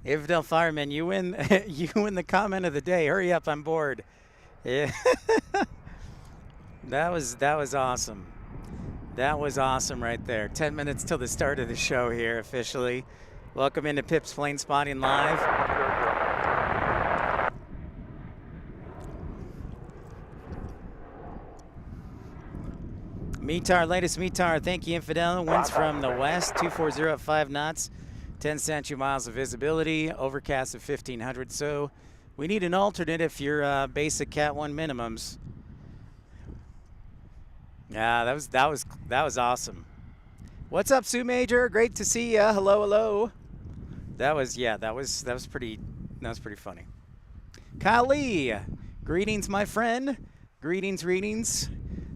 Infidel Fireman, you win. You win the comment of the day. Hurry up, I'm bored. Yeah. That was awesome. That was awesome right there. 10 minutes till the start of the show here officially. Welcome into Pip's Plane Spotting Live. METAR, latest METAR. Thank you, Infidel. Winds from the west, 240 at 5 knots, 10 statute miles of visibility, overcast of 1500. So we need an alternate if you're basic Cat 1 minimums. Yeah, that was awesome. What's up, Sue Major? Great to see ya. Hello, hello. That was pretty funny. Kyle Lee, greetings, my friend. Greetings.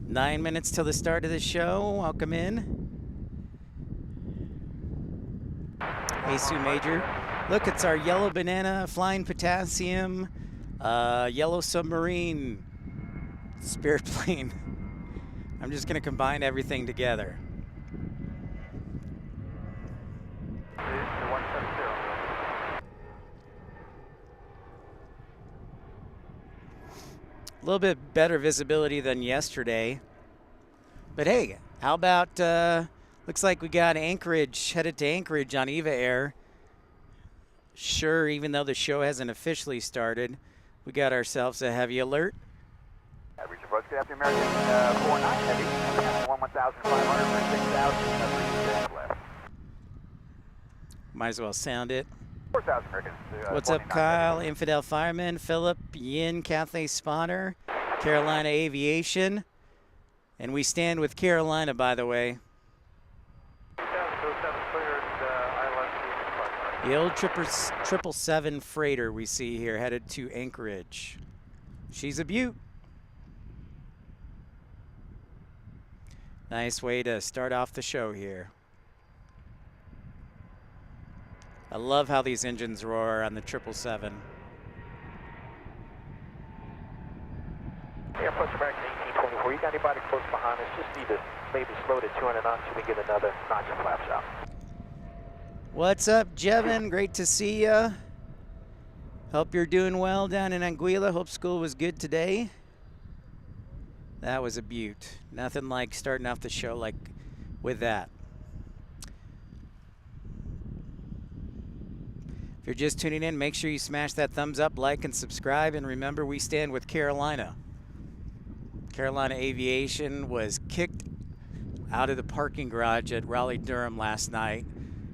9 minutes till the start of the show. Welcome in. Hey, Sue Major. Look, it's our yellow banana, flying potassium, yellow submarine, spirit plane. I'm just going to combine everything together. A little bit better visibility than yesterday. But hey, how about, looks like we got Anchorage, headed to Anchorage on EVA Air. Sure, even though the show hasn't officially started, we got ourselves a heavy alert. Average approach, good afternoon, American 49 heavy, 1,500 for 6,000, left. Might as well sound it. 4,000 Americans. What's up, Kyle? Heavy. Infidel Fireman, Philip, Yin, Cathay Spotter, Carolina Aviation. And we stand with Carolina, by the way. The old 777 freighter we see here, headed to Anchorage. She's a beaut. Nice way to start off the show here. I love how these engines roar on the 777. Airport American 1824, you got anybody close behind us? Just need to maybe slow to 200 knots so we get another notch of flaps out. What's up, Jevin? Great to see ya. Hope you're doing well down in Anguilla. Hope school was good today. That was a beaut. Nothing like starting off the show like with that. If you're just tuning in, make sure you smash that thumbs up, like, and subscribe. And remember, we stand with Carolina. Carolina Aviation was kicked out of the parking garage at Raleigh-Durham last night.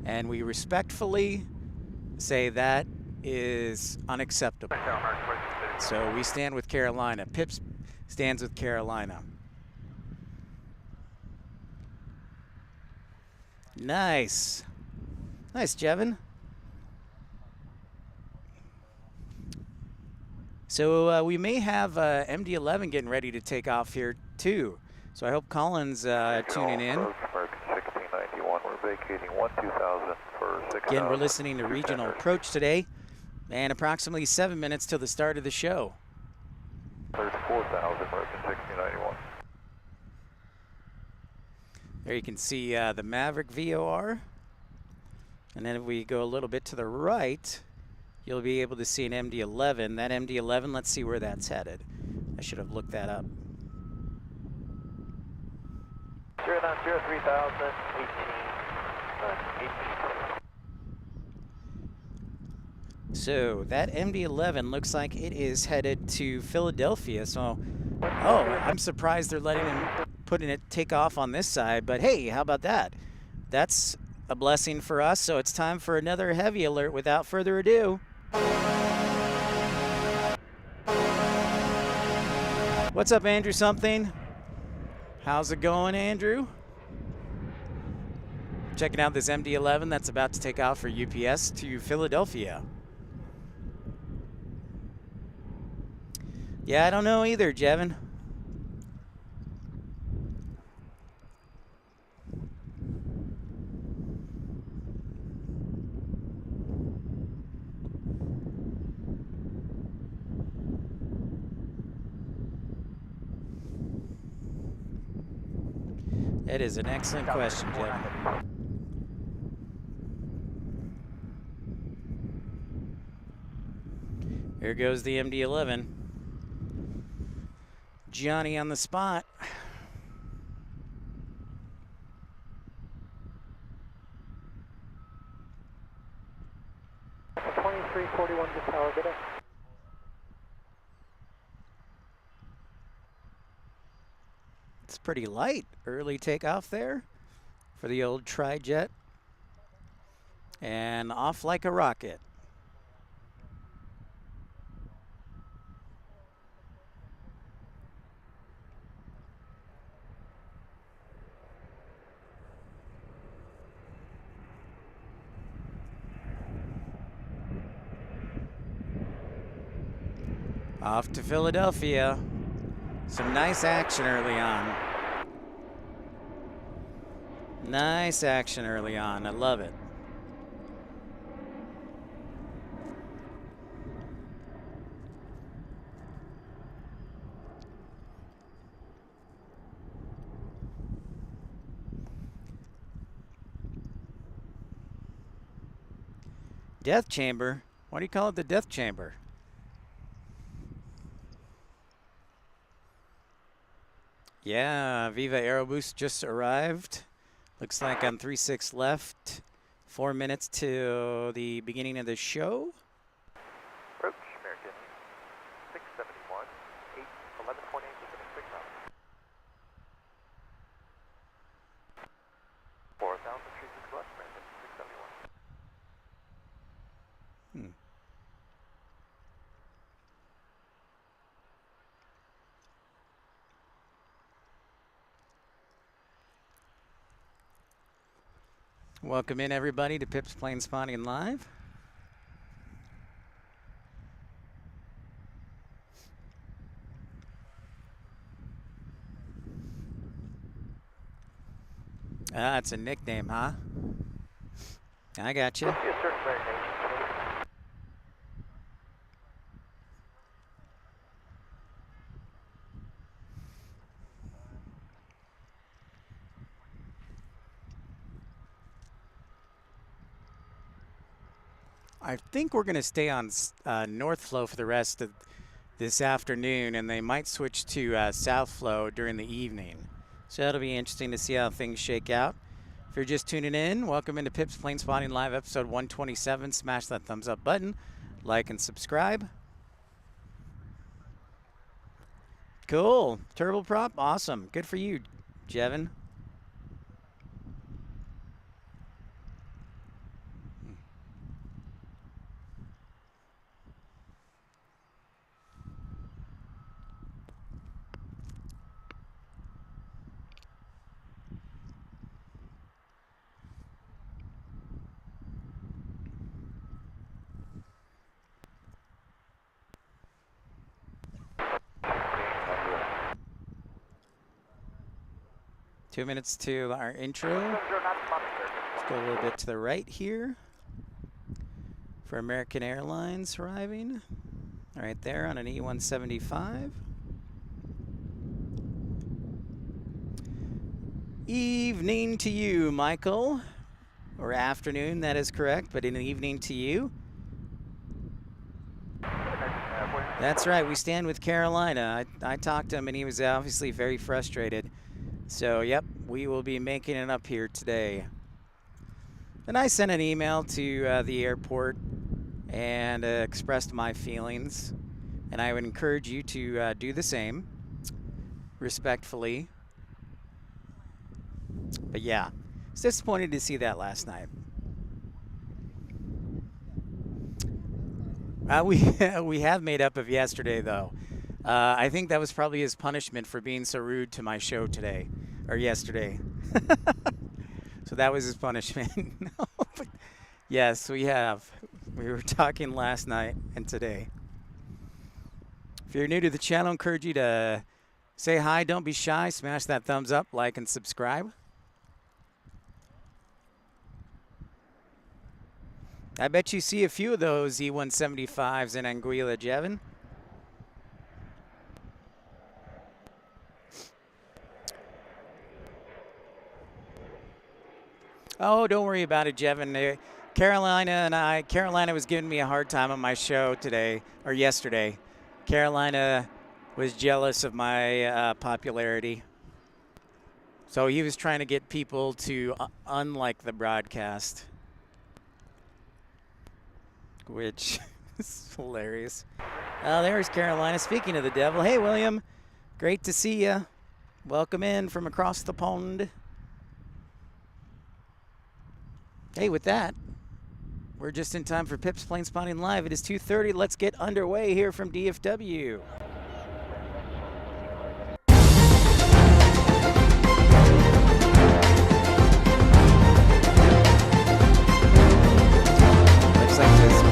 And we respectfully say that is unacceptable. So we stand with Carolina. Pips stands with Carolina. Nice. Nice, Jevin. So we may have MD-11 getting ready to take off here, too. So I hope Colin's tuning in. We're vacating 12,000 for 6,000. Again, we're listening to Regional Approach today, and approximately 7 minutes till the start of the show. 34,000, American 1691. There you can see the Maverick VOR. And then if we go a little bit to the right, you'll be able to see an MD-11. That MD-11, let's see where that's headed. I should have looked that up. 090, 3,000, 18. So that MD-11 looks like it is headed to Philadelphia. So, oh, I'm surprised they're letting him take off on this side. But hey, how about that? That's a blessing for us. So it's time for another heavy alert. Without further ado. What's up, Andrew something? How's it going, Andrew? Checking out this MD-11 that's about to take off for UPS to Philadelphia. Yeah, I don't know either, Jevin. That is an excellent question, Jevin. Here goes the MD-11. Johnny on the spot. Alpha 2341, good power, good day. It's pretty light. Early takeoff there for the old tri-jet. And off like a rocket. Off to Philadelphia. Some nice action early on. Nice action early on. I love it. Death chamber? Why do you call it the death chamber? Yeah, Viva Aeroboost just arrived. Looks like on 36 left. 4 minutes to the beginning of the show. Approach, American 671, 11.8 Pacific signal. 4,000 trees is left, American 671. Welcome in, everybody, to Pip's Plane Spotting Live. Ah, it's a nickname, huh? I got you. You'll see a certain variation to it. I think we're going to stay on North Flow for the rest of this afternoon, and they might switch to South Flow during the evening. So it'll be interesting to see how things shake out. If you're just tuning in, welcome into Pip's Plane Spotting Live, episode 127. Smash that thumbs up button, like and subscribe. Cool. Turboprop, awesome. Good for you, Jevin. Two minutes to our intro. Let's go a little bit to the right here for American Airlines arriving. Right there on an E175. Evening to you, Michael. Or afternoon, that is correct, but in the evening to you. That's right, we stand with Carolina. I talked to him and he was obviously very frustrated. So, yep, we will be making it up here today. And I sent an email to the airport and expressed my feelings. And I would encourage you to do the same, respectfully. But yeah, I was disappointed to see that last night. We have made up of yesterday, though. I think that was probably his punishment for being so rude to my show today, or yesterday. So that was his punishment. No, but yes, we have. We were talking last night and today. If you're new to the channel, I encourage you to say hi, don't be shy, smash that thumbs up, like, and subscribe. I bet you see a few of those E175s in Anguilla, Jevin. Oh, don't worry about it, Jevin. Carolina was giving me a hard time on my show today, or yesterday. Carolina was jealous of my popularity. So he was trying to get people to unlike the broadcast, which is hilarious. There's Carolina. Speaking of the devil, hey, William, great to see you. Welcome in from across the pond. Hey, with that, we're just in time for Pip's Plane Spotting Live. It is 2:30. Let's get underway here from DFW. Looks like this.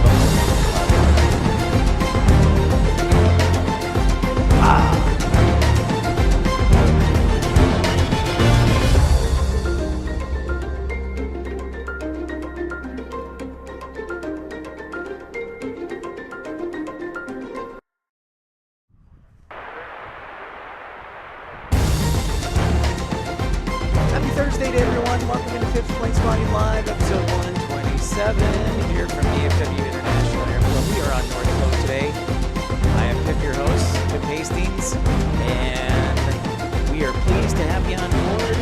Thursday to everyone. Welcome into Pip's Plane Spotting Live, episode 127, here from DFW International Airport. We are on North Flow today. I am Pip, your host, Pip Hastings, and we are pleased to have you on board.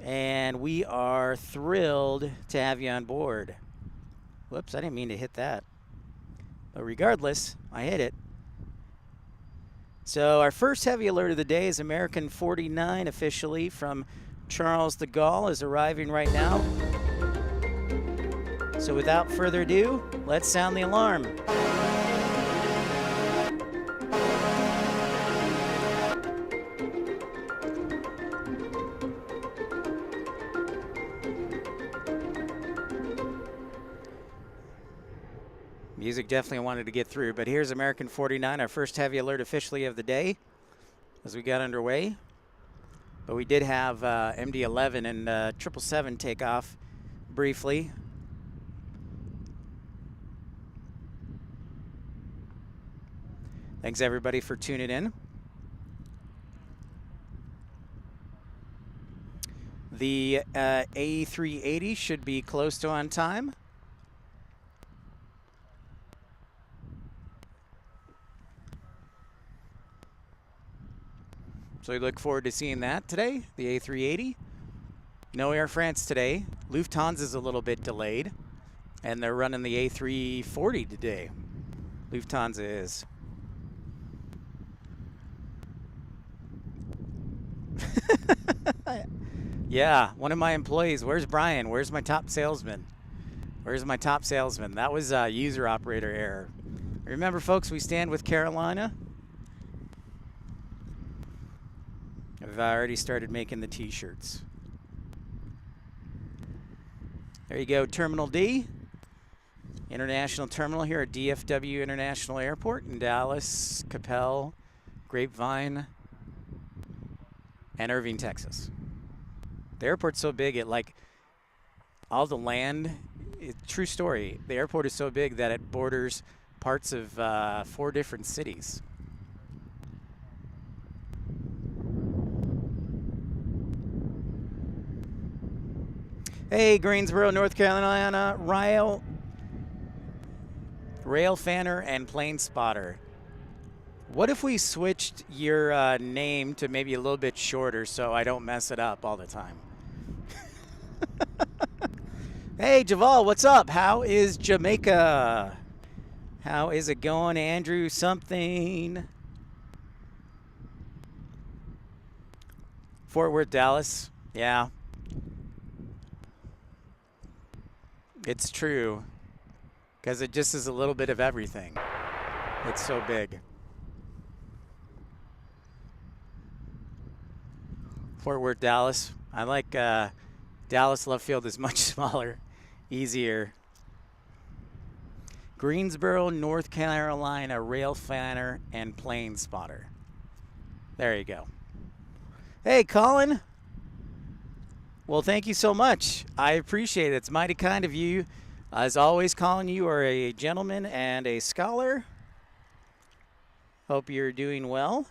And we are thrilled to have you on board. Whoops, I didn't mean to hit that. But regardless, I hit it. So our first heavy alert of the day is American 49 officially from Charles de Gaulle is arriving right now. So without further ado, let's sound the alarm. Music definitely wanted to get through, but here's American 49, our first heavy alert officially of the day as we got underway. But we did have MD-11 and 777 take off briefly. Thanks everybody for tuning in. The A380 should be close to on time. So we look forward to seeing that today, the A380. No Air France today. Lufthansa is a little bit delayed, and they're running the A340 today. Lufthansa is. Yeah, one of my employees, where's Brian? Where's my top salesman? Where's my top salesman? That was a user operator error. Remember, folks, we stand with Carolina. I've already started making the t-shirts. There you go, Terminal D. International Terminal here at DFW International Airport in Dallas, Capel, Grapevine, and Irving, Texas. The airport's so big, all the land, true story, the airport is so big that it borders parts of 4 different cities. Hey, Greensboro, North Carolina, rail fanner and plane spotter. What if we switched your name to maybe a little bit shorter so I don't mess it up all the time? Hey, Javal, what's up? How is Jamaica? How is it going, Andrew something? Fort Worth, Dallas. Yeah. It's true, because it just is a little bit of everything. It's so big. Fort Worth, Dallas. I like Dallas Love Field is much smaller, easier. Greensboro, North Carolina, rail fanner and plane spotter. There you go. Hey, Colin. Well, thank you so much. I appreciate it. It's mighty kind of you. As always, Colin, you are a gentleman and a scholar. Hope you're doing well.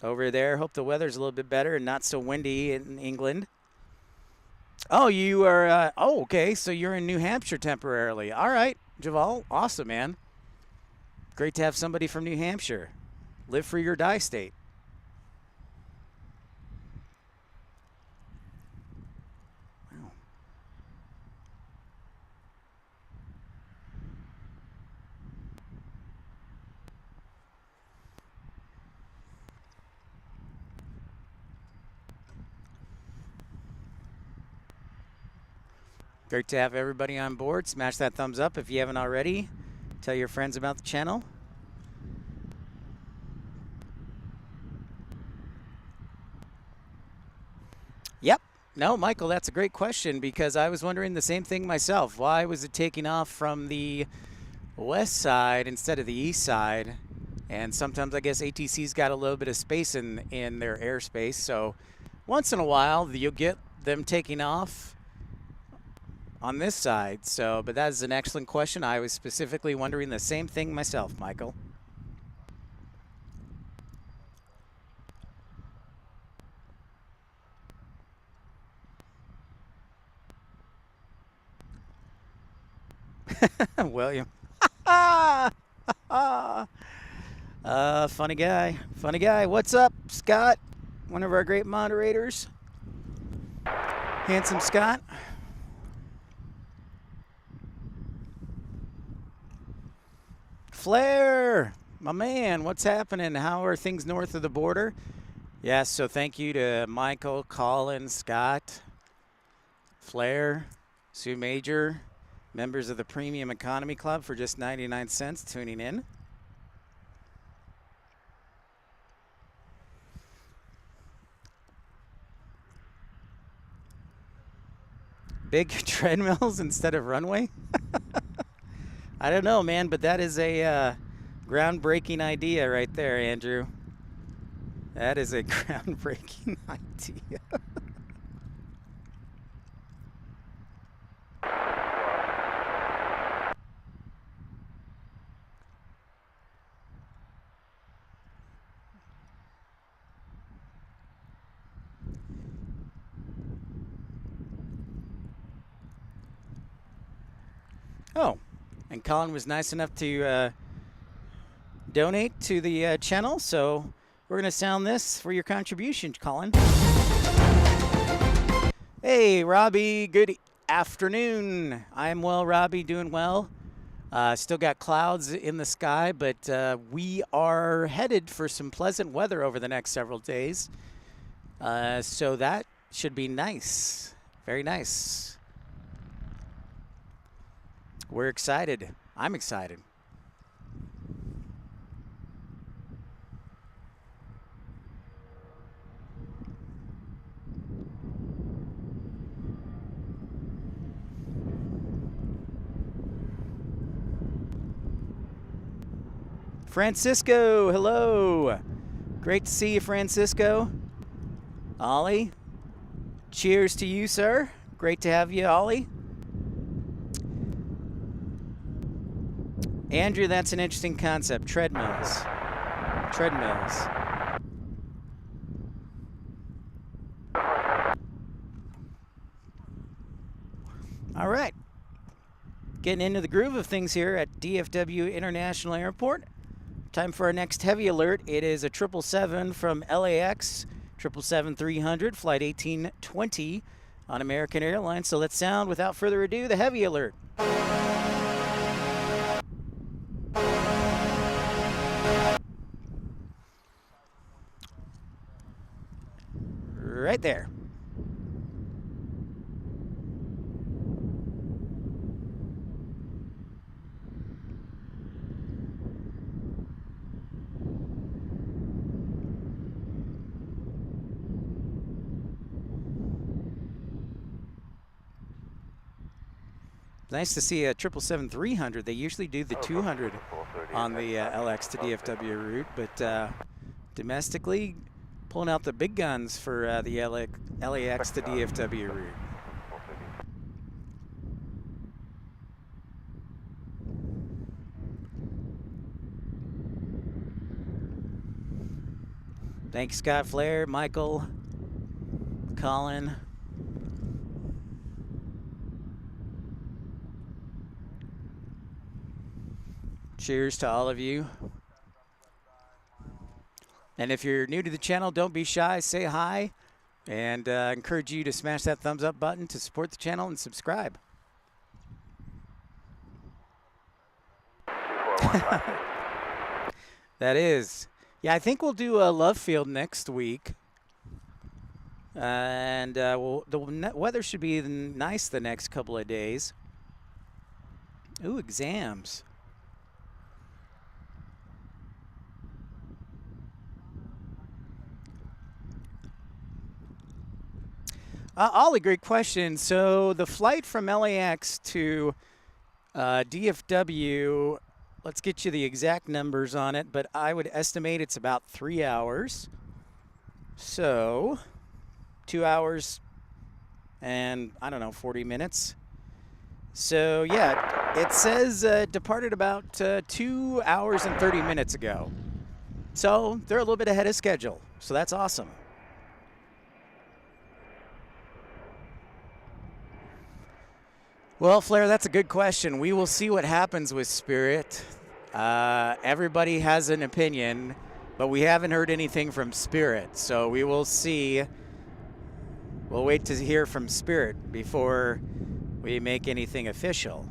over there. Hope the weather's a little bit better and not so windy in England. Oh, you are, oh, okay, so you're in New Hampshire temporarily. All right, Javal, awesome, man. Great to have somebody from New Hampshire. Live free or die state. Wow. Great to have everybody on board. Smash that thumbs up if you haven't already. Tell your friends about the channel. Yep. No, Michael, that's a great question because I was wondering the same thing myself. Why was it taking off from the west side instead of the east side? And sometimes I guess ATC's got a little bit of space in their airspace. So once in a while, you'll get them taking off on this side. So, but that is an excellent question. I was specifically wondering the same thing myself, Michael. William. Funny guy. Funny guy. What's up, Scott? One of our great moderators. Handsome Scott. Flair, my man, what's happening? How are things north of the border? Yes, so thank you to Michael, Colin, Scott, Flair, Sue Major, members of the Premium Economy Club for just 99 cents tuning in. Big treadmills instead of runway? I don't know, man, but that is a groundbreaking idea right there, Andrew. That is a groundbreaking idea. Oh, and Colin was nice enough to donate to the channel, so we're going to sound this for your contribution, Colin. Hey, Robbie, good afternoon. I'm well, Robbie, doing well. Still got clouds in the sky, but we are headed for some pleasant weather over the next several days. So that should be nice. Very nice. We're excited. I'm excited. Francisco, hello. Great to see you, Francisco. Ollie, cheers to you, sir. Great to have you, Ollie. Andrew, that's an interesting concept. Treadmills. Treadmills. All right. Getting into the groove of things here at DFW International Airport. Time for our next heavy alert. It is a 777 from LAX, 777-300, flight 1820 on American Airlines. So let's sound, without further ado, the heavy alert. Right there. Nice to see a 777-300. They usually do the 200 on the LX to DFW route, but domestically, pulling out the big guns for the LAX to DFW route. Thanks, Scott Flair, Michael, Colin. Cheers to all of you. And if you're new to the channel, don't be shy. Say hi. And encourage you to smash that thumbs up button to support the channel and subscribe. That is. Yeah, I think we'll do a Love Field next week. And the weather should be nice the next couple of days. Ooh, exams. Ollie, great question. So the flight from LAX to DFW, let's get you the exact numbers on it, but I would estimate it's about 3 hours. So 2 hours and, I don't know, 40 minutes. So, yeah, it says departed about 2 hours and 30 minutes ago. So they're a little bit ahead of schedule. So that's awesome. Well, Flair, that's a good question. We will see what happens with Spirit. Everybody has an opinion, but we haven't heard anything from Spirit. So we will see. We'll wait to hear from Spirit before we make anything official.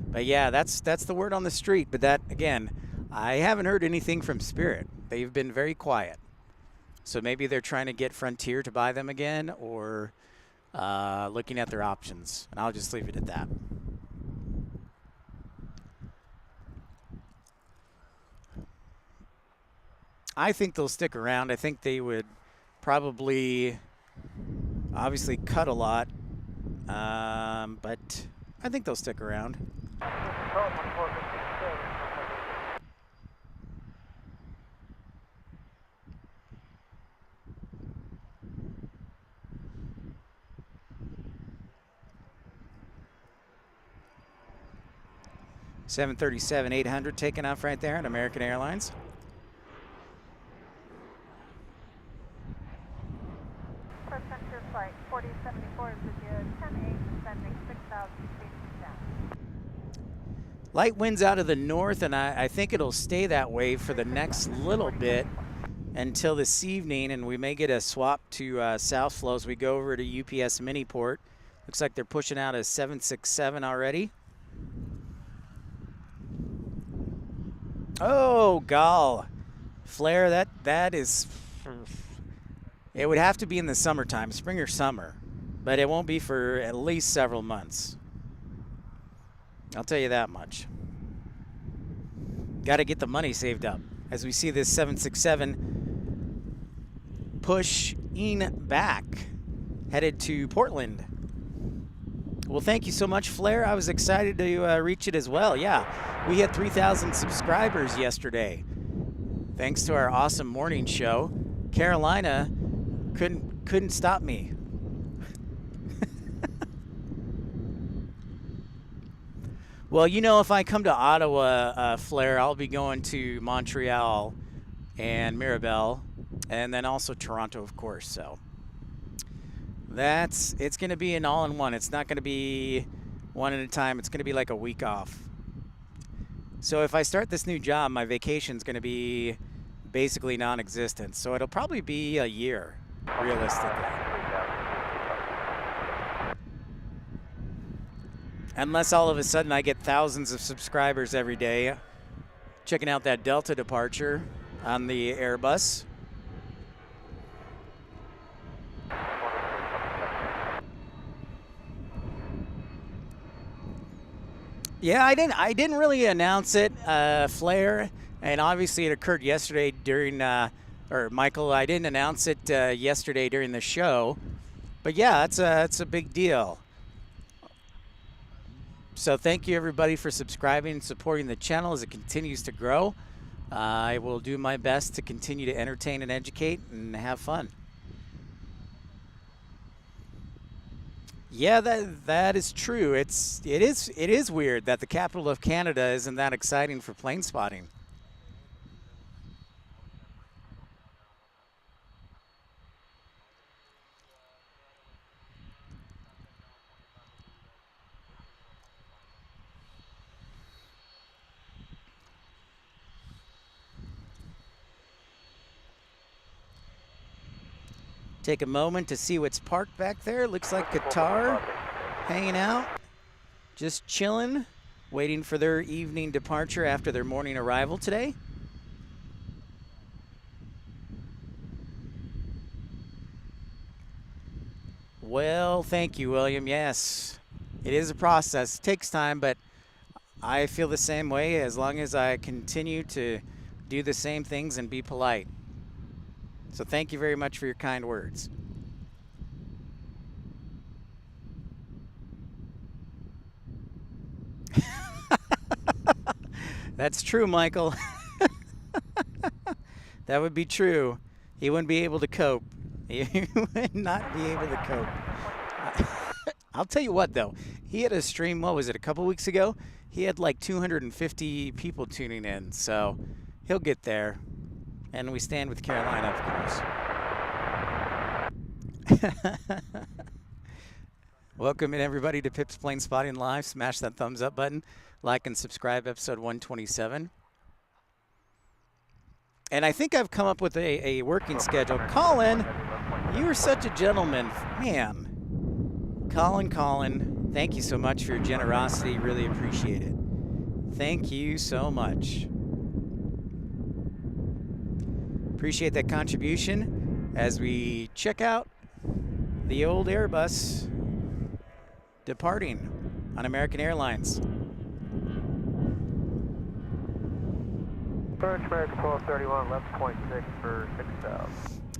But yeah, that's the word on the street. But that, again, I haven't heard anything from Spirit. They've been very quiet. So maybe they're trying to get Frontier to buy them again, or looking at their options, and I'll just leave it at that. I think they'll stick around. I think they would probably obviously cut a lot, but I think they'll stick around. 737-800 taken off right there at American Airlines. Center flight 4074 is with you, 10-8, descending 6,000 feet down. Light winds out of the north, and I think it'll stay that way for the next little bit until this evening, and we may get a swap to south flow as we go over to UPS Miniport. Looks like they're pushing out a 767 already. Oh, gall. Flair, that is... It would have to be in the summertime, spring or summer. But it won't be for at least several months. I'll tell you that much. Got to get the money saved up. As we see this 767 pushing back, headed to Portland. Well, thank you so much, Flair. I was excited to reach it as well. Yeah, we hit 3,000 subscribers yesterday. Thanks to our awesome morning show. Carolina couldn't stop me. Well, you know, if I come to Ottawa, Flair, I'll be going to Montreal and Mirabel, and then also Toronto, of course. So it's going to be an all-in-one. It's not going to be one at a time. It's going to be like a week off. So if I start this new job, my vacation's going to be basically non-existent. So it'll probably be a year, realistically. Unless all of a sudden I get thousands of subscribers every day. Checking out that Delta departure on the Airbus. Yeah, I didn't really announce it, Flair, and obviously it occurred yesterday during, or Michael, I didn't announce it yesterday during the show, but yeah, it's a big deal. So thank you everybody for subscribing and supporting the channel as it continues to grow. I will do my best to continue to entertain and educate and have fun. Yeah, that is true. It is weird that the capital of Canada isn't that exciting for plane spotting. Take a moment to see what's parked back there. Looks like Qatar hanging out, just chilling, waiting for their evening departure after their morning arrival today. Well, thank you, William. Yes, it is a process. It takes time, but I feel the same way as long as I continue to do the same things and be polite. So thank you very much for your kind words. That's true, Michael. That would be true. He wouldn't be able to cope. He would not be able to cope. I'll tell you what, though. He had a stream, what was it, a couple weeks ago? He had like 250 people tuning in, so he'll get there. And we stand with Carolina, of course. Welcome in, everybody, to Pip's Plane Spotting Live. Smash that thumbs up button. Like and subscribe, episode 127. And I think I've come up with a working schedule. Colin, you are such a gentleman. Man. Colin, thank you so much for your generosity. Really appreciate it. Thank you so much. Appreciate that contribution as we check out the old Airbus departing on American Airlines. Approach American 1231, left 0.6 for 6,000.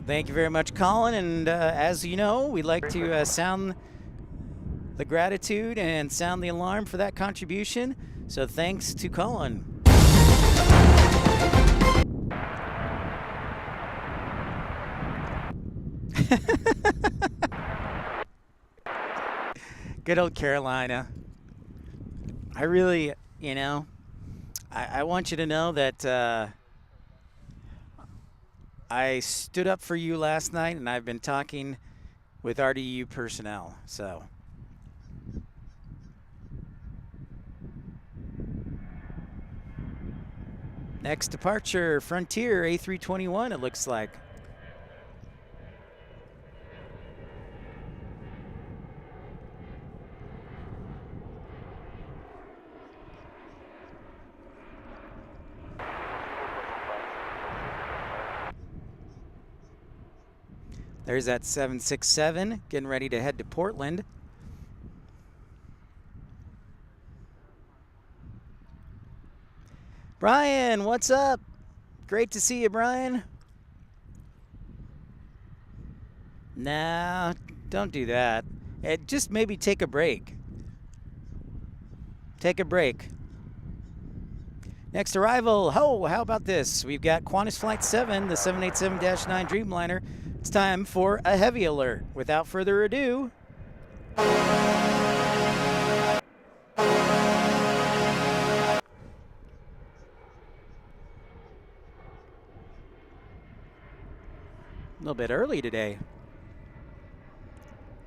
Thank you very much, Colin. And as you know, we like to sound the gratitude and sound the alarm for that contribution. So thanks to Colin. Good old Carolina. I really, you know, I want you to know that I stood up for you last night, and I've been talking with RDU personnel. So next departure, Frontier A321, it looks like. There's that 767 getting ready to head to Portland. Brian, what's up? Great to see you, Brian. Nah, don't do that. Just maybe take a break. Take a break. Next arrival, how about this? We've got Qantas Flight 7, the 787-9 Dreamliner. It's time for a heavy alert. Without further ado, a little bit early today.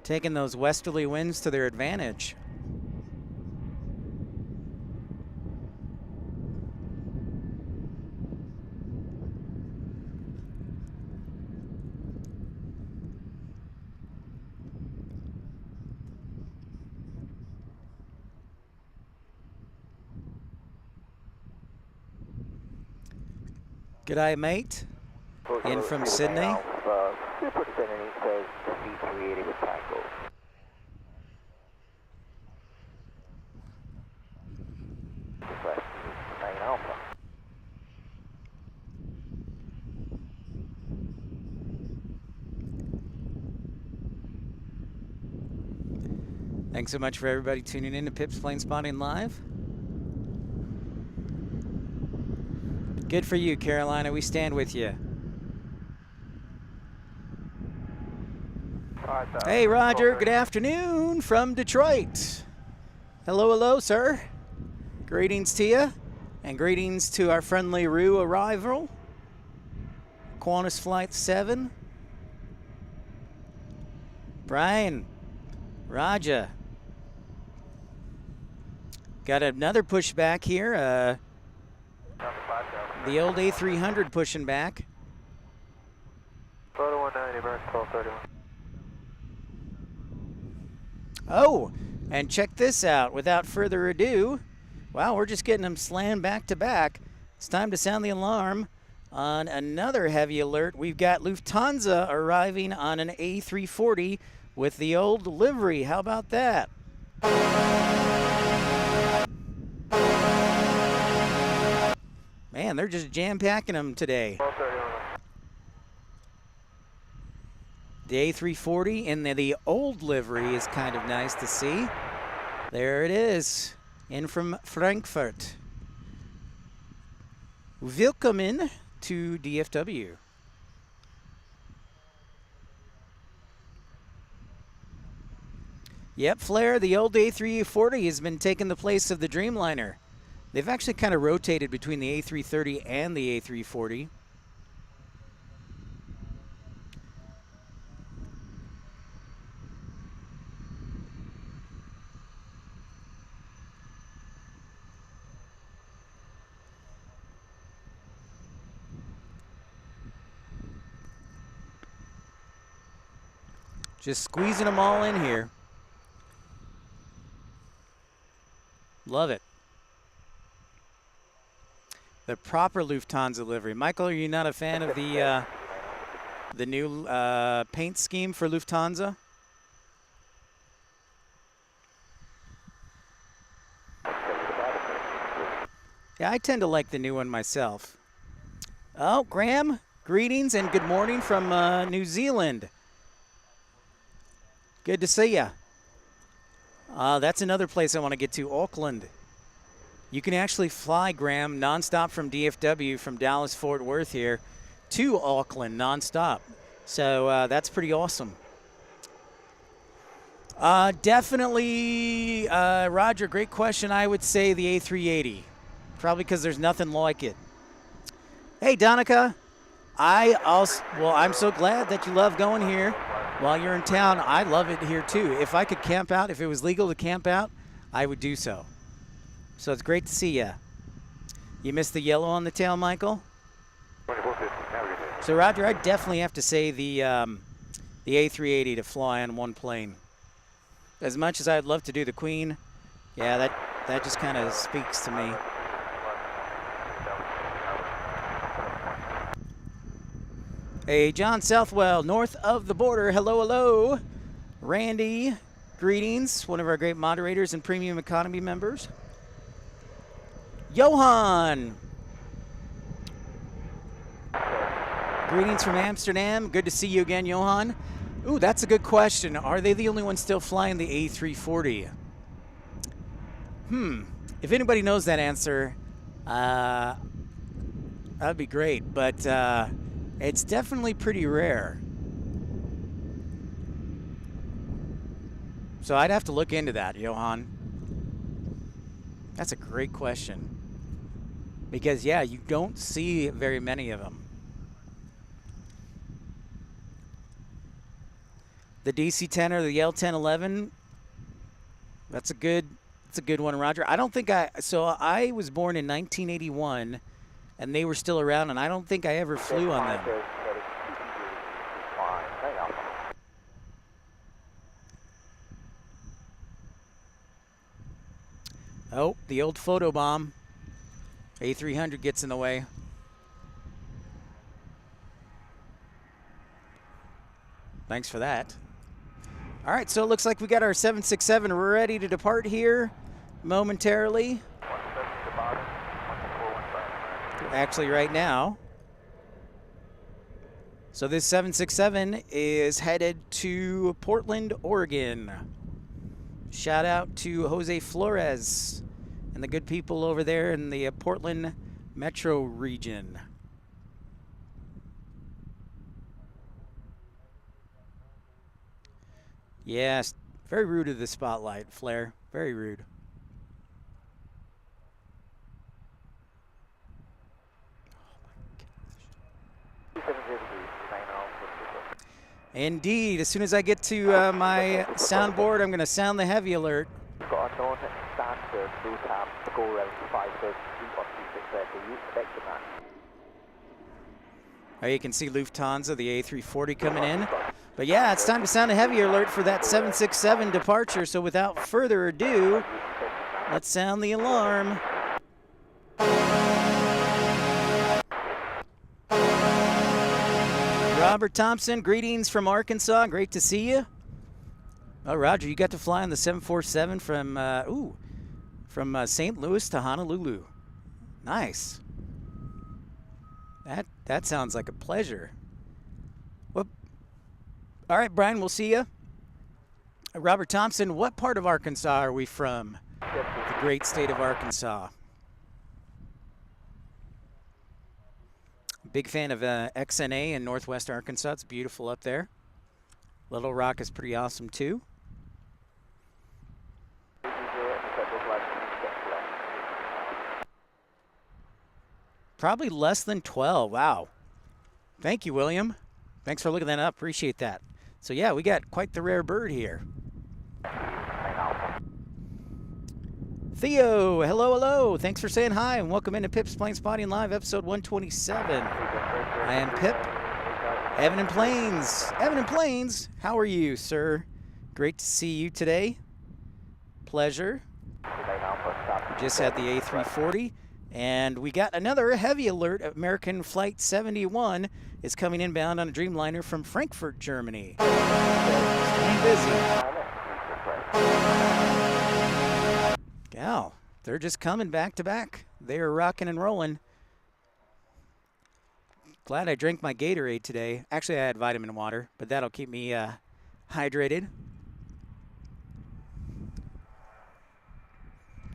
Taking those westerly winds to their advantage. G'day, mate. In from Sydney. Super Sydney says C380 with tackle. Request 9 Alpha. Thanks so much for everybody tuning in to Pip's Plane Spotting Live. Good for you, Carolina. We stand with you. Hey, Roger. Good afternoon from Detroit. Hello, sir. Greetings to you, and greetings to our friendly Rue arrival. Qantas Flight 7. Brian, Roger. Got another pushback here. The old A300 pushing back. Photo 190, American 1231. Oh, and check this out. Without further ado, wow, we're just getting them slammed back to back. It's time to sound the alarm on another heavy alert. We've got Lufthansa arriving on an A340 with the old livery. How about that? Man, they're just jam-packing them today. 1231. The A340 in the old livery is kind of nice to see. There it is, in from Frankfurt. Willkommen to DFW. Yep, Flair, the old A340 has been taking the place of the Dreamliner. They've actually kind of rotated between the A330 and the A340. Just squeezing them all in here. Love it. The proper Lufthansa livery. Michael, are you not a fan of the new paint scheme for Lufthansa? Yeah, I tend to like the new one myself. Oh, Graham, greetings and good morning from New Zealand. Good to see ya. That's another place I want to get to, Auckland. You can actually fly, Graham, nonstop from DFW, from Dallas-Fort Worth here, to Auckland nonstop. So that's pretty awesome. Definitely, Roger, great question. I would say the A380, probably because there's nothing like it. Hey, Donica, I'm so glad that you love going here. While you're in town, I love it here too. If I could camp out, if it was legal to camp out, I would do so. So it's great to see you. You missed the yellow on the tail, Michael? So Roger, I definitely have to say the A380 to fly on one plane. As much as I'd love to do the Queen, yeah, that just kind of speaks to me. Hey, John Southwell, north of the border. Hello, hello. Randy, greetings. One of our great moderators and premium economy members. Johan. Greetings from Amsterdam. Good to see you again, Johan. Ooh, that's a good question. Are they the only ones still flying the A340? If anybody knows that answer, that'd be great. But it's definitely pretty rare. So I'd have to look into that, Johan. That's a great question. Because, yeah, you don't see very many of them. The DC-10 or the L-1011, that's a good one, Roger. I don't think so I was born in 1981, and they were still around, and I don't think I ever flew on them. Oh, the old photo bomb. A300 gets in the way. Thanks for that. All right, so it looks like we got our 767 ready to depart here momentarily. Actually, right now. So this 767 is headed to Portland, Oregon. Shout out to Jose Flores and the good people over there in the Portland metro region. Yes, very rude of the spotlight, Flair. Very rude. Indeed. As soon as I get to my soundboard, I'm going to sound the heavy alert. Got a non-standard LUTAM go around 533 on 36 there. Do you expect that? Oh, you can see Lufthansa, the A340 coming in. But yeah, it's time to sound a heavy alert for that 767 departure. So without further ado, let's sound the alarm. Robert Thompson, greetings from Arkansas. Great to see you. Oh, Roger, you got to fly on the 747 from St. Louis to Honolulu. Nice. That sounds like a pleasure. Well, all right, Brian, we'll see you. Robert Thompson, what part of Arkansas are we from? The great state of Arkansas. Big fan of XNA in Northwest Arkansas. It's beautiful up there. Little Rock is pretty awesome too. Probably less than 12. Wow. Thank you, William. Thanks for looking that up. Appreciate that. So yeah, we got quite the rare bird here. Theo, hello, hello. Thanks for saying hi and welcome into Pip's Plane Spotting Live, episode 127. I am Pip. Evan in Plains. Evan in Plains, how are you, sir? Great to see you today. Pleasure. Just had the A340. And we got another heavy alert. American Flight 71 is coming inbound on a Dreamliner from Frankfurt, Germany. Staying busy. Gal, they're just coming back to back. They are rocking and rolling. Glad I drank my Gatorade today. Actually, I had vitamin water, but that'll keep me hydrated.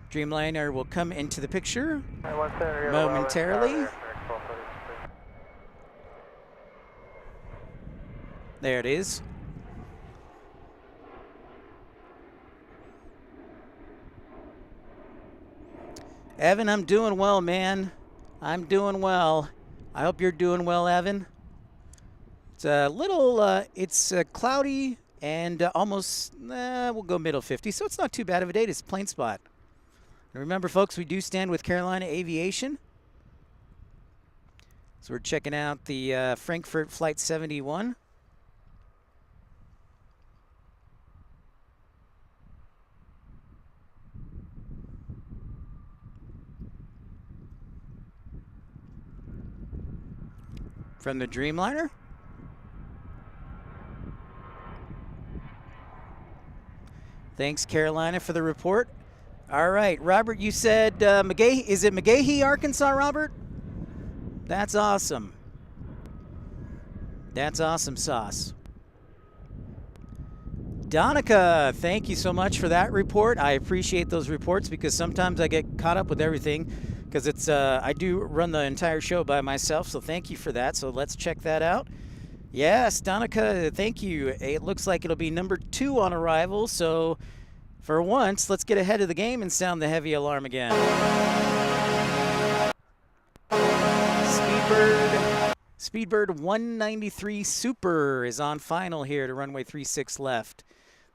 Dreamliner will come into the picture momentarily. There it is. Evan, I'm doing well, man. I'm doing well. I hope you're doing well, Evan. It's a little, it's cloudy and almost, we'll go middle 50, so it's not too bad of a day. It's plain spot. And remember, folks, we do stand with Carolina Aviation. So we're checking out the Frankfurt Flight 71. From the Dreamliner. Thanks, Carolina, for the report. All right, Robert, you said McGahee. Is it McGahee, Arkansas, Robert? That's awesome. That's awesome sauce. Donica, thank you so much for that report. I appreciate those reports because sometimes I get caught up with everything because it's I do run the entire show by myself, so thank you for that. So let's check that out. Yes, Donica, thank you. It looks like it'll be number 2 on arrival, so for once, let's get ahead of the game and sound the heavy alarm again. Speedbird 193 Super is on final here to runway 36 left.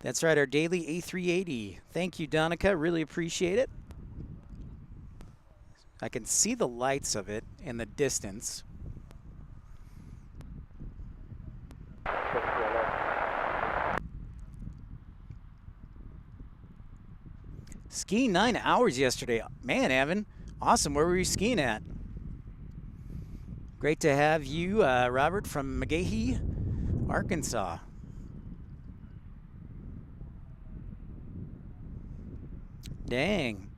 That's right, our daily A380. Thank you, Donica. Really appreciate it. I can see the lights of it in the distance. Skiing 9 hours yesterday. Man, Evan, awesome. Where were you skiing at? Great to have you, Robert, from McGahee, Arkansas. Dang.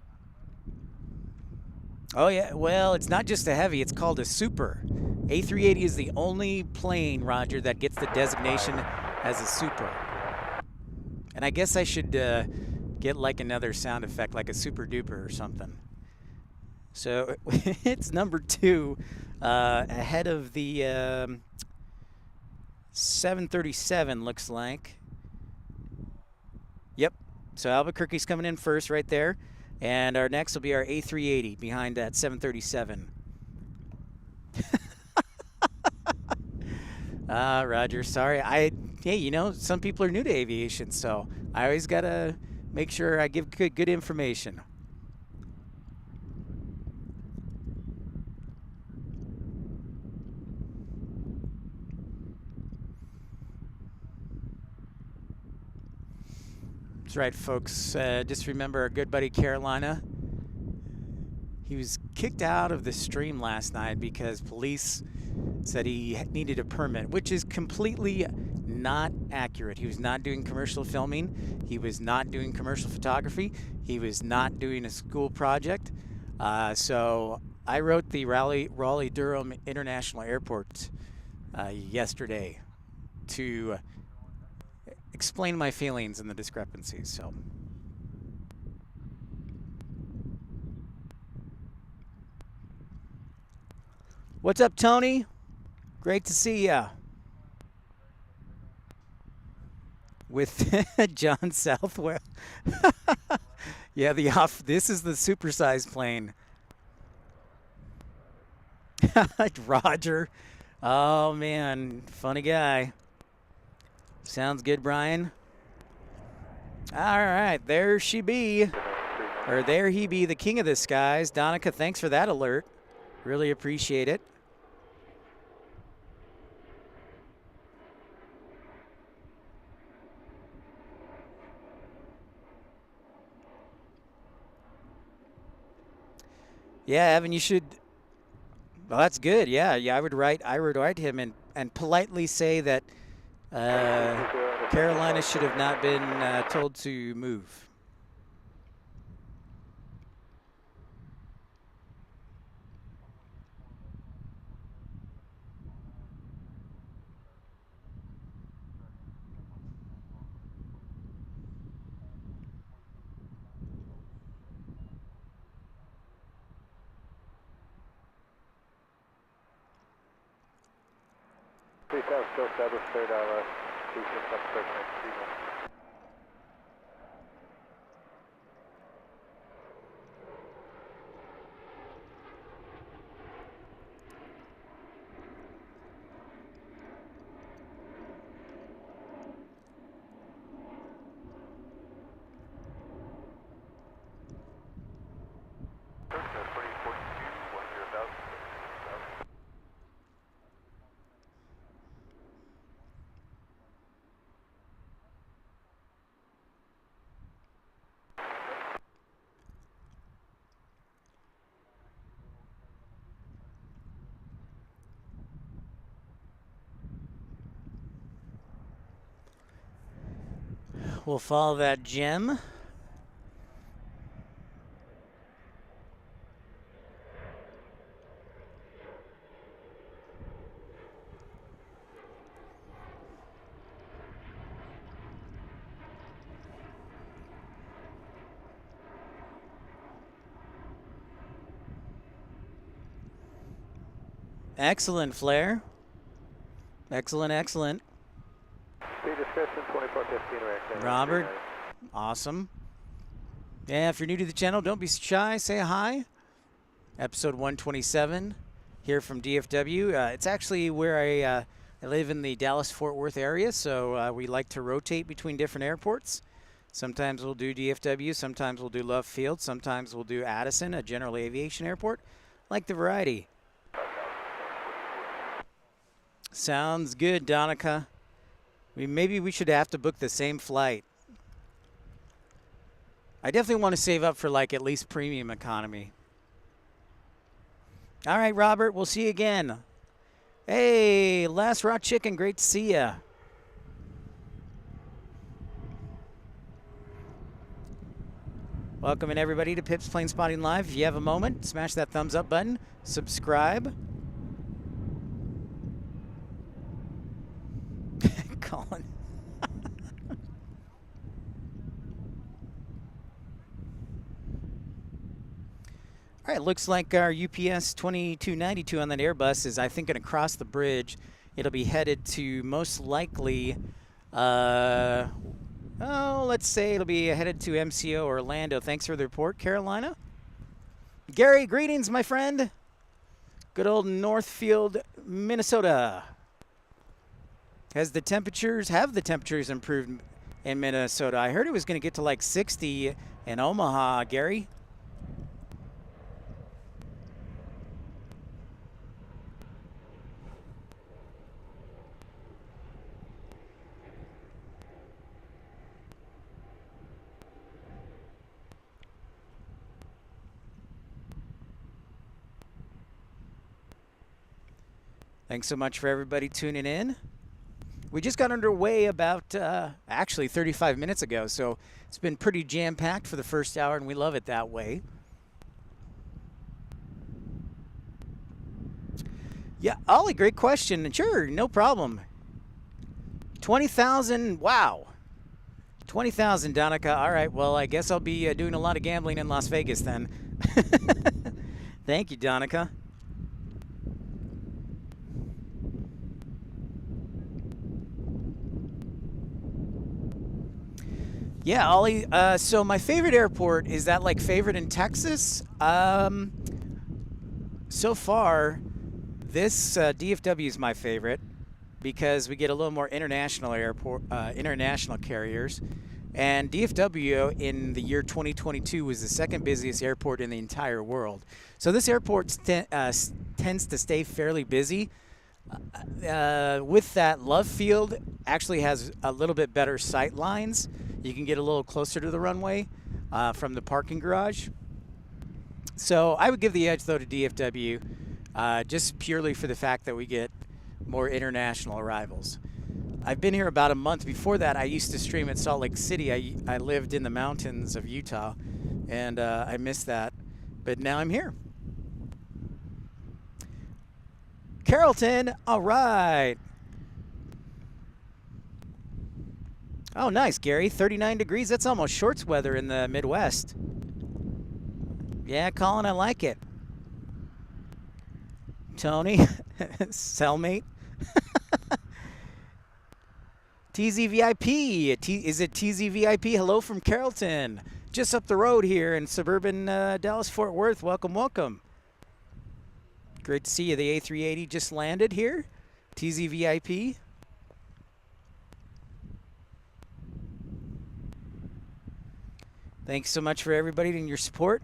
Oh, yeah. Well, it's not just a heavy. It's called a super. A380 is the only plane, Roger, that gets the designation as a super. And I guess I should get like another sound effect, like a super duper or something. So it's number 2 ahead of the 737, looks like. Yep. So Albuquerque's coming in first right there. And our next will be our A380 behind that 737. Roger, sorry. Hey, you know, some people are new to aviation, so I always got to make sure I give good information. right, folks. Just remember our good buddy Carolina. He was kicked out of the stream last night because police said he needed a permit, which is completely not accurate. He was not doing commercial filming. He was not doing commercial photography. He was not doing a school project. So I wrote the Raleigh-Durham International Airport yesterday to explain my feelings and the discrepancies. So. What's up, Tony? Great to see ya. With John Southwell. Yeah, this is the supersized plane. Roger. Oh man, funny guy. Sounds good, Brian. All right, there she be. Or there he be, the king of the skies. Donica, thanks for that alert. Really appreciate it. Yeah, Evan, you should. Well, that's good. Yeah, I would write him and politely say that Carolina should have not been told to move. Still established third hour, 26 up start next. We'll follow that gem. Excellent, Flair. Excellent, excellent. Speed discussion 2415 Robert, awesome. Yeah, if you're new to the channel, don't be shy. Say hi. Episode 127 here from DFW. It's actually where I live in the Dallas-Fort Worth area, so we like to rotate between different airports. Sometimes we'll do DFW, sometimes we'll do Love Field, sometimes we'll do Addison, a general aviation airport. Like the variety. Sounds good, Donica. Maybe we should have to book the same flight. I definitely want to save up for like at least premium economy. All right, Robert, we'll see you again. Hey, Last Raw Chicken, great to see ya. Welcome in everybody to Pips Plane Spotting Live. If you have a moment, smash that thumbs up button, subscribe. Colin. All right, looks like our UPS 2292 on that Airbus is, I think, going to cross the bridge. It'll be headed to most likely, let's say it'll be headed to MCO Orlando. Thanks for the report, Carolina. Gary, greetings, my friend. Good old Northfield, Minnesota. Have the temperatures improved in Minnesota? I heard it was going to get to like 60 in Omaha, Gary. Thanks so much for everybody tuning in. We just got underway about actually 35 minutes ago, so it's been pretty jam-packed for the first hour, and we love it that way. Yeah, Ollie, great question. Sure, no problem. 20,000, wow. 20,000, Donica. All right, well, I guess I'll be doing a lot of gambling in Las Vegas then. Thank you, Donica. Yeah, Ollie, so my favorite airport, is that like favorite in Texas? So far, this DFW is my favorite because we get a little more international international carriers. And DFW in the year 2022 was the second busiest airport in the entire world. So this airport tends to stay fairly busy. With that, Love Field actually has a little bit better sight lines. You can get a little closer to the runway from the parking garage. So I would give the edge, though, to DFW, just purely for the fact that we get more international arrivals. I've been here about a month. Before that, I used to stream at Salt Lake City. I lived in the mountains of Utah, and I missed that. But now I'm here. Carrollton, all right. Oh, nice, Gary. 39 degrees. That's almost shorts weather in the Midwest. Yeah, Colin, I like it. Tony, cellmate. TZVIP. Is it TZVIP? Hello from Carrollton. Just up the road here in suburban Dallas-Fort Worth. Welcome, welcome. Great to see you. The A380 just landed here. TZVIP. Thanks so much for everybody and your support.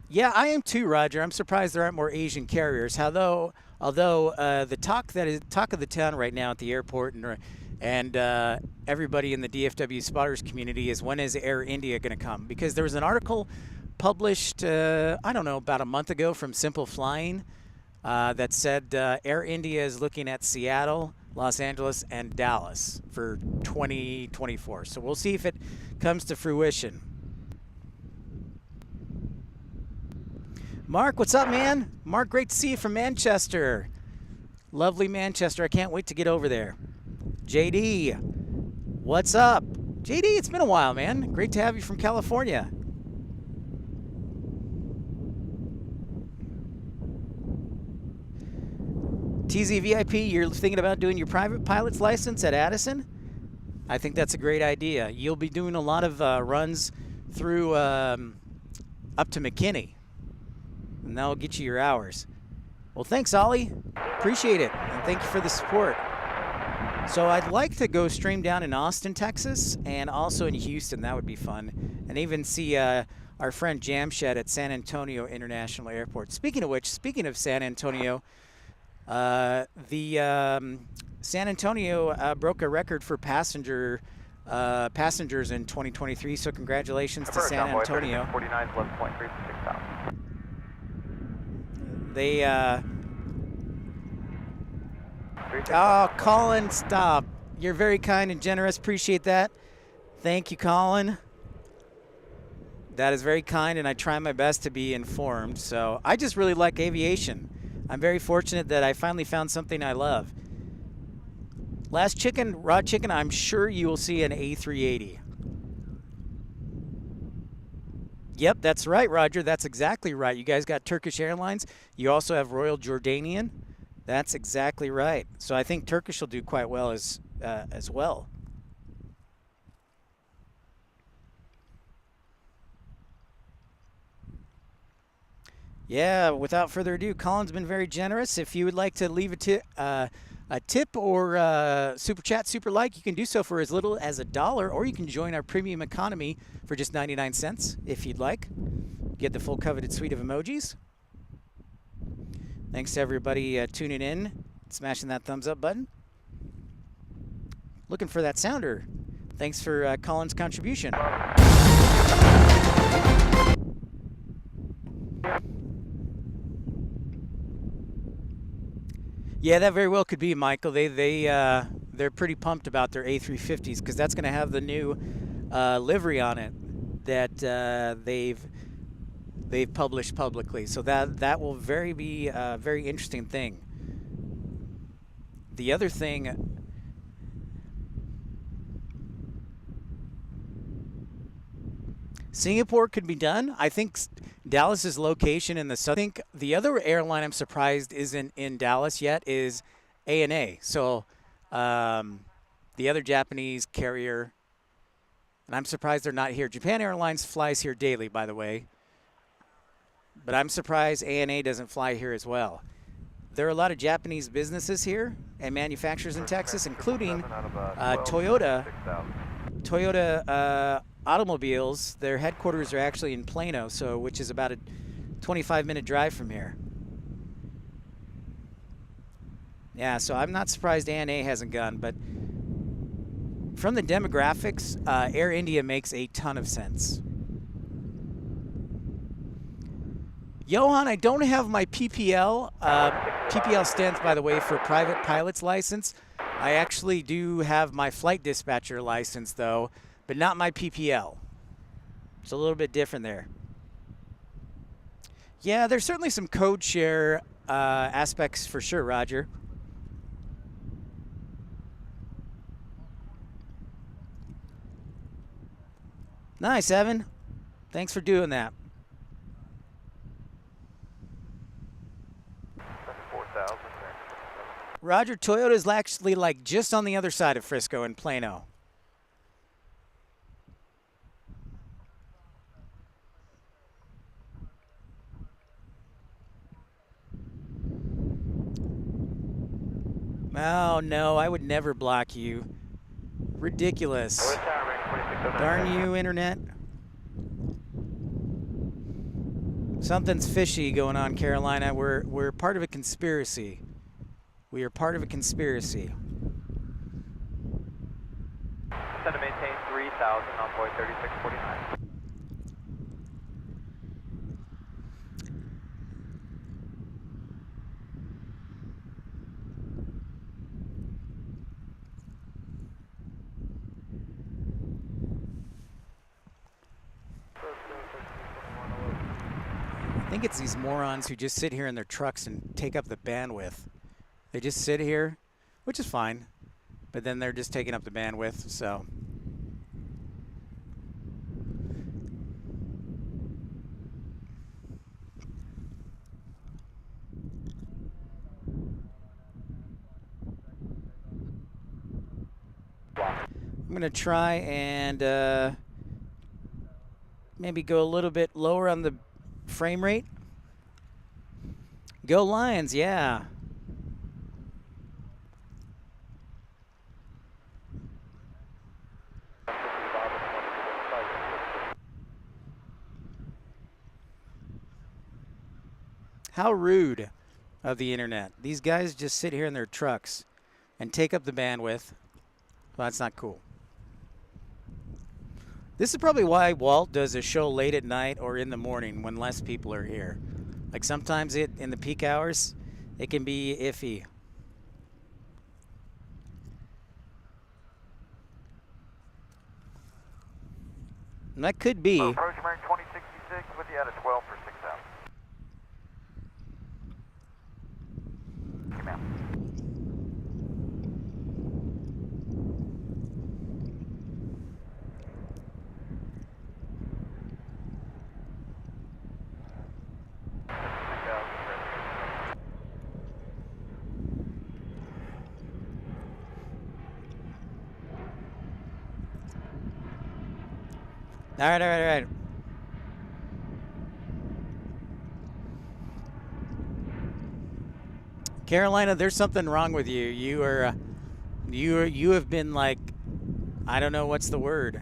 Yeah, I am too, Roger. I'm surprised there aren't more Asian carriers. Although the talk of the town right now at the airport and everybody in the DFW spotters community is, when is Air India going to come? Because there was an article published, I don't know, about a month ago from Simple Flying that said Air India is looking at Seattle, Los Angeles, and Dallas for 2024. So we'll see if it comes to fruition. Mark, what's up, man? Mark, great to see you from Manchester. Lovely Manchester. I can't wait to get over there. JD, what's up? JD, it's been a while, man. Great to have you from California. TZVIP, you're thinking about doing your private pilot's license at Addison? I think that's a great idea. You'll be doing a lot of runs through up to McKinney, and that'll get you your hours. Well, thanks, Ollie. Appreciate it, and thank you for the support. So I'd like to go stream down in Austin, Texas, and also in Houston. That would be fun. And even see our friend Jamshed at San Antonio International Airport. Speaking of which, speaking of San Antonio, San Antonio broke a record for passengers in 2023, so congratulations to San Antonio. 49 11.3 for 6,000. They, oh, Colin, stop. You're very kind and generous. Appreciate that. Thank you, Colin. That is very kind, and I try my best to be informed. So I just really like aviation. I'm very fortunate that I finally found something I love. Last chicken, raw chicken, I'm sure you will see an A380. Yep, that's right, Roger. That's exactly right. You guys got Turkish Airlines. You also have Royal Jordanian. That's exactly right. So I think Turkish will do quite well as well. Yeah, without further ado, Colin's been very generous. If you would like to leave a tip or super chat, super like, you can do so for as little as $1, or you can join our premium economy for just 99 cents if you'd like. Get the full coveted suite of emojis. Thanks to everybody tuning in, smashing that thumbs up button. Looking for that sounder. Thanks for Colin's contribution. Yeah, that very well could be, Michael. They're pretty pumped about their A350s because that's going to have the new livery on it that they've published publicly. So that will be a very interesting thing. The other thing. Singapore could be done. I think Dallas's location in the south. I think the other airline I'm surprised isn't in Dallas yet is ANA. So the other Japanese carrier, and I'm surprised they're not here. Japan Airlines flies here daily, by the way. But I'm surprised ANA doesn't fly here as well. There are a lot of Japanese businesses here and manufacturers in Texas, including Toyota. Toyota automobiles, their headquarters are actually in Plano, which is about a 25-minute drive from here. Yeah, so I'm not surprised ANA hasn't gone, but from the demographics, Air India makes a ton of sense. Johan, I don't have my PPL. PPL stands, by the way, for Private Pilot's License. I actually do have my flight dispatcher license, though, but not my PPL. It's a little bit different there. Yeah, there's certainly some code share aspects for sure, Roger. Nice, Evan. Thanks for doing that. Roger, Toyota is actually like just on the other side of Frisco in Plano. Oh, no, I would never block you. Ridiculous. Darn you, Internet. Something's fishy going on, Carolina. We're part of a conspiracy. We are part of a conspiracy. Set to maintain 3,000 on Boeing 3649. I think it's these morons who just sit here in their trucks and take up the bandwidth. They just sit here, which is fine, but then they're just taking up the bandwidth, so. I'm going to try and maybe go a little bit lower on the frame rate. Go Lions, yeah. How rude of the internet. These guys just sit here in their trucks and take up the bandwidth. Well, that's not cool. This is probably why Walt does a show late at night or in the morning when less people are here. Like sometimes in the peak hours, it can be iffy. And that could be. Approach American 2066 with you at a 12 for 6,000. Okay, ma'am. All right. Carolina, there's something wrong with you. You have been like, I don't know what's the word.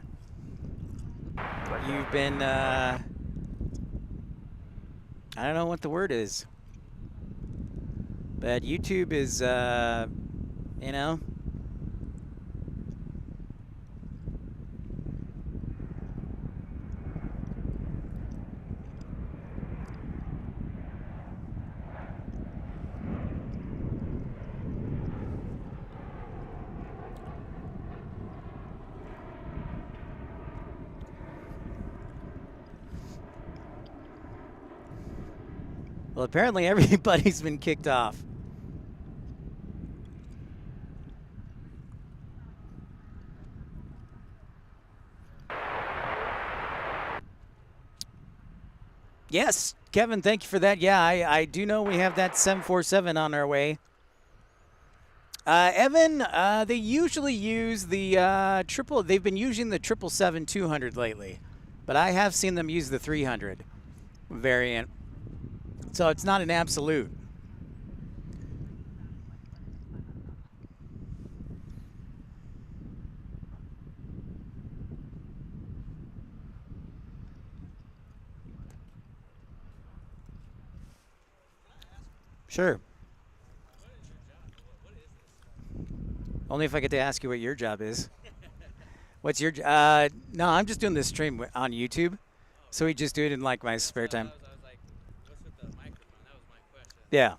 You've been, I don't know what the word is. But YouTube is, you know. Well, apparently everybody's been kicked off. Yes, Kevin, thank you for that. Yeah, I do know we have that 747 on our way. Evan, they usually use the triple. They've been using the 777-200 lately, but I have seen them use the 300 variant. So it's not an absolute. Sure. Only if I get to ask you what your job is. What's your no, I'm just doing this stream on YouTube. So we just do it in like my spare time. I was like, what's with the microphone? That was my question. Yeah. Are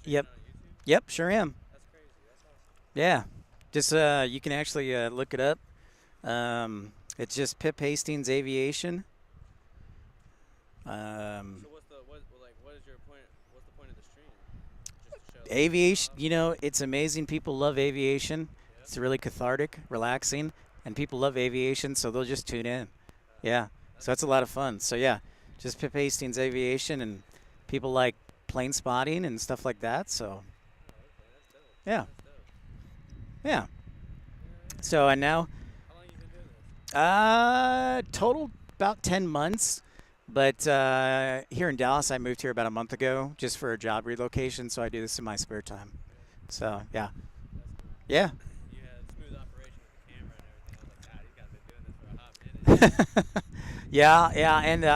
you Yep. on YouTube? Yep, sure am. That's crazy. That's awesome. Yeah. Just you can actually look it up. It's just Pip Hastings Aviation. So what is your point? What's the point of the stream? Just to show Aviation, you know, it's amazing. People love aviation. It's really cathartic, relaxing, and people love aviation, so they'll just tune in. Yeah. So that's a lot of fun. So yeah, just Pip Hastings Aviation, and people like plane spotting and stuff like that. So yeah. Yeah. So and now How long you been doing this? total about 10 months. But here in Dallas, I moved here about a month ago just for a job relocation, so I do this in my spare time. So, yeah. Yeah. You had a smooth operation with the camera and everything. I was like, God, these guys been doing this for a hot minute. Yeah, and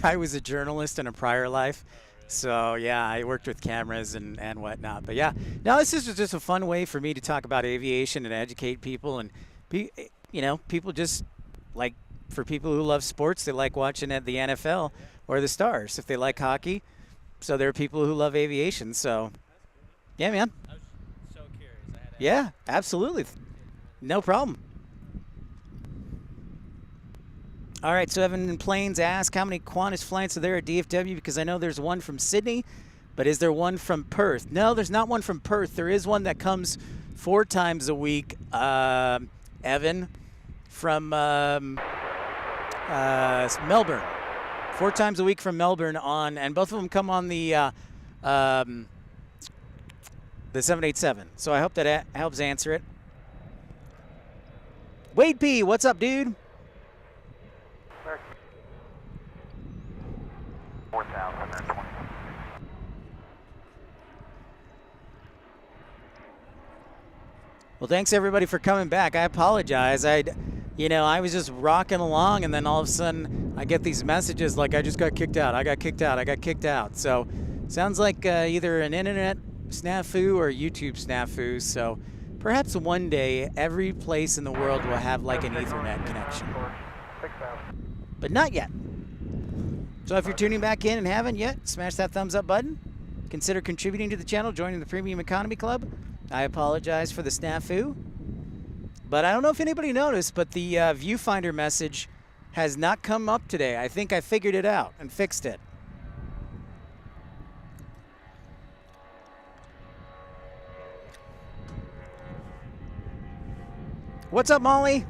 I was a journalist in a prior life. So, yeah, I worked with cameras and whatnot. But, yeah, no, this is just a fun way for me to talk about aviation and educate people. And, you know, people just like, for people who love sports, they like watching at the NFL or the Stars. If they like hockey, so there are people who love aviation. So, yeah, man. I was so curious. I had to Yeah, absolutely. No problem. All right, so Evan in Plains asked, how many Qantas flights are there at DFW? Because I know there's one from Sydney, but is there one from Perth? No, there's not one from Perth. There is one that comes 4 times a week, Evan, from Melbourne. 4 times a week from Melbourne and both of them come on the 787. So I hope that helps answer it. Wade P, what's up, dude? 4,120. Well, thanks everybody for coming back. I apologize. I was just rocking along, and then all of a sudden I get these messages like I just got kicked out. I got kicked out. So sounds like either an internet snafu or YouTube snafu. So perhaps one day every place in the world will have like an Ethernet connection, 6,000. but not yet. So if you're tuning back in and haven't yet, smash that thumbs up button. Consider contributing to the channel, joining the Premium Economy Club. I apologize for the snafu. But I don't know if anybody noticed, but the viewfinder message has not come up today. I think I figured it out and fixed it. What's up, Molly?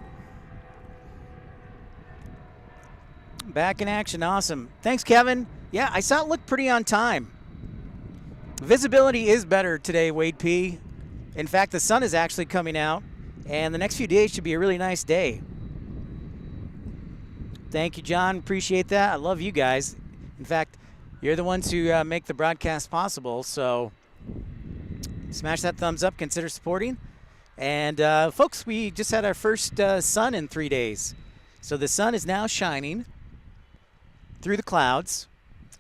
Back in action, awesome. Thanks, Kevin. Yeah, I saw it look pretty on time. Visibility is better today, Wade P. In fact, the sun is actually coming out, and the next few days should be a really nice day. Thank you, John. Appreciate that. I love you guys. In fact, you're the ones who make the broadcast possible, so smash that thumbs up. Consider supporting. And, folks, we just had our first sun in 3 days. So the sun is now shining through the clouds.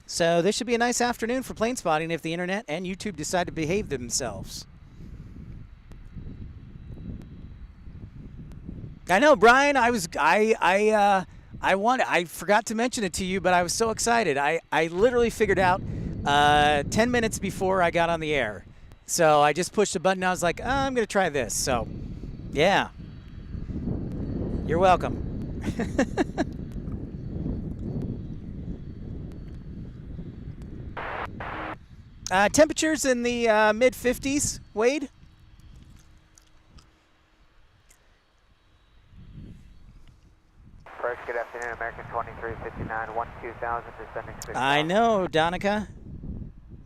So this should be a nice afternoon for plane spotting if the internet and YouTube decide to behave themselves. I know, Brian. I forgot to mention it to you, but I was so excited. I literally figured out 10 minutes before I got on the air. So I just pushed a button. I was like, I'm going to try this. So, yeah. You're welcome. Temperatures in the mid 50s, Wade. First, good afternoon, American 2359, 12000, descending 6,000. I know, Donica.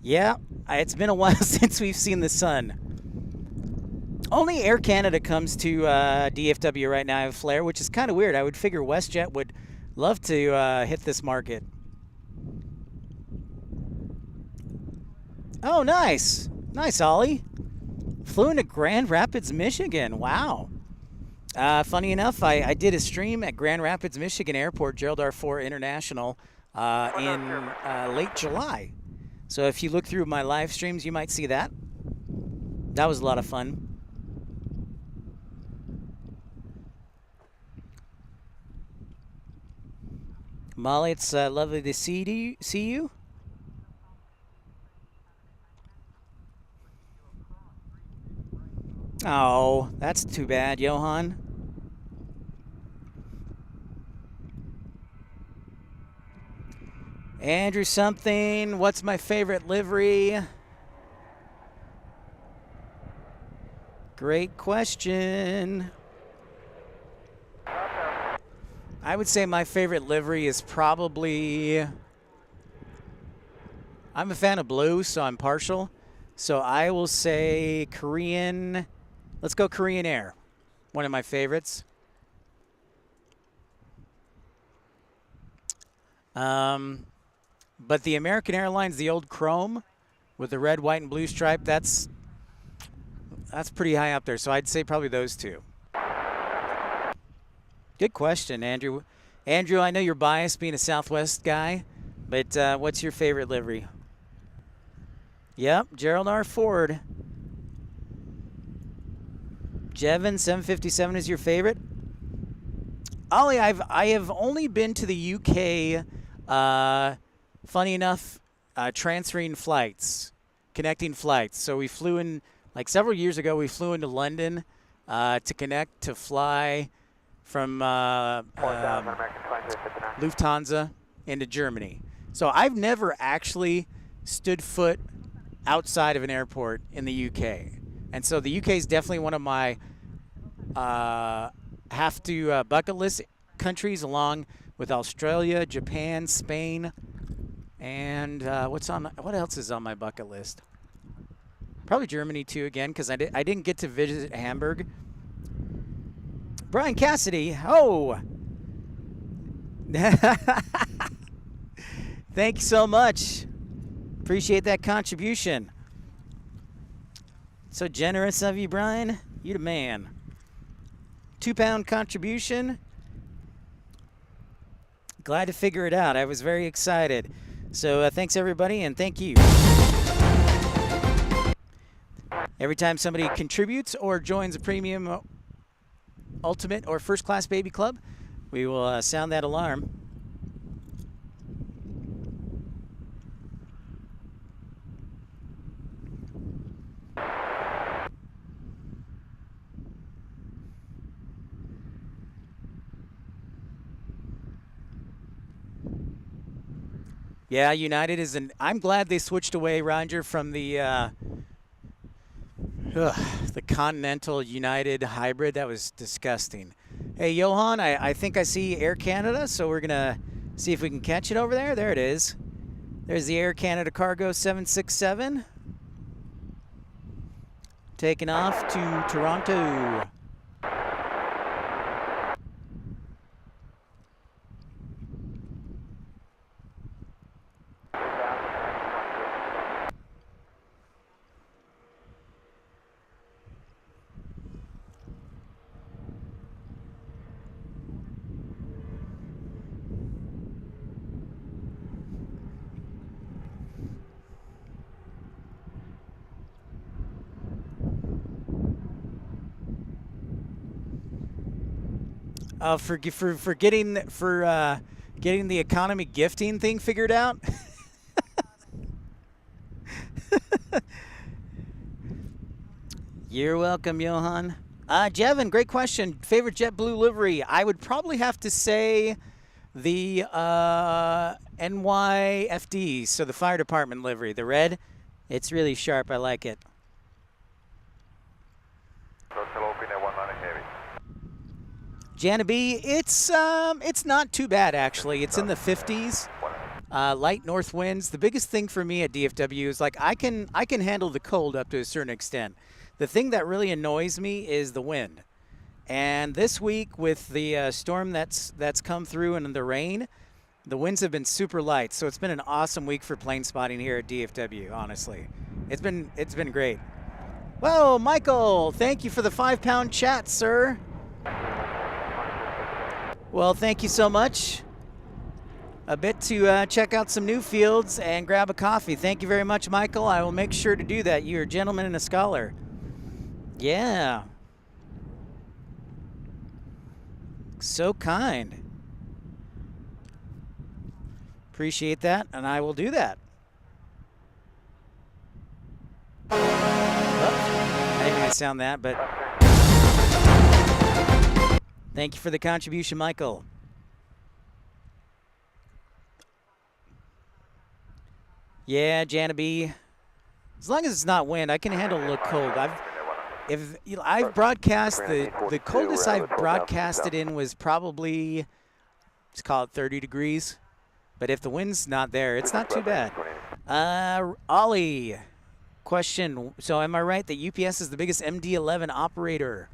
Yeah, it's been a while since we've seen the sun. Only Air Canada comes to DFW right now with Flair, which is kind of weird. I would figure WestJet would love to hit this market. Oh, nice. Nice, Ollie. Flew into Grand Rapids, Michigan. Wow. Funny enough, I did a stream at Grand Rapids, Michigan Airport, Gerald R4 International, in late July. So if you look through my live streams, you might see that. That was a lot of fun. Molly, it's lovely to see you. Oh, that's too bad, Johan. Andrew something, what's my favorite livery? Great question. I would say my favorite livery is probably, I'm a fan of blue, so I'm partial. So I will say Korean, let's go Korean Air, one of my favorites. But the American Airlines, the old chrome with the red, white, and blue stripe, that's pretty high up there. So I'd say probably those two. Good question, Andrew. Andrew, I know you're biased being a Southwest guy, but what's your favorite livery? Yep, Gerald R. Ford. Jevin, 757 is your favorite? Ollie, I have only been to the UK, funny enough, transferring flights, connecting flights. So we flew in, like several years ago, we flew into London to connect, to fly from Lufthansa into Germany. So I've never actually stood foot outside of an airport in the UK. And so the UK is definitely one of my have to bucket list countries, along with Australia, Japan, Spain, and what else is on my bucket list? Probably Germany too, again, because I didn't get to visit Hamburg. Brian Cassidy, oh, thank you so much. Appreciate that contribution. So generous of you, Brian. You the man. £2 contribution. Glad to figure it out. I was very excited. So thanks, everybody, and thank you. Every time somebody contributes or joins a premium, ultimate, or first class baby club, we will sound that alarm. Yeah, United is I'm glad they switched away, Roger, from the Continental United hybrid. That was disgusting. Hey, Johan, I think I see Air Canada, so we're going to see if we can catch it over there. There it is. There's the Air Canada Cargo 767. Taking off to Toronto. For getting the economy gifting thing figured out. You're welcome, Johan. Jevin, great question. Favorite JetBlue livery? I would probably have to say the NYFD, so the fire department livery, the red It's really sharp. I like it. Jana B, it's not too bad actually. It's in the 50s. Light north winds. The biggest thing for me at DFW is like I can handle the cold up to a certain extent. The thing that really annoys me is the wind. And this week with the storm that's come through and the rain, the winds have been super light. So it's been an awesome week for plane spotting here at DFW. Honestly, it's been great. Well, Michael, thank you for the 5-pound chat, sir. Well, thank you so much. A bit to check out some new fields and grab a coffee. Thank you very much, Michael. I will make sure to do that. You're a gentleman and a scholar. Yeah. So kind. Appreciate that, and I will do that. Oops. I didn't mean to sound that, but thank you for the contribution, Michael. Yeah, Jana B. As long as it's not wind, I can handle a little cold. I've broadcast the coldest I've broadcasted in was probably, let's call it 30 degrees. But if the wind's not there, it's not too bad. Ollie, question. So am I right that UPS is the biggest MD-11 operator?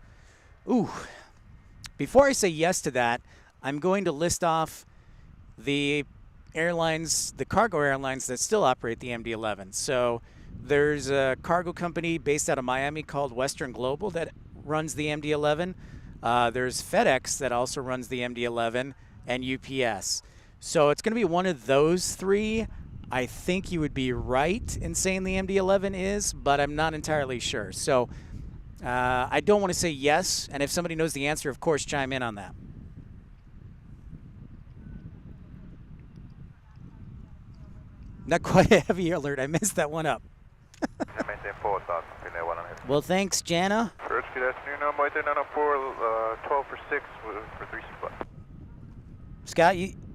Ooh. Before I say yes to that, I'm going to list off the airlines, the cargo airlines that still operate the MD-11. So there's a cargo company based out of Miami called Western Global that runs the MD-11. There's FedEx that also runs the MD-11 and UPS. So it's going to be one of those three. I think you would be right in saying the MD-11 is, but I'm not entirely sure. So I don't want to say yes, and if somebody knows the answer, of course, chime in on that. Not quite a heavy alert. I messed that one up. Well, thanks, Jana.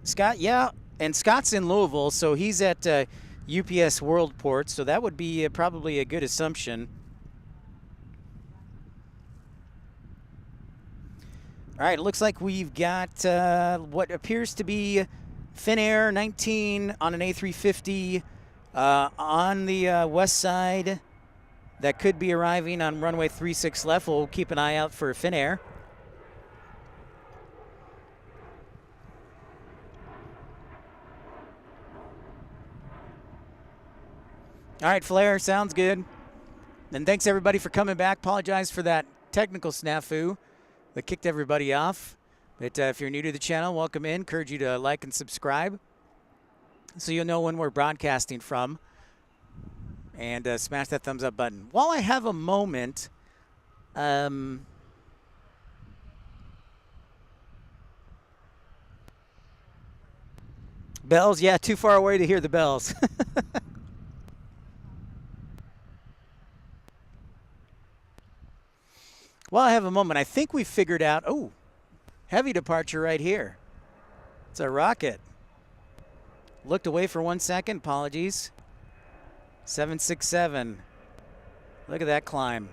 Scott, yeah, and Scott's in Louisville, so he's at UPS Worldport, so that would be probably a good assumption. All right, it looks like we've got what appears to be Finnair 19 on an A350 on the west side. That could be arriving on runway 36 left. We'll keep an eye out for Finnair. All right, Flair, sounds good. And thanks, everybody, for coming back. Apologize for that technical snafu that kicked everybody off. But if you're new to the channel, welcome in. Encourage you to like and subscribe so you'll know when we're broadcasting from. And smash that thumbs up button. While I have a moment, bells, yeah, too far away to hear the bells. While I have a moment, I think we figured out, oh, heavy departure right here. It's a rocket. Looked away for 1 second, apologies. 767. Look at that climb.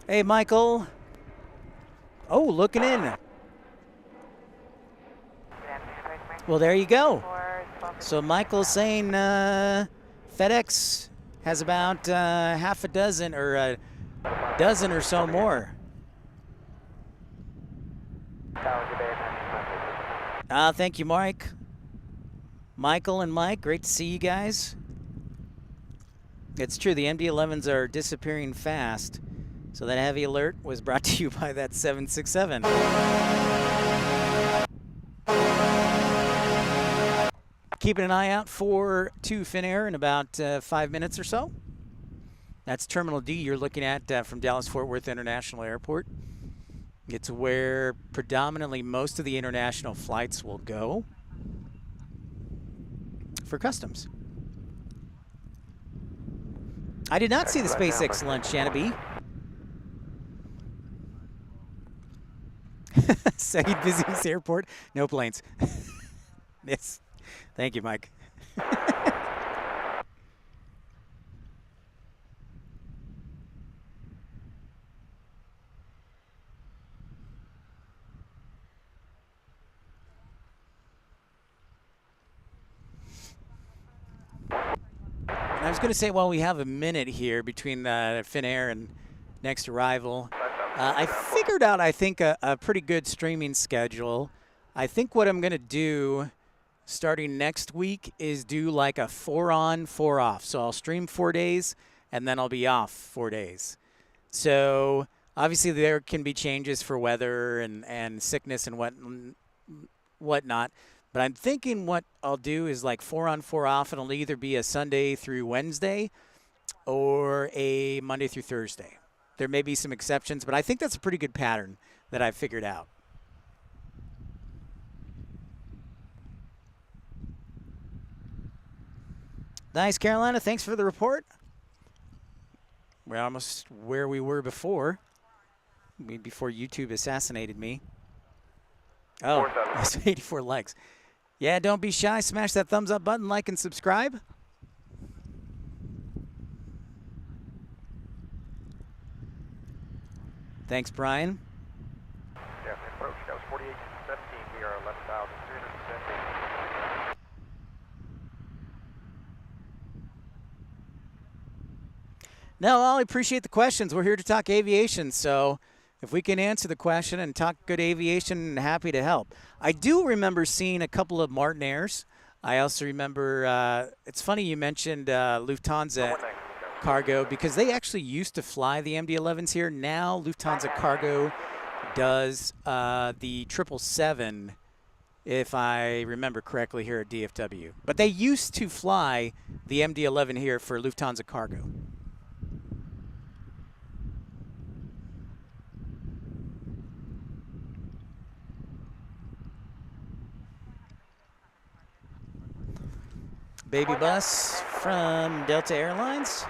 Hey, Michael. Oh, looking in. Well, there you go. So Michael's saying FedEx has about half a dozen or a dozen or so more. Thank you, Mike. Michael and Mike, great to see you guys. It's true, the MD-11s are disappearing fast. So that heavy alert was brought to you by that 767. Keeping an eye out for 2 Finnair in about 5 minutes or so. That's Terminal D you're looking at from Dallas-Fort Worth International Airport. It's where predominantly most of the international flights will go for customs. I did not see the SpaceX lunch, Shanna B. Said busiest airport, no planes. Yes. Thank you, Mike. And I was going to say, while we have a minute here between Finnair and next arrival, I figured out, I think, a pretty good streaming schedule. I think what I'm going to do starting next week is do like a 4 on, 4 off. So I'll stream 4 days, and then I'll be off 4 days. So obviously there can be changes for weather and sickness and whatnot. But I'm thinking what I'll do is like 4 on, 4 off, and it'll either be a Sunday through Wednesday or a Monday through Thursday. There may be some exceptions, but I think that's a pretty good pattern that I've figured out. Nice, Carolina. Thanks for the report. We're almost where we were before YouTube assassinated me. Oh, that's 84 likes. Yeah, don't be shy. Smash that thumbs up button, like, and subscribe. Thanks, Brian. Yeah, approach. That was 4817. We are 11,370. No, I appreciate the questions. We're here to talk aviation, so if we can answer the question and talk good aviation, happy to help. I do remember seeing a couple of Martinaires. I also remember, it's funny you mentioned Lufthansa Cargo, because they actually used to fly the MD-11s here. Now Lufthansa Cargo does the 777, if I remember correctly, here at DFW. But they used to fly the MD-11 here for Lufthansa Cargo. Baby bus from Delta Airlines.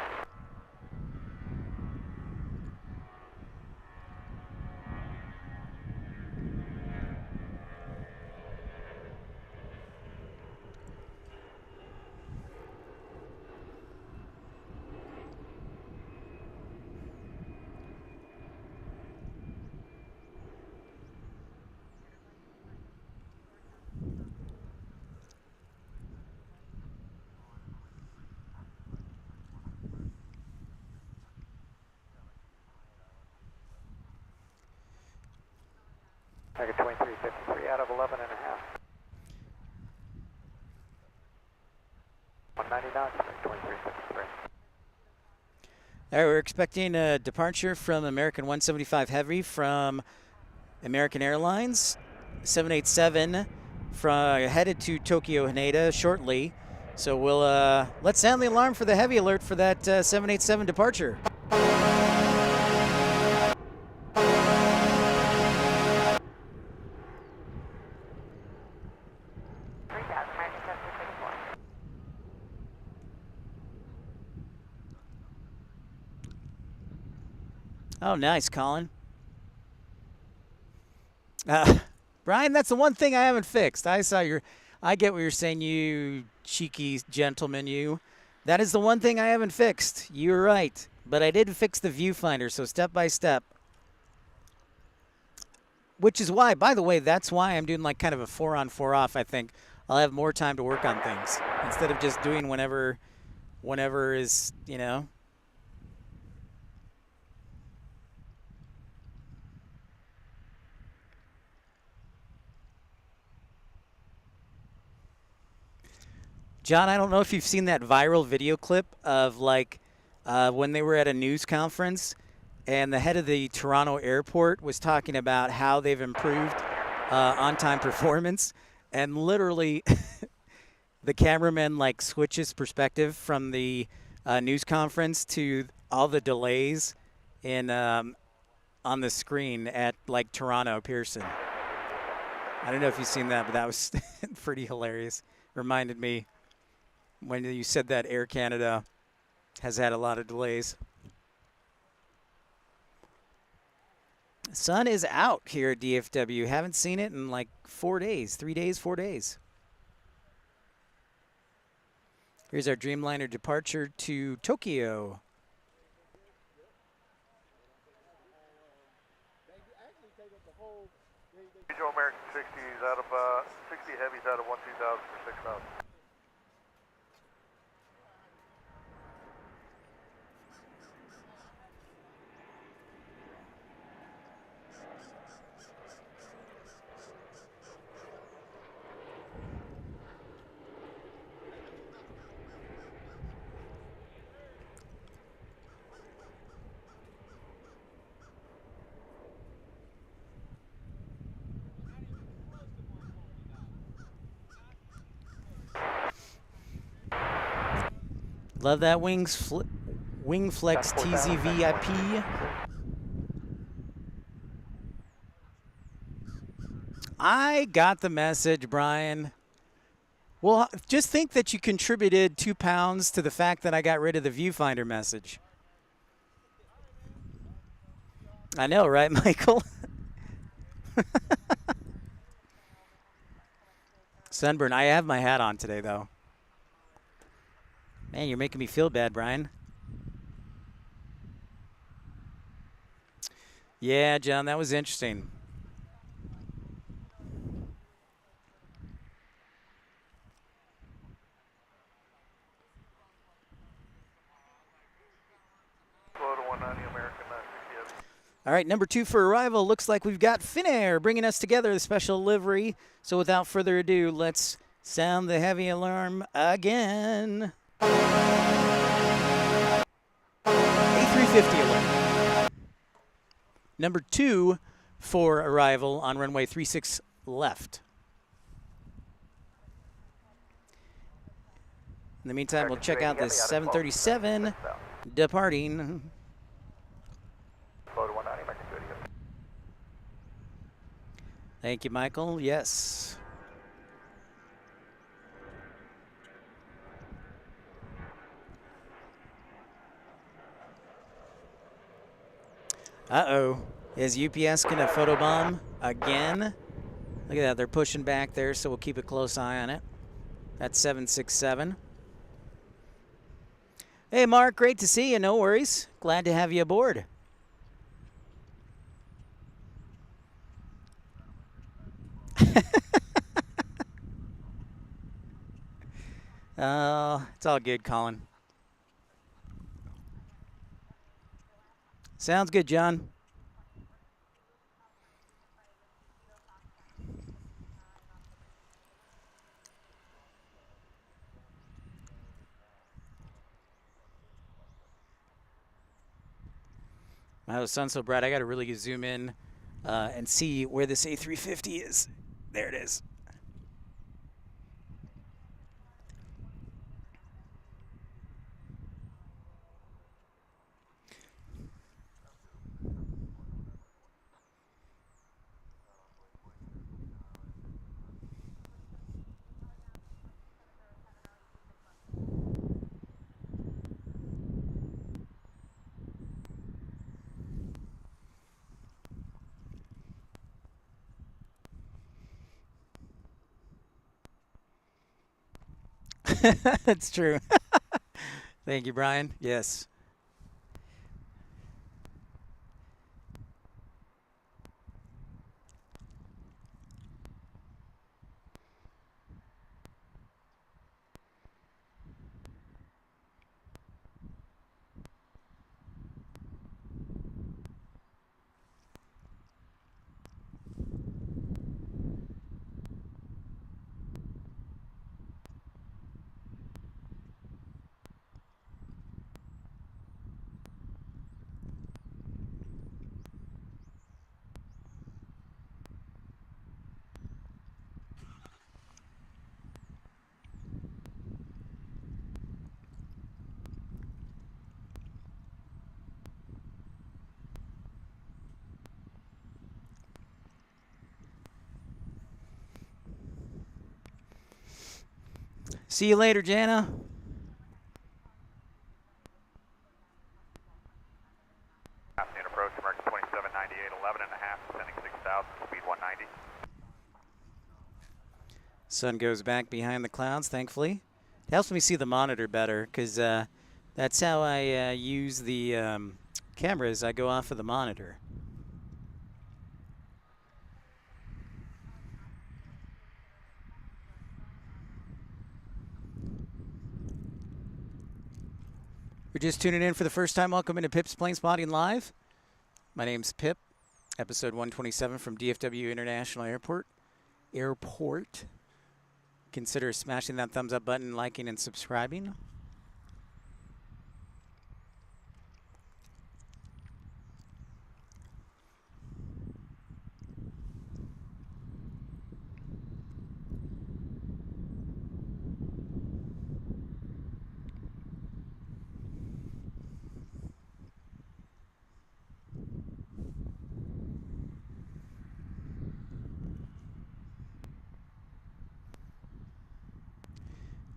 Tiger 2353 out of 11 and a half. 190 knots, 2353. All right, we're expecting a departure from American 175 Heavy from American Airlines. 787 headed to Tokyo Haneda shortly. So we'll let's sound the alarm for the heavy alert for that 787 departure. Oh, nice, Colin. Brian, that's the one thing I haven't fixed. I get what you're saying, you cheeky gentleman, you. That is the one thing I haven't fixed. You're right. But I did fix the viewfinder, so step by step. Which is why, by the way, that's why I'm doing like kind of a 4 on, 4 off, I think. I'll have more time to work on things instead of just doing whenever is, you know. John, I don't know if you've seen that viral video clip of like when they were at a news conference and the head of the Toronto airport was talking about how they've improved on-time performance, and literally the cameraman like switches perspective from the news conference to all the delays in on the screen at like Toronto Pearson. I don't know if you've seen that, but that was pretty hilarious. Reminded me when you said that Air Canada has had a lot of delays. Sun is out here at DFW. Haven't seen it in like 4 days, 3 days, 4 days. Here's our Dreamliner departure to Tokyo. Regional American 60s out of 60 heavies out of 1-2000 for 6,000. Love that Wing Flex TZ VIP. I got the message, Brian. Well, just think that you contributed 2 pounds to the fact that I got rid of the viewfinder message. I know, right, Michael? Sunburn. I have my hat on today, though. Man, you're making me feel bad, Brian. Yeah, John, that was interesting. All right, number 2 for arrival. Looks like we've got Finnair bringing us together, the special livery. So without further ado, let's sound the heavy alarm again. A350 alert. Number 2 for arrival on runway 36 left. In the meantime, we'll check out this 737 departing. Thank you, Michael. Yes. Uh-oh. Is UPS going to photobomb again? Look at that. They're pushing back there, so we'll keep a close eye on it. That's 767. Hey, Mark. Great to see you. No worries. Glad to have you aboard. It's all good, Colin. Sounds good, John. Wow, the sun's so bright. I got to really zoom in and see where this A350 is. There it is. That's true. Thank you, Brian. Yes. See you later, Jana. Afternoon approach, American 2798, 11.5, descending 6,000, speed 190. Sun goes back behind the clouds, thankfully. It helps me see the monitor better because that's how I use the cameras. I go off of the monitor. We're just tuning in for the first time. Welcome into Pip's Plane Spotting Live. My name's Pip, episode 127 from DFW International Airport. Consider smashing that thumbs up button, liking, and subscribing.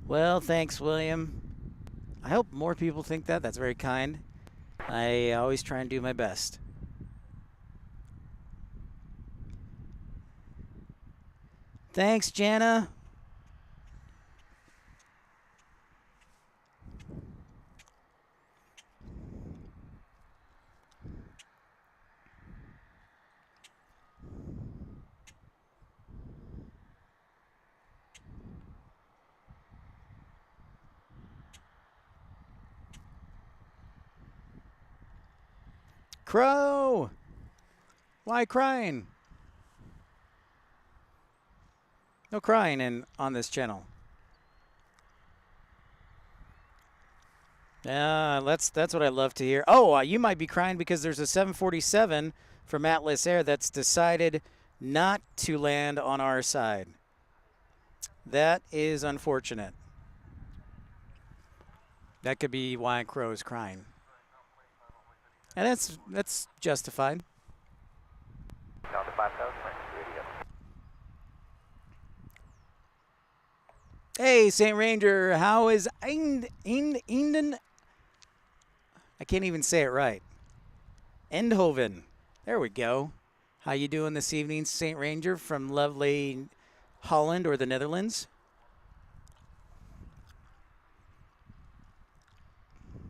Well, thanks, William. I hope more people think that. That's very kind. I always try and do my best. Thanks, Jana. Crow! Why crying? No crying on this channel. Yeah, that's what I love to hear. Oh, you might be crying because there's a 747 from Atlas Air that's decided not to land on our side. That is unfortunate. That could be why Crow is crying. And that's justified. Down to 5,000, radio. Hey, St. Ranger, how is Eindhoven? I can't even say it right. Eindhoven. There we go. How you doing this evening, St. Ranger from lovely Holland or the Netherlands?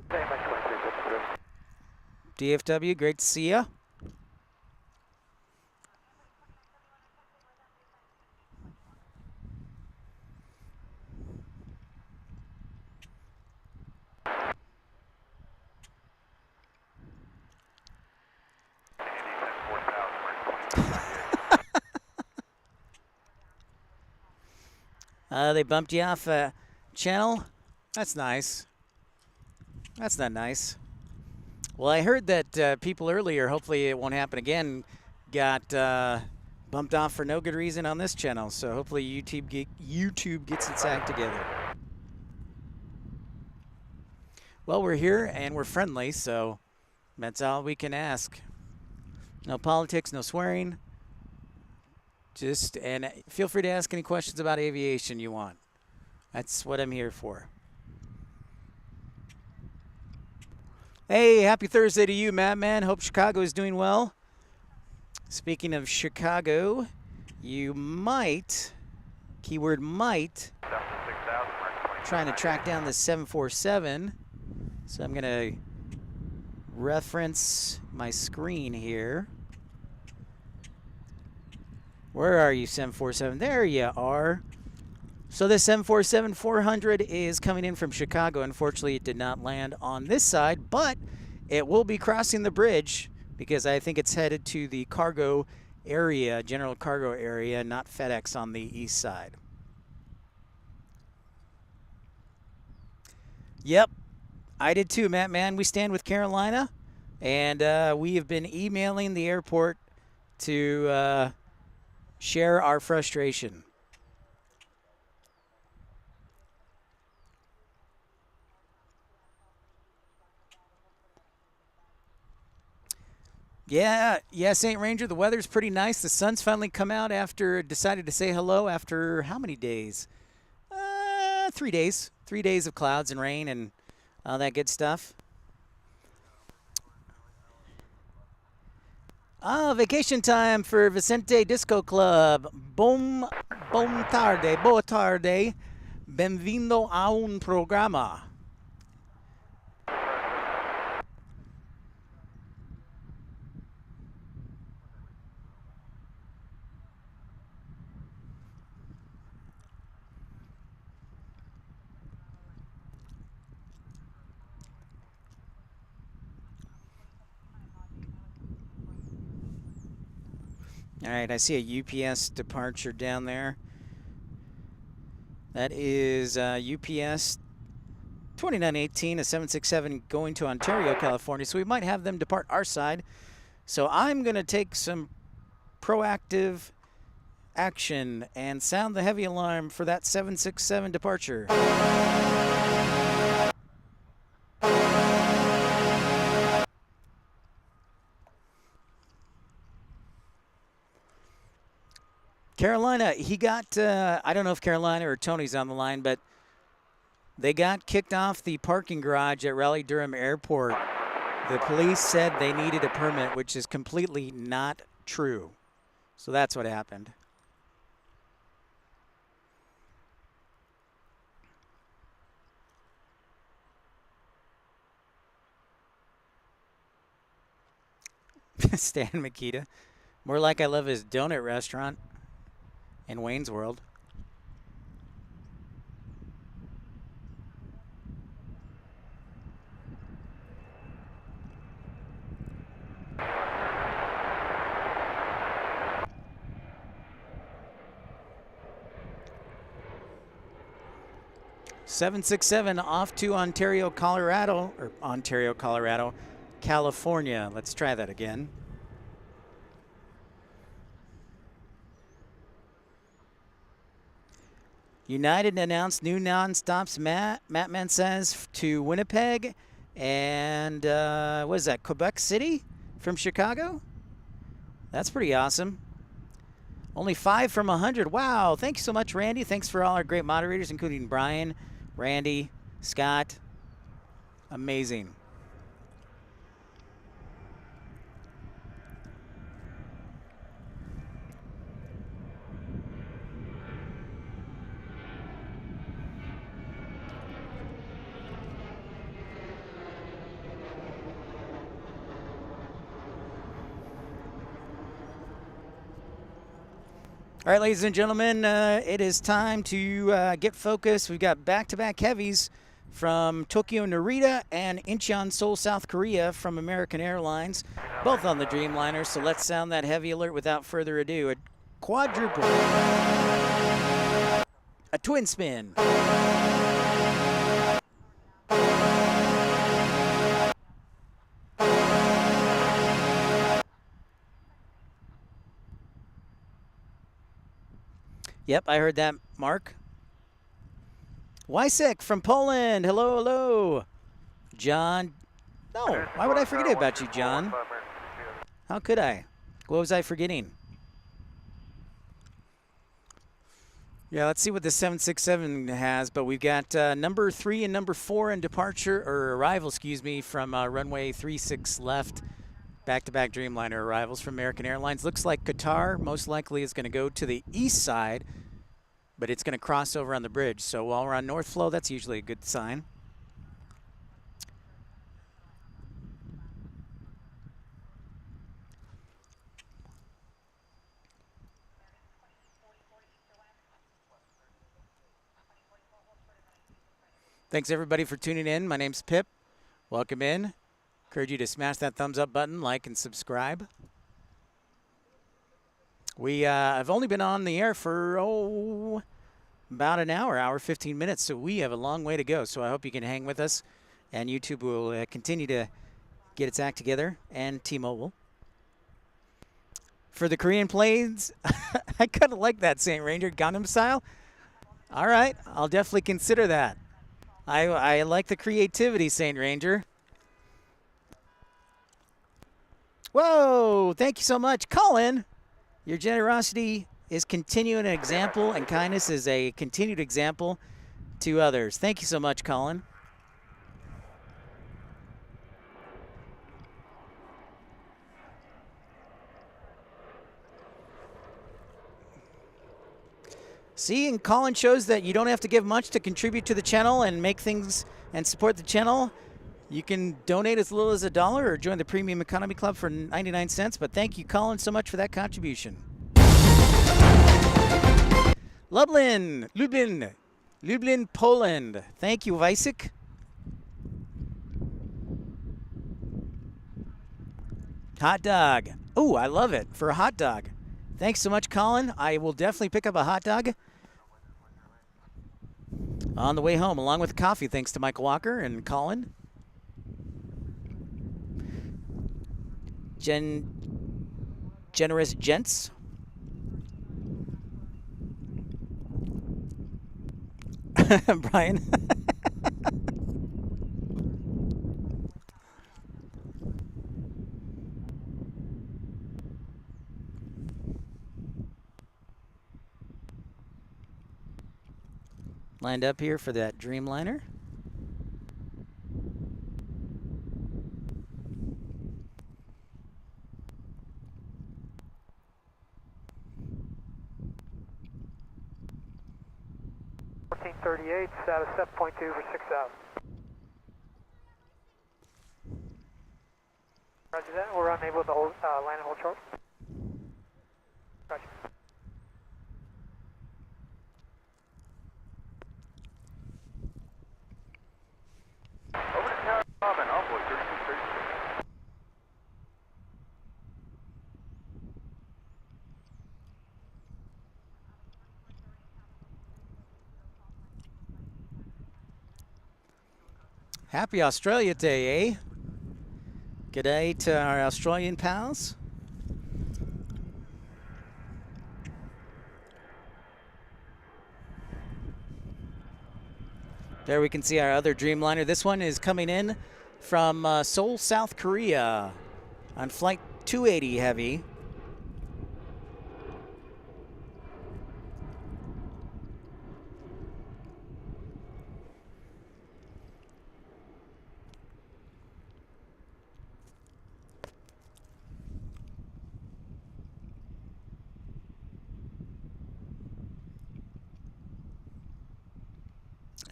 Very much 2353. DFW, great to see ya. They bumped you off a channel? That's nice. That's not nice. Well, I heard that people earlier, hopefully it won't happen again, got bumped off for no good reason on this channel. So hopefully YouTube gets its act together. Well, we're here and we're friendly, so that's all we can ask. No politics, no swearing. And feel free to ask any questions about aviation you want. That's what I'm here for. Hey, happy Thursday to you, Matt, man. Hope Chicago is doing well. Speaking of Chicago, you might, keyword might, trying to track down the 747. So I'm going to reference my screen here. Where are you, 747? There you are. So this 747-400 is coming in from Chicago. Unfortunately, it did not land on this side, but it will be crossing the bridge because I think it's headed to the cargo area, general cargo area, not FedEx on the east side. Yep, I did too, Matt, man. We stand with Carolina, and we have been emailing the airport to share our frustration. Yeah, St. Ranger, the weather's pretty nice. The sun's finally come out after decided to say hello after how many days? 3 days. 3 days of clouds and rain and all that good stuff. Vacation time for Vicente Disco Club. Boa tarde. Benvindo a un programa. All right, I see a UPS departure down there. That is UPS 2918, a 767 going to Ontario, California. So we might have them depart our side. So I'm going to take some proactive action and sound the heavy alarm for that 767 departure. Carolina, he got, I don't know if Carolina or Tony's on the line, but they got kicked off the parking garage at Raleigh-Durham Airport. The police said they needed a permit, which is completely not true. So that's what happened. Stan Makita. More like I love his donut restaurant in Wayne's World. .767 off to Ontario, Colorado, California. Let's try that again. United announced new non-stops, Mattman says, to Winnipeg and, what is that, Quebec City from Chicago? That's pretty awesome. Only 5 from 100. Wow, thank you so much, Randy. Thanks for all our great moderators, including Brian, Randy, Scott. Amazing. All right, ladies and gentlemen, it is time to get focused. We've got back-to-back heavies from Tokyo Narita and Incheon, Seoul, South Korea from American Airlines, both on the Dreamliner. So let's sound that heavy alert without further ado. A quadruple, a twin spin, Yep, I heard that, Mark. Wysek from Poland. Hello, hello. John. No, why would I forget about you, John? How could I? What was I forgetting? Yeah, let's see what the 767 has, but we've got number 3 and number 4 in departure, or arrival, excuse me, from runway 36 left. Back-to-back Dreamliner arrivals from American Airlines. Looks like Qatar most likely is going to go to the east side, but it's going to cross over on the bridge. So while we're on North Flow, that's usually a good sign. Thanks, everybody, for tuning in. My name's Pip. Welcome in. Encourage you to smash that thumbs up button, like, and subscribe. We have only been on the air for, about an hour 15 minutes, so we have a long way to go. So I hope you can hang with us, and YouTube will continue to get its act together, and T-Mobile. For the Korean planes, I kind of like that, St. Ranger, Gangnam Style. All right, I'll definitely consider that. I like the creativity, St. Ranger. Whoa, thank you so much. Colin, your generosity is continuing an example, and kindness is a continued example to others. Thank you so much, Colin. See, and Colin shows that you don't have to give much to contribute to the channel and make things and support the channel. You can donate as little as $1 or join the Premium Economy Club for 99 cents. But thank you, Colin, so much for that contribution. Lublin, Poland. Thank you, Weissik. Hot dog. Oh, I love it for a hot dog. Thanks so much, Colin. I will definitely pick up a hot dog on the way home, along with coffee, thanks to Michael Walker and Colin. Generous gents. Brian. Lined up here for that Dreamliner. Status 7.2 for 6,000. Roger that. We're unable to hold, land and hold short. Roger. Over to Tower Bob and Envoy 3636. Happy Australia Day, eh? G'day to our Australian pals. There we can see our other Dreamliner. This one is coming in from Seoul, South Korea on flight 280 heavy.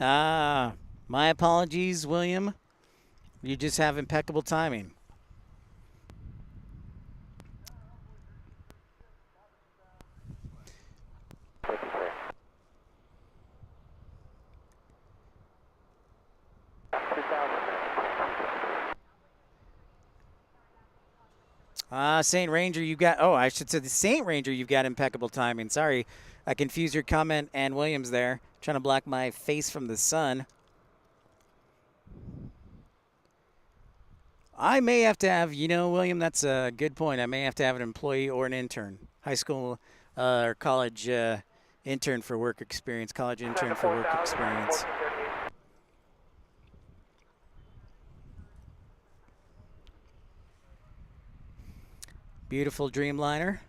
Ah, my apologies, William. You just have impeccable timing. Saint Ranger, you got, oh, I should say the Saint Ranger, you've got impeccable timing. Sorry, I confused your comment and Williams there. Trying to block my face from the sun. I may have to have, you know, William, that's a good point. I may have to have an employee or an intern. High school or college intern for work experience. College intern for work experience. Beautiful Dreamliner.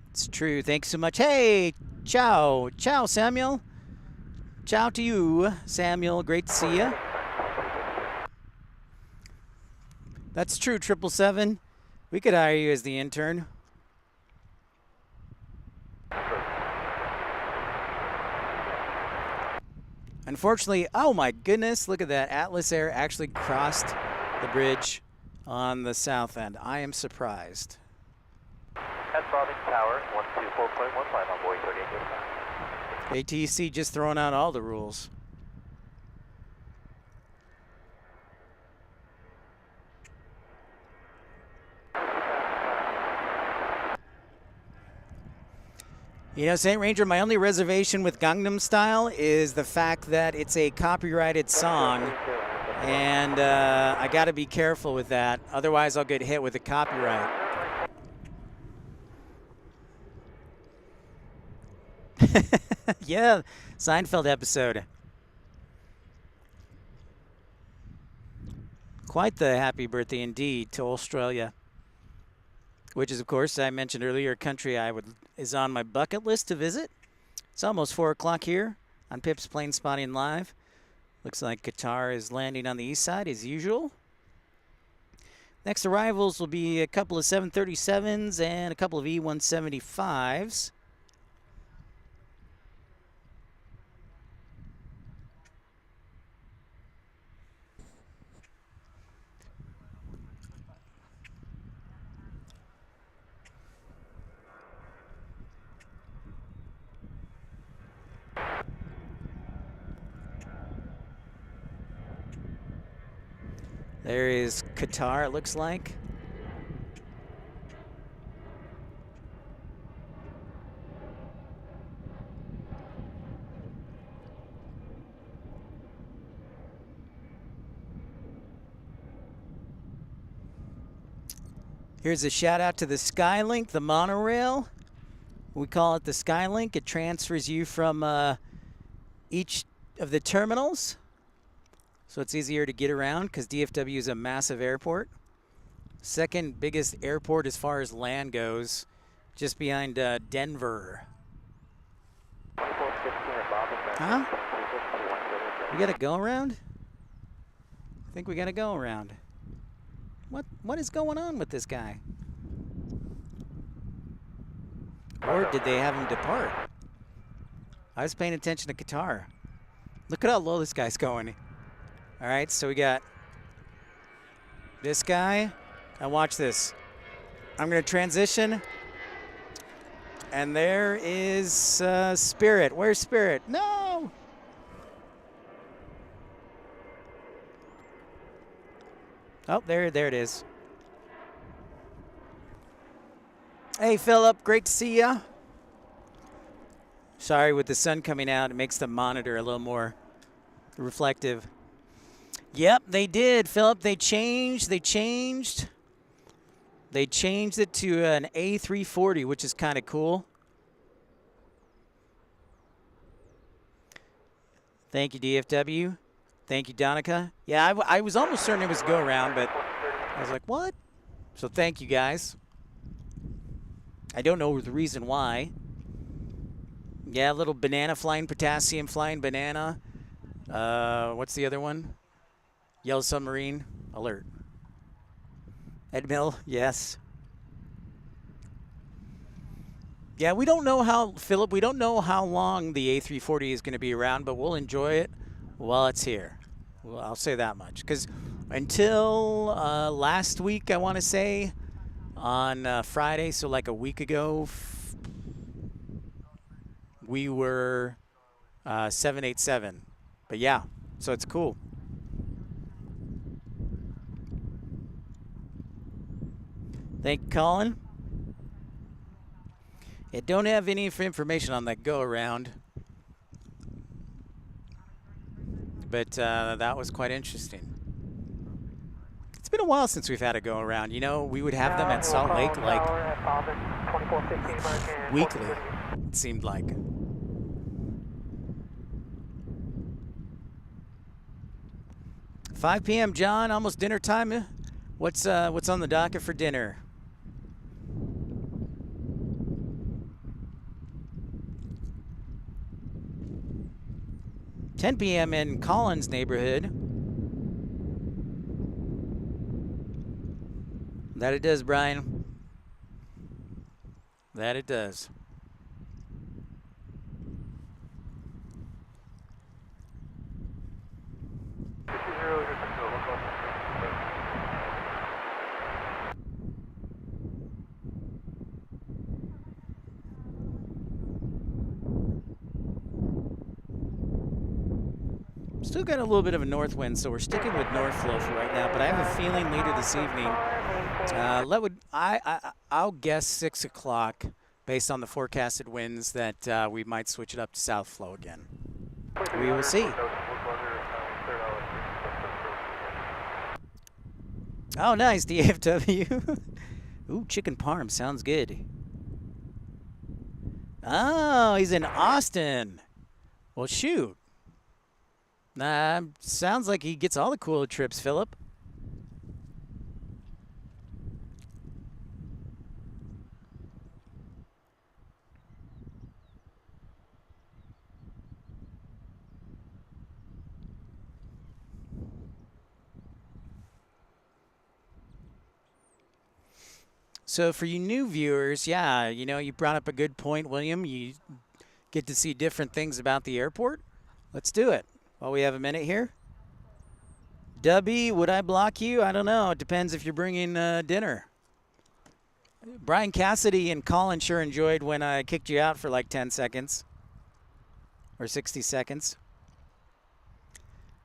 It's true. Thanks so much. Hey, ciao. Ciao, Samuel. Ciao to you, Samuel. Great to see you. That's true, 777. We could hire you as the intern. Unfortunately, oh my goodness, look at that. Atlas Air actually crossed the bridge on the south end. I am surprised. That's Bobbing Tower, 124.15 on board 38 ATC just throwing out all the rules. You know, Saint Ranger, my only reservation with Gangnam Style is the fact that it's a copyrighted song, and I got to be careful with that. Otherwise, I'll get hit with a copyright. Yeah, Seinfeld episode. Quite the happy birthday indeed to Australia. which is, of course, I mentioned earlier, a country is on my bucket list to visit. It's almost 4 o'clock here on Pip's Plane Spotting Live. Looks like Qatar is landing on the east side as usual. Next arrivals will be a couple of 737s and a couple of E-175s. There is Qatar, it looks like. Here's a shout out to the Skylink, the monorail. We call it the Skylink. It transfers you from each of the terminals. So it's easier to get around because DFW is a massive airport. Second biggest airport as far as land goes, just behind Denver. Huh? We got to go around? I think we got to go around. What is going on with this guy? Or did they have him depart? I was paying attention to Qatar. Look at how low this guy's going. All right, so we got this guy. Now watch this. I'm going to transition. And there is Spirit. Where's Spirit? No! Oh, there it is. Hey, Philip, great to see ya. Sorry, with the sun coming out, it makes the monitor a little more reflective. Yep, they did, Philip. They changed it to an A340, which is kind of cool. Thank you, DFW. Thank you, Donica. Yeah, I was almost certain it was go around, but I was like, what? So thank you, guys. I don't know the reason why. Yeah, little banana flying, potassium flying banana. What's the other one? Yellow submarine, alert. Ed Mill, yes. Yeah, we don't know how, Philip, we don't know how long the A340 is going to be around, but we'll enjoy it while it's here. Well, I'll say that much. Because until last week, I want to say, on Friday, so like a week ago, we were 787. But yeah, so it's cool. Thank you, Colin. Yeah, don't have any information on that go-around. But that was quite interesting. It's been a while since we've had a go-around. You know, we would have them at Salt Lake like weekly, it seemed like. $5 p.m., John, almost dinner time. What's on the docket for dinner? $10 p.m. in Collins neighborhood. That it does, Brian. That it does. Still got a little bit of a north wind, so we're sticking with north flow for right now. But I have a feeling later this evening, I'll guess 6 o'clock, based on the forecasted winds, that we might switch it up to south flow again. We will see. Oh, nice, DFW. Ooh, chicken parm sounds good. Oh, he's in Austin. Well, shoot. Sounds like he gets all the cool trips, Philip. So for you new viewers, yeah, you know, you brought up a good point, William. You get to see different things about the airport. Let's do it while we have a minute here. Dubby, would I block you? I don't know. It depends if you're bringing dinner. Brian Cassidy and Colin sure enjoyed when I kicked you out for like 10 seconds or 60 seconds.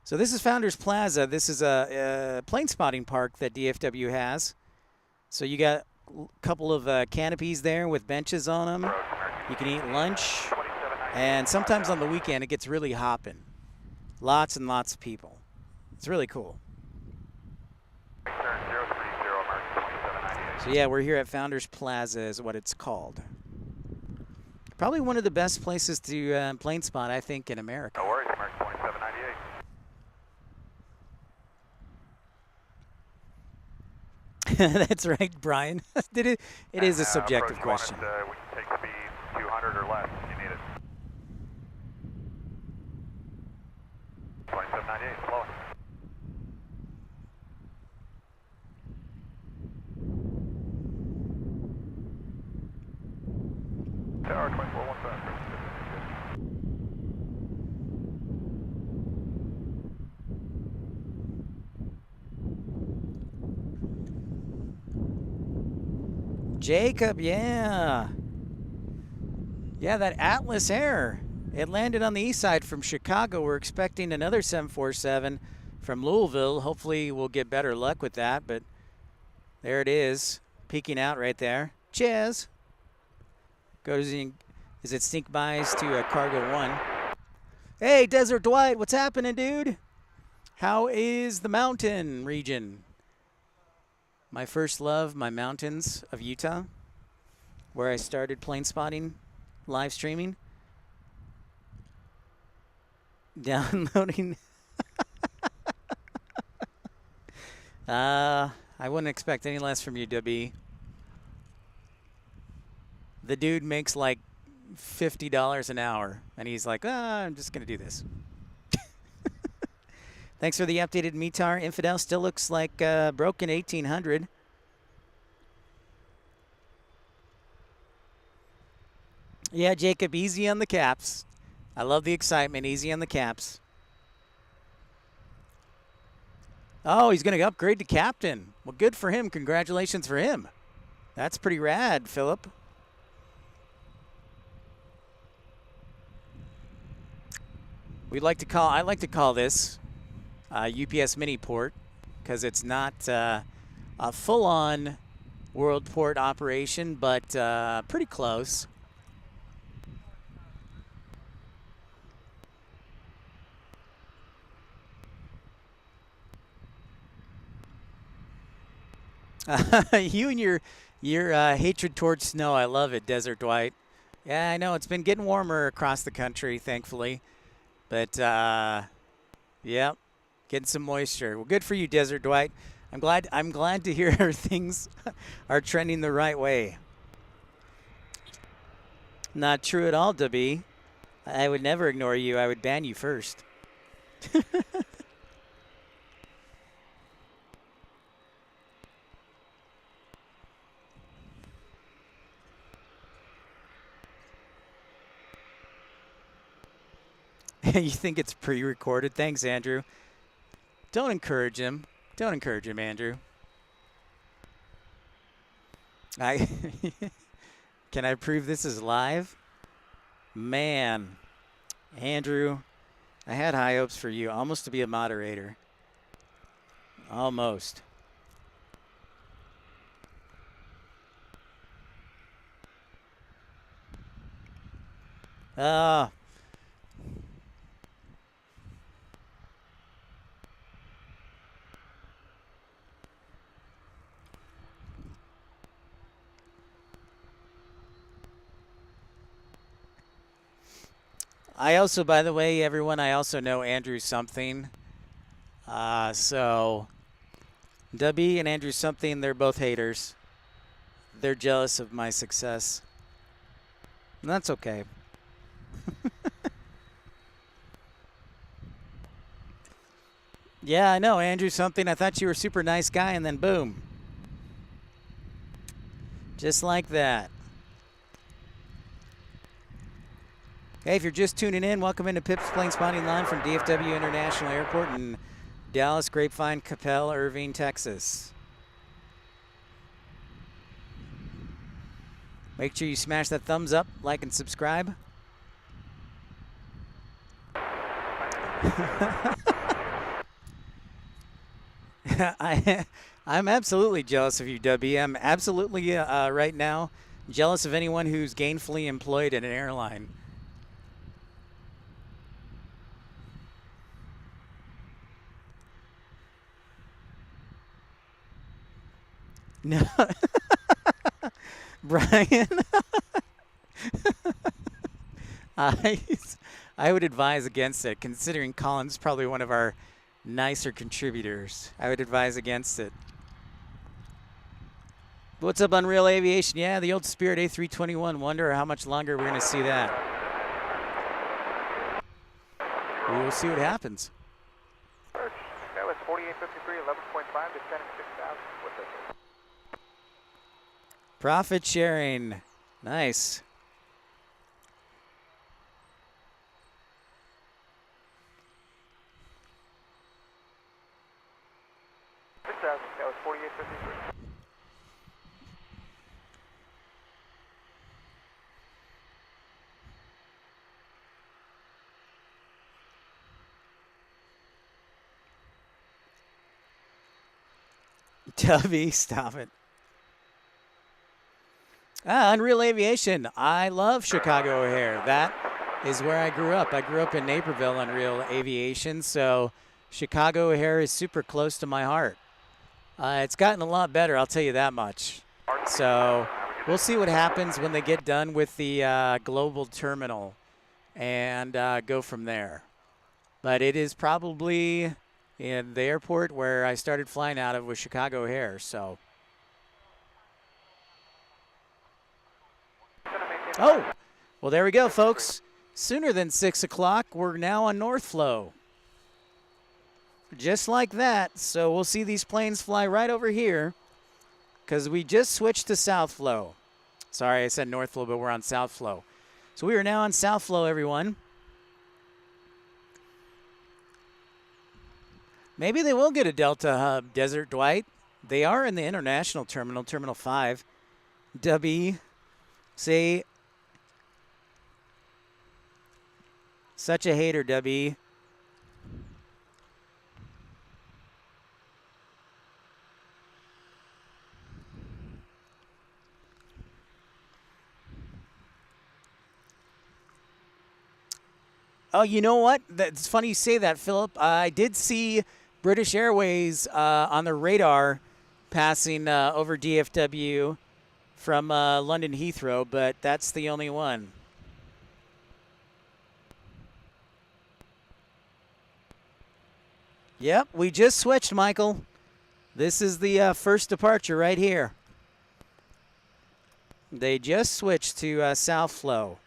So this is Founders Plaza. This is a plane spotting park that DFW has. So you got a couple of canopies there with benches on them. You can eat lunch. And sometimes on the weekend it gets really hopping. Lots and lots of people. It's really cool. So yeah, we're here at Founders Plaza is what it's called. Probably one of the best places to plane spot, I think, in America. No worries, American 2798. That's right, Brian. It is a subjective question. We can take speed 200 or less if you need it. 2798, slow. Tower 2417. Jacob, yeah. Yeah, that Atlas Air. It landed on the east side from Chicago. We're expecting another 747 from Louisville. Hopefully we'll get better luck with that, but there it is, peeking out right there. Cheers. Is it sneak bys to Cargo 1? Hey, Desert Dwight, what's happening, dude? How is the mountain region? My first love, my mountains of Utah, where I started plane spotting, live streaming, downloading. I wouldn't expect any less from you, W. The dude makes like $50 an hour, and he's like, I'm just going to do this. Thanks for the updated METAR. Infidel still looks like broken 1800. Yeah, Jacob, easy on the caps. I love the excitement. Easy on the caps. Oh, he's going to upgrade to captain. Well, good for him. Congratulations for him. That's pretty rad, Philip. I like to call this UPS mini port because it's not a full-on world port operation, but pretty close. You and your hatred towards snow, I love it, Desert Dwight. Yeah, I know it's been getting warmer across the country, thankfully, but yep. Getting some moisture. Well, good for you, Desert Dwight. I'm glad to hear things are trending the right way. Not true at all, W. I would never ignore you. I would ban you first. You think it's pre-recorded? Thanks, Andrew. Don't encourage him. Don't encourage him, Andrew. Can I prove this is live? Man, Andrew, I had high hopes for you. Almost to be a moderator. Almost. I also, by the way, everyone, I also know Andrew something. So, W and Andrew something, they're both haters. They're jealous of my success. And that's okay. Yeah, I know, Andrew something. I thought you were a super nice guy, and then boom. Just like that. Hey, if you're just tuning in, welcome into Pip's Plane Spotting Line from DFW International Airport in Dallas, Grapevine, Capel, Irving, Texas. Make sure you smash that thumbs up, like, and subscribe. I'm absolutely jealous of you, W. I'm absolutely, right now, jealous of anyone who's gainfully employed at an airline. No. Brian, I would advise against it, considering Colin's probably one of our nicer contributors. I would advise against it. What's up, Unreal Aviation? Yeah, the old Spirit A321. Wonder how much longer we're going to see that. We will see what happens. That was 4853, 11.5, descending 6,000. What's that? Profit sharing. Nice. That was 4853. Tubby, stop it. Unreal Aviation. I love Chicago O'Hare. That is where I grew up. I grew up in Naperville, Unreal Aviation, so Chicago O'Hare is super close to my heart. It's gotten a lot better, I'll tell you that much. So we'll see what happens when they get done with the global terminal and go from there. But it is probably in the airport where I started flying out of was Chicago O'Hare, so. Oh, well, there we go, folks. Sooner than 6 o'clock, we're now on North Flow. Just like that. So we'll see these planes fly right over here because we just switched to South Flow. Sorry, I said North Flow, but we're on South Flow. So we are now on South Flow, everyone. Maybe they will get a Delta hub, Desert Dwight. They are in the international terminal, Terminal 5. W, say, such a hater, W. Oh, you know what? It's funny you say that, Philip. I did see British Airways on the radar passing over DFW from London Heathrow, but that's the only one. Yep, we just switched, Michael. This is the first departure right here. They just switched to South Flow.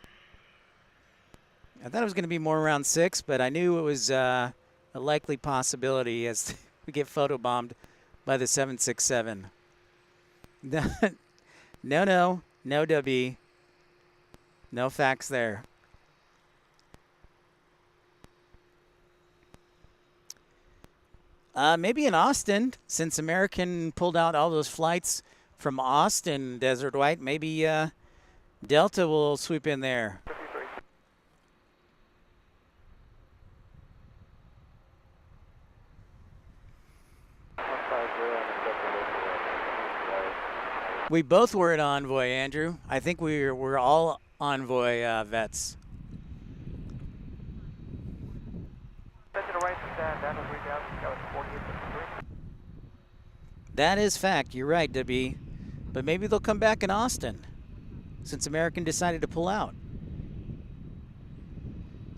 I thought it was going to be more around 6, but I knew it was a likely possibility as we get photobombed by the 767. No, W. No facts there. Maybe in Austin, since American pulled out all those flights from Austin, Desert White, maybe Delta will sweep in there. We both were at Envoy, Andrew. I think we're all Envoy vets. That is fact. You're right, W. But maybe they'll come back in Austin, since American decided to pull out.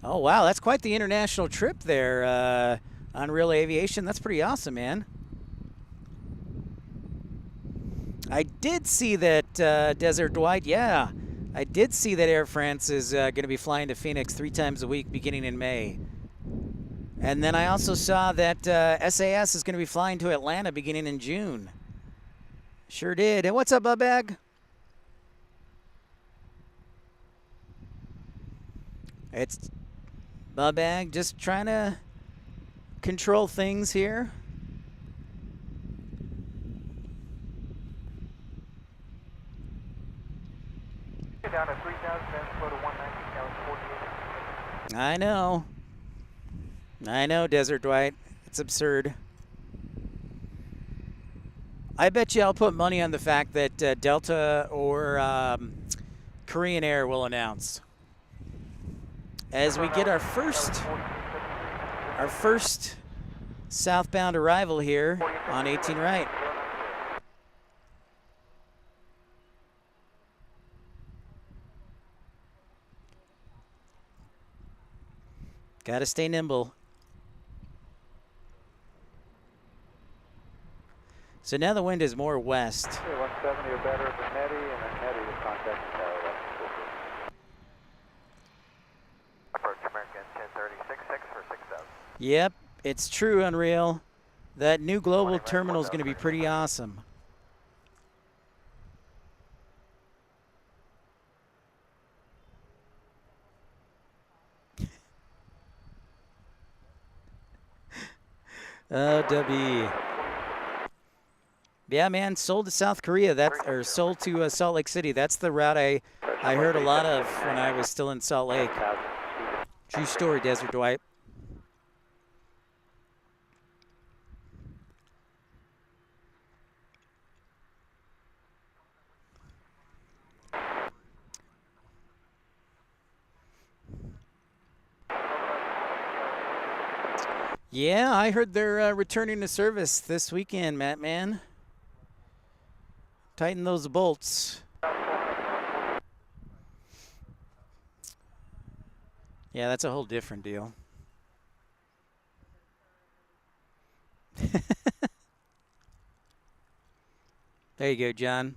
Oh, wow. That's quite the international trip there, Unreal Aviation. That's pretty awesome, man. I did see that Desert Dwight, yeah. I did see that Air France is going to be flying to Phoenix 3 times a week beginning in May. And then I also saw that SAS is going to be flying to Atlanta beginning in June. Sure did. Hey, what's up, Bubbag? It's my bag, just trying to control things here. Down to 3,000, then slow to 190, now it's 48. I know, Desert Dwight. It's absurd. I bet you I'll put money on the fact that Delta or Korean Air will announce. As we get our first southbound arrival here on 18 right. Got to stay nimble. So now the wind is more west. 170 or better for Nettie, and then Nettie will contact the tower. Approach American 1036 for 6,000. Yep, it's true, Unreal. That new global terminal is going to be pretty awesome. Oh, W. Yeah, man, sold to South Korea. Or sold to Salt Lake City. That's the route I heard a lot of when I was still in Salt Lake. True story, Desert Dwight. Yeah, I heard they're returning to service this weekend, Matt, man. Tighten those bolts. Yeah, that's a whole different deal. There you go, John.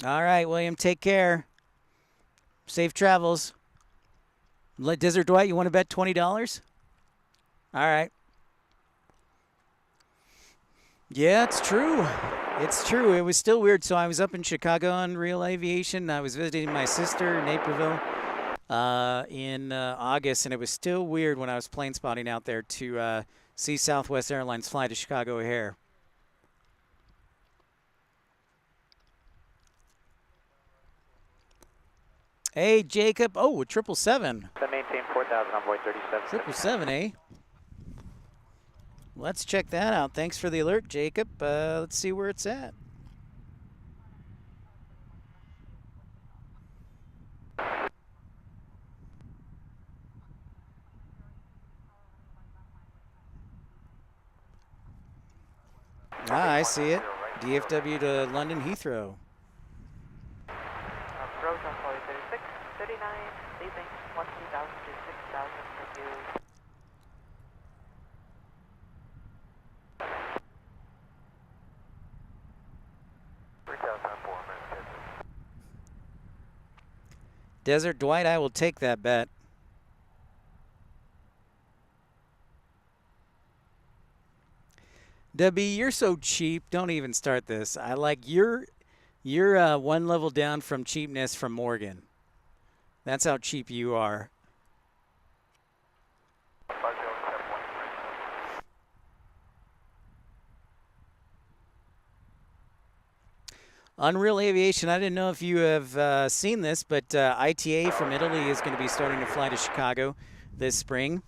All right, William, take care. Safe travels. Desert Dwight, you want to bet $20? All right. Yeah, it's true. It's true. It was still weird. So I was up in Chicago on Real Aviation. I was visiting my sister in Naperville in August, and it was still weird when I was plane spotting out there to see Southwest Airlines fly to Chicago O'Hare. Hey, Jacob. Oh, 777. Maintain 4,000 on Void 37. 777, eh? Let's check that out. Thanks for the alert, Jacob. Let's see where it's at. Ah, I see it. DFW to London Heathrow. Approach on 36, 39, leaving 12,000 to 6,000 for you. Desert Dwight, I will take that bet. Debbie, you're so cheap. Don't even start this. I like you're one level down from cheapness from Morgan. That's how cheap you are. Unreal Aviation, I didn't know if you have seen this, but ITA from Italy is going to be starting to fly to Chicago this spring.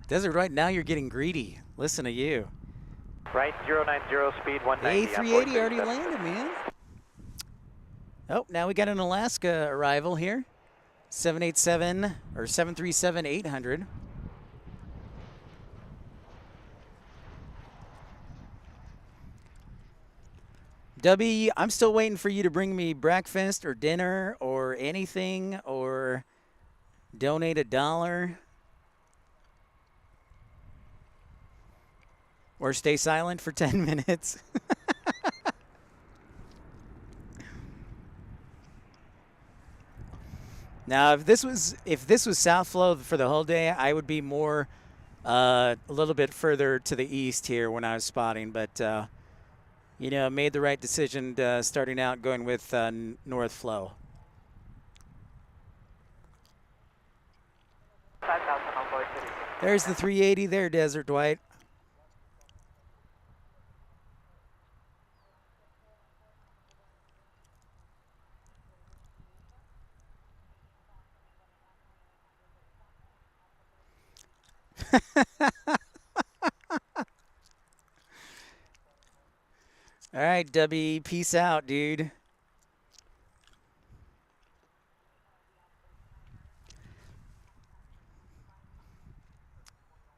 Desert, right now you're getting greedy. Listen to you. Right, 090, speed 190. A380 already landed, man. Oh, now we got an Alaska arrival here. 787 or 737-800. Dubby, I'm still waiting for you to bring me breakfast or dinner or anything or donate $1 or stay silent for 10 minutes. Now, if this was South Flow for the whole day, I would be more a little bit further to the east here when I was spotting, but you know, made the right decision starting out going with North Flow. 5,000 on board 36. There's the 380 there, Desert Dwight. All right, Dubby, peace out, dude.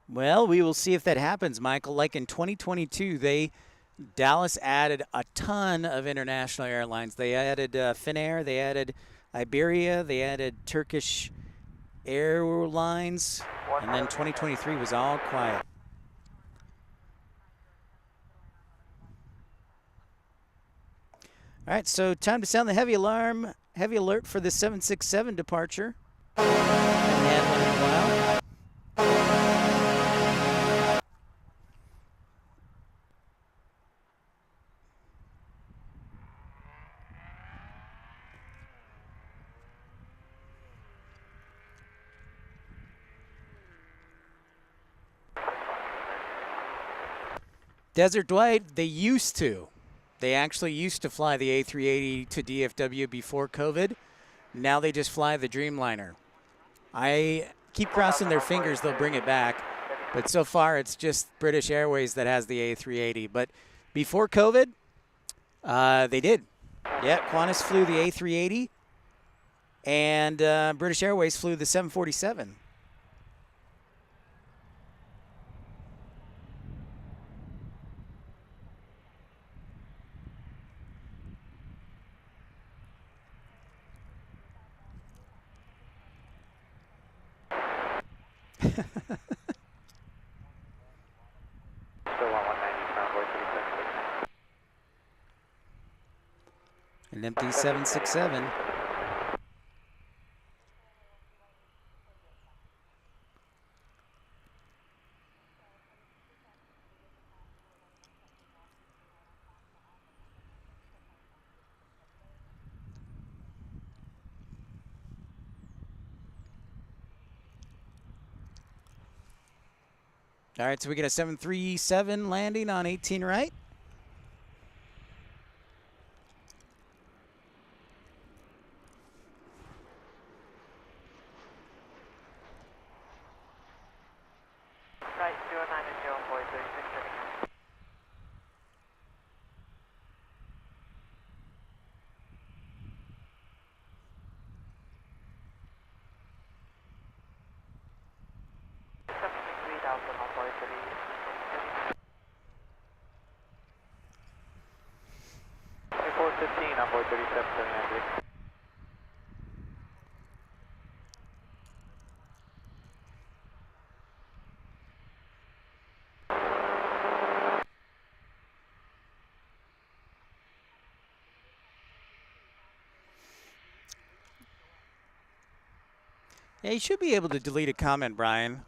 Well, we will see if that happens, Michael. Like in 2022, Dallas added a ton of international airlines. They added Finnair, they added Iberia, they added Turkish Airlines, and then 2023 was all quiet. All right, so time to sound the heavy alarm, heavy alert for the 767 departure. And handling it well. Desert Dwight, they actually used to fly the A380 to DFW before COVID. Now they just fly the Dreamliner. I keep crossing their fingers they'll bring it back, but so far it's just British Airways that has the A380. But before COVID, they did. Yeah, Qantas flew the A380, and British Airways flew the 747. Still on 190 on board 37. An empty 767. All right, so we get a 737 landing on 18 right. Right, 09 and 0 on board 36. On board 36. 2415 on board 37, 79. Yeah, you should be able to delete a comment, Brian.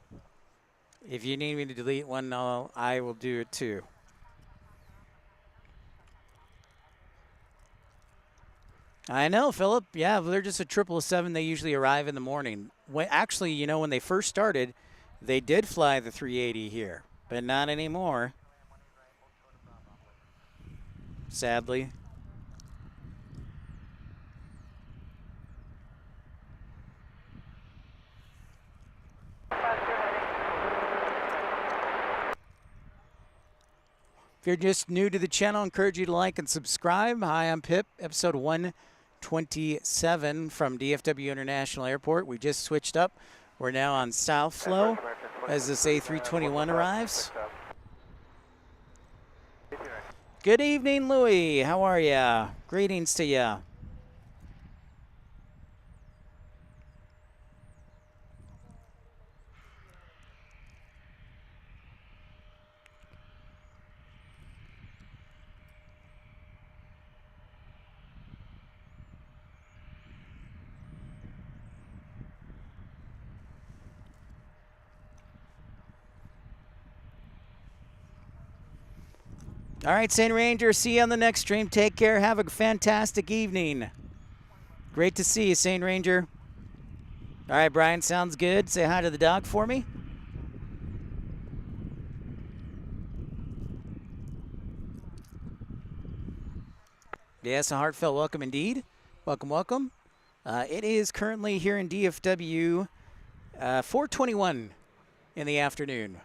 If you need me to delete one, I will do it too. I know, Philip. Yeah, they're just a 777. They usually arrive in the morning. Actually, you know, when they first started, they did fly the 380 here, but not anymore. Sadly. If you're just new to the channel, I encourage you to like and subscribe. Hi, I'm Pip, episode 127 from DFW International Airport. We just switched up. We're now on South Flow as this A321 arrives. Good evening, Louie. How are ya? Greetings to ya. All right, St. Ranger, see you on the next stream. Take care. Have a fantastic evening. Great to see you, St. Ranger. All right, Brian, sounds good. Say hi to the dog for me. Yes, a heartfelt welcome indeed. Welcome, welcome. It is currently here in DFW 4:21 in the afternoon.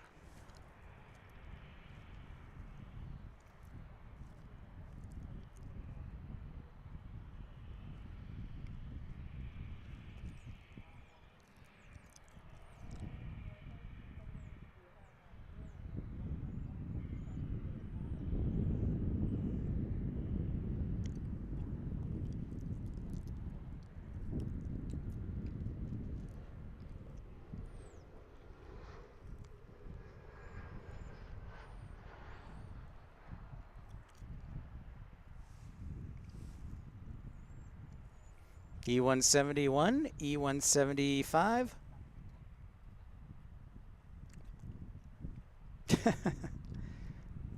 E171, E175.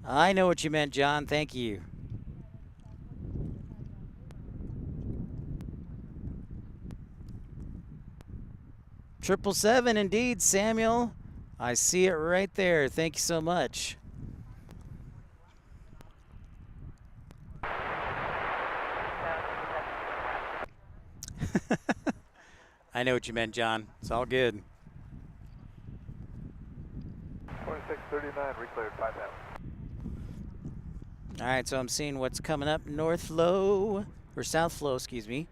I know what you meant, John. Thank you. Triple seven, indeed, Samuel. I see it right there. Thank you so much. I know what you meant, John. It's all good. 2639, recleared 5000. All right, so I'm seeing what's coming up north flow, or south flow, excuse me.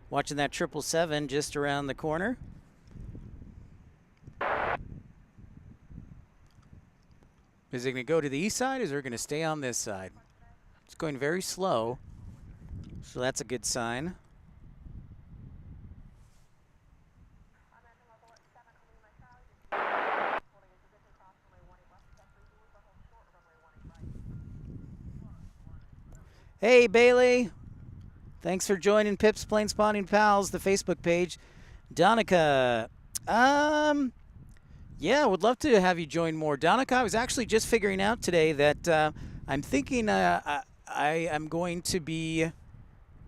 Watching that 777 just around the corner. Is it going to go to the east side, or is it going to stay on this side? It's going very slow, so that's a good sign. Hey, Bailey. Thanks for joining Pip's Plane Spotting Pals, the Facebook page. Donica, yeah, would love to have you join more. Donica, I was actually just figuring out today that I'm thinking I am going to be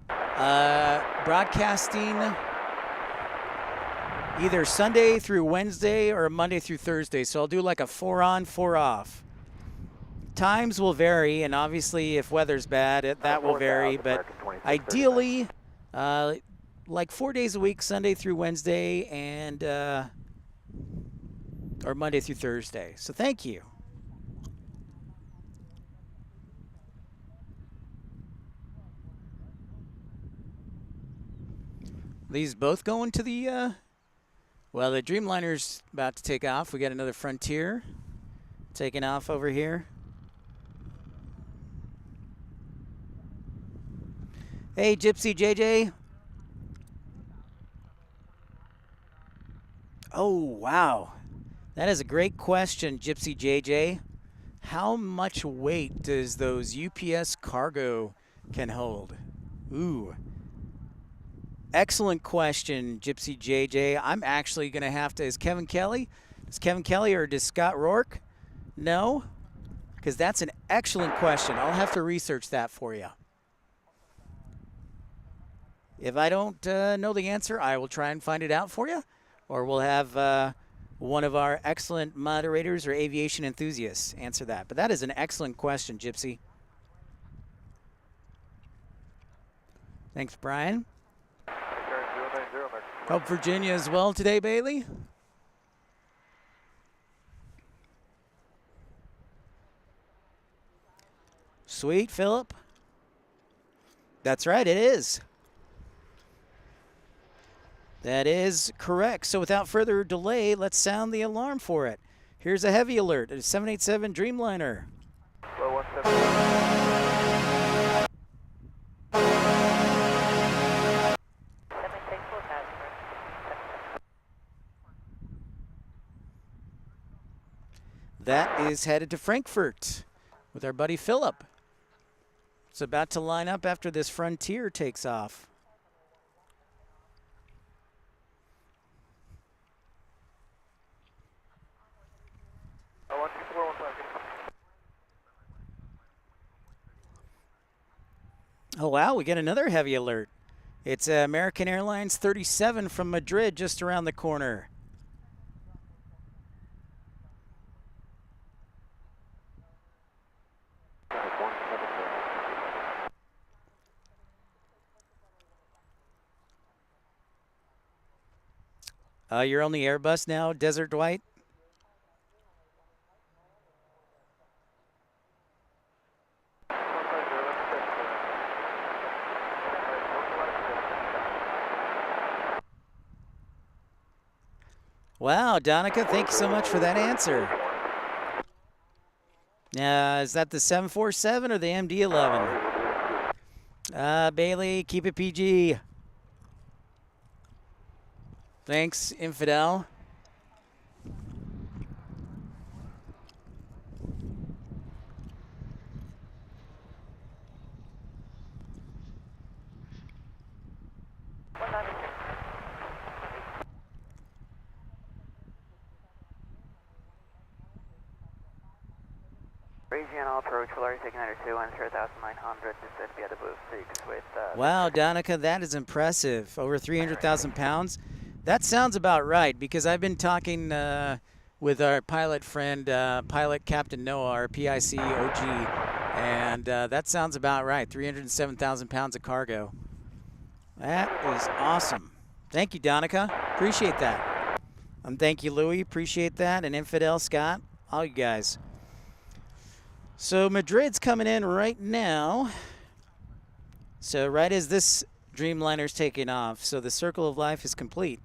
broadcasting either Sunday through Wednesday or Monday through Thursday. So I'll do like a 4 on, 4 off. Times will vary, and obviously if weather's bad, that will vary. But ideally, like 4 days a week, Sunday through Wednesday, and or Monday through Thursday. So thank you. These both going to the, well, the Dreamliner's about to take off. We got another Frontier taking off over here. Hey, Gypsy JJ. Oh, wow. That is a great question, Gypsy JJ. How much weight does those UPS cargo can hold? Ooh. Excellent question, Gypsy JJ. I'm actually going to have to, is Kevin Kelly? Does Kevin Kelly or does Scott Rourke? No? Because that's an excellent question. I'll have to research that for you. If I don't know the answer, I will try and find it out for you. Or we'll have one of our excellent moderators or aviation enthusiasts answer that. But that is an excellent question, Gypsy. Thanks, Brian. Hope Virginia is well today, Bailey. Sweet, Philip. That's right, it is. That is correct. So without further delay, let's sound the alarm for it. Here's a heavy alert. It's 787 Dreamliner. Low 170. That is headed to Frankfurt with our buddy Philip. It's about to line up after this Frontier takes off. Oh, wow, we get another heavy alert. It's American Airlines 37 from Madrid just around the corner. You're on the Airbus now, Desert Dwight? Wow, Donica, thank you so much for that answer. Is that the 747 or the MD-11? Bailey, keep it PG. Thanks, Infidel. Regional approach, Valari taking under 20900, descend via the boost 6 with... Wow, Donica, that is impressive. Over 300,000 pounds. That sounds about right, because I've been talking with our pilot friend, pilot Captain Noah, our PIC OG, and that sounds about right. 307,000 pounds of cargo. That is awesome. Thank you, Donica. Appreciate that. Thank you, Louie. Appreciate that. And Infidel, Scott, all you guys. So Madrid's coming in right now. So right as this Dreamliner's taking off, so the circle of life is complete.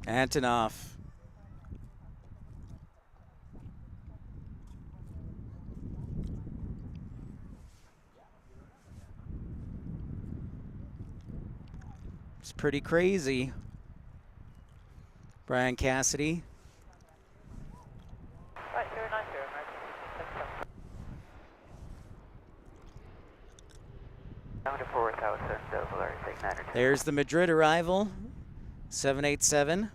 Antonov. It's pretty crazy. Brian Cassidy. Right, you're not here, American. Down to 4000, Valari taking under 2. There's the Madrid arrival. 787.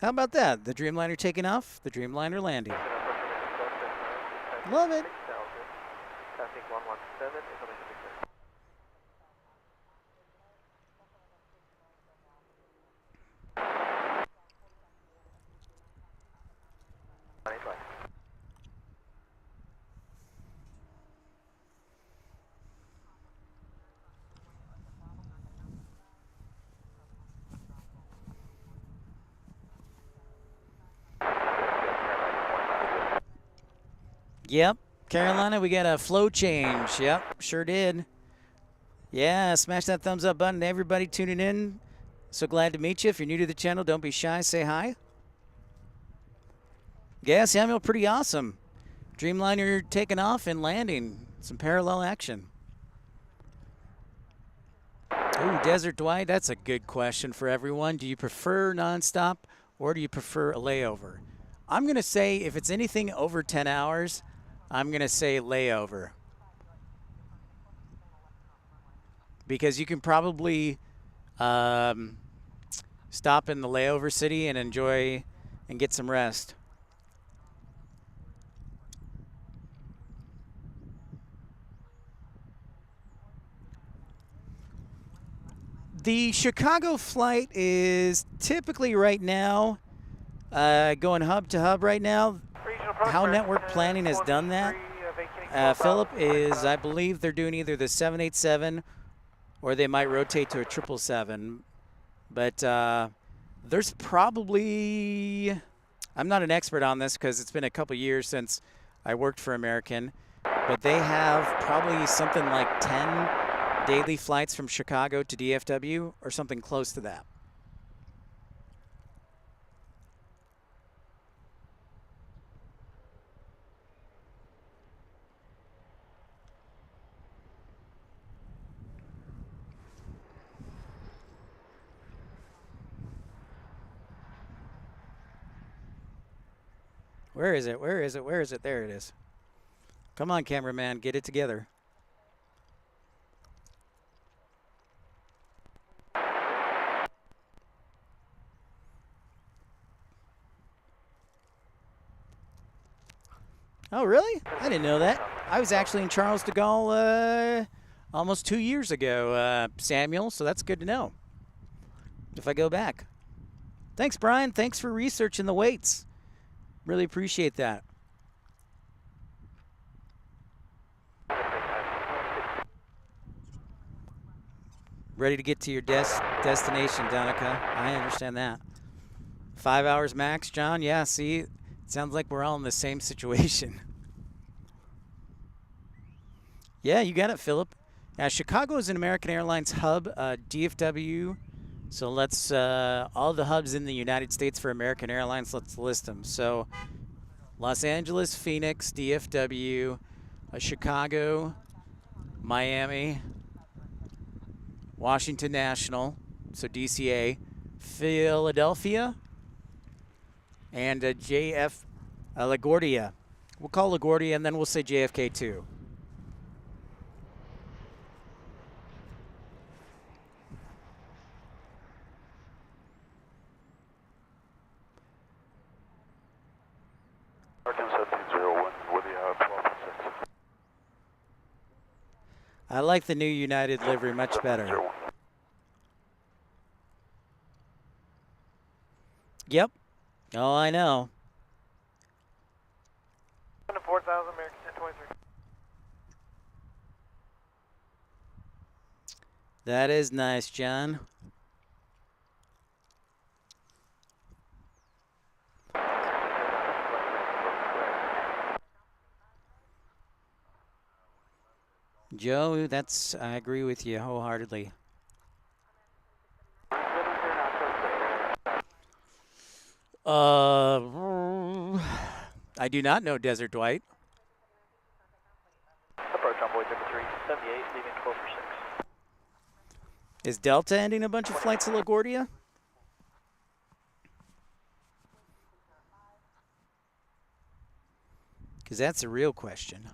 How about that? The Dreamliner taking off, the Dreamliner landing. Love it. Traffic 117 is coming to be clear. Yep. Carolina, we got a flow change. Yep, sure did. Yeah, smash that thumbs up button to everybody tuning in. So glad to meet you. If you're new to the channel, don't be shy. Say hi. Yeah, Samuel, pretty awesome. Dreamliner taking off and landing. Some parallel action. Ooh, Desert Dwight, that's a good question for everyone. Do you prefer nonstop or do you prefer a layover? I'm going to say if it's anything over 10 hours, I'm going to say layover. Because you can probably stop in the layover city and enjoy and get some rest. The Chicago flight is typically right now going hub to hub right now. How network planning has done that, Philip, is I believe they're doing either the 787 or they might rotate to a 777. But there's probably, I'm not an expert on this because it's been a couple years since I worked for American, but they have probably something like 10 daily flights from Chicago to DFW or something close to that. Where is it? Where is it? Where is it? There it is. Come on, cameraman. Get it together. Oh, really? I didn't know that. I was actually in Charles de Gaulle almost 2 years ago, Samuel, so that's good to know if I go back. Thanks, Brian. Thanks for researching the weights. Really appreciate that. Ready to get to your destination, Donica. I understand that. 5 hours max, John? Yeah, see, it sounds like we're all in the same situation. Yeah, you got it, Philip. Chicago is an American Airlines hub, DFW. So let's, all the hubs in the United States for American Airlines, let's list them. So Los Angeles, Phoenix, DFW, Chicago, Miami, Washington National, so DCA, Philadelphia, and LaGuardia. We'll call LaGuardia, and then we'll say JFK too. I like the new United livery much better. Yep. Oh, I know. 4,000 American 1023. That is nice, John. Joe, I agree with you wholeheartedly. I do not know Desert Dwight. Approach on board 7378, leaving 12 for 6. Is Delta ending a bunch of flights to LaGuardia? Because that's a real question.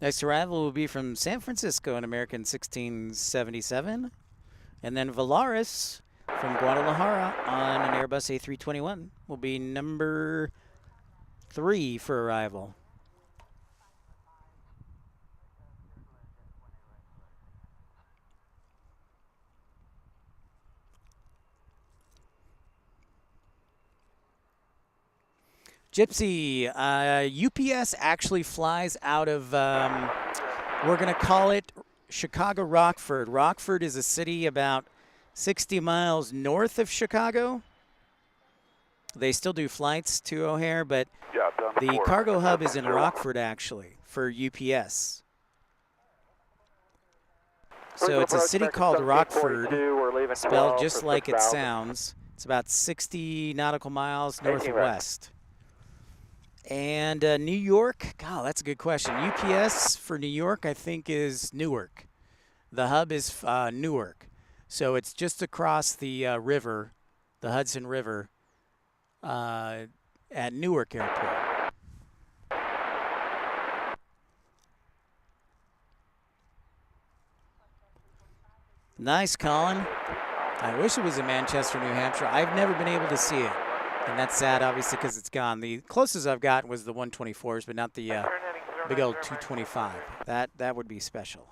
Next arrival will be from San Francisco in American 1677. And then Volaris from Guadalajara on an Airbus A321 will be number 3 for arrival. Gypsy, UPS actually flies out of, we're going to call it Chicago Rockford. Rockford is a city about 60 miles north of Chicago. They still do flights to O'Hare, but the cargo hub is in Rockford, actually, for UPS. So it's a city called Rockford, spelled just like it sounds. It's about 60 nautical miles northwest. And New York, God, that's a good question. UPS for New York, I think, is Newark. The hub is Newark. So it's just across the river, the Hudson River, at Newark Airport. Nice, Colin. I wish it was in Manchester, New Hampshire. I've never been able to see it. And that's sad, obviously, because it's gone. The closest I've got was the 124s, but not the big old 225. That would be special.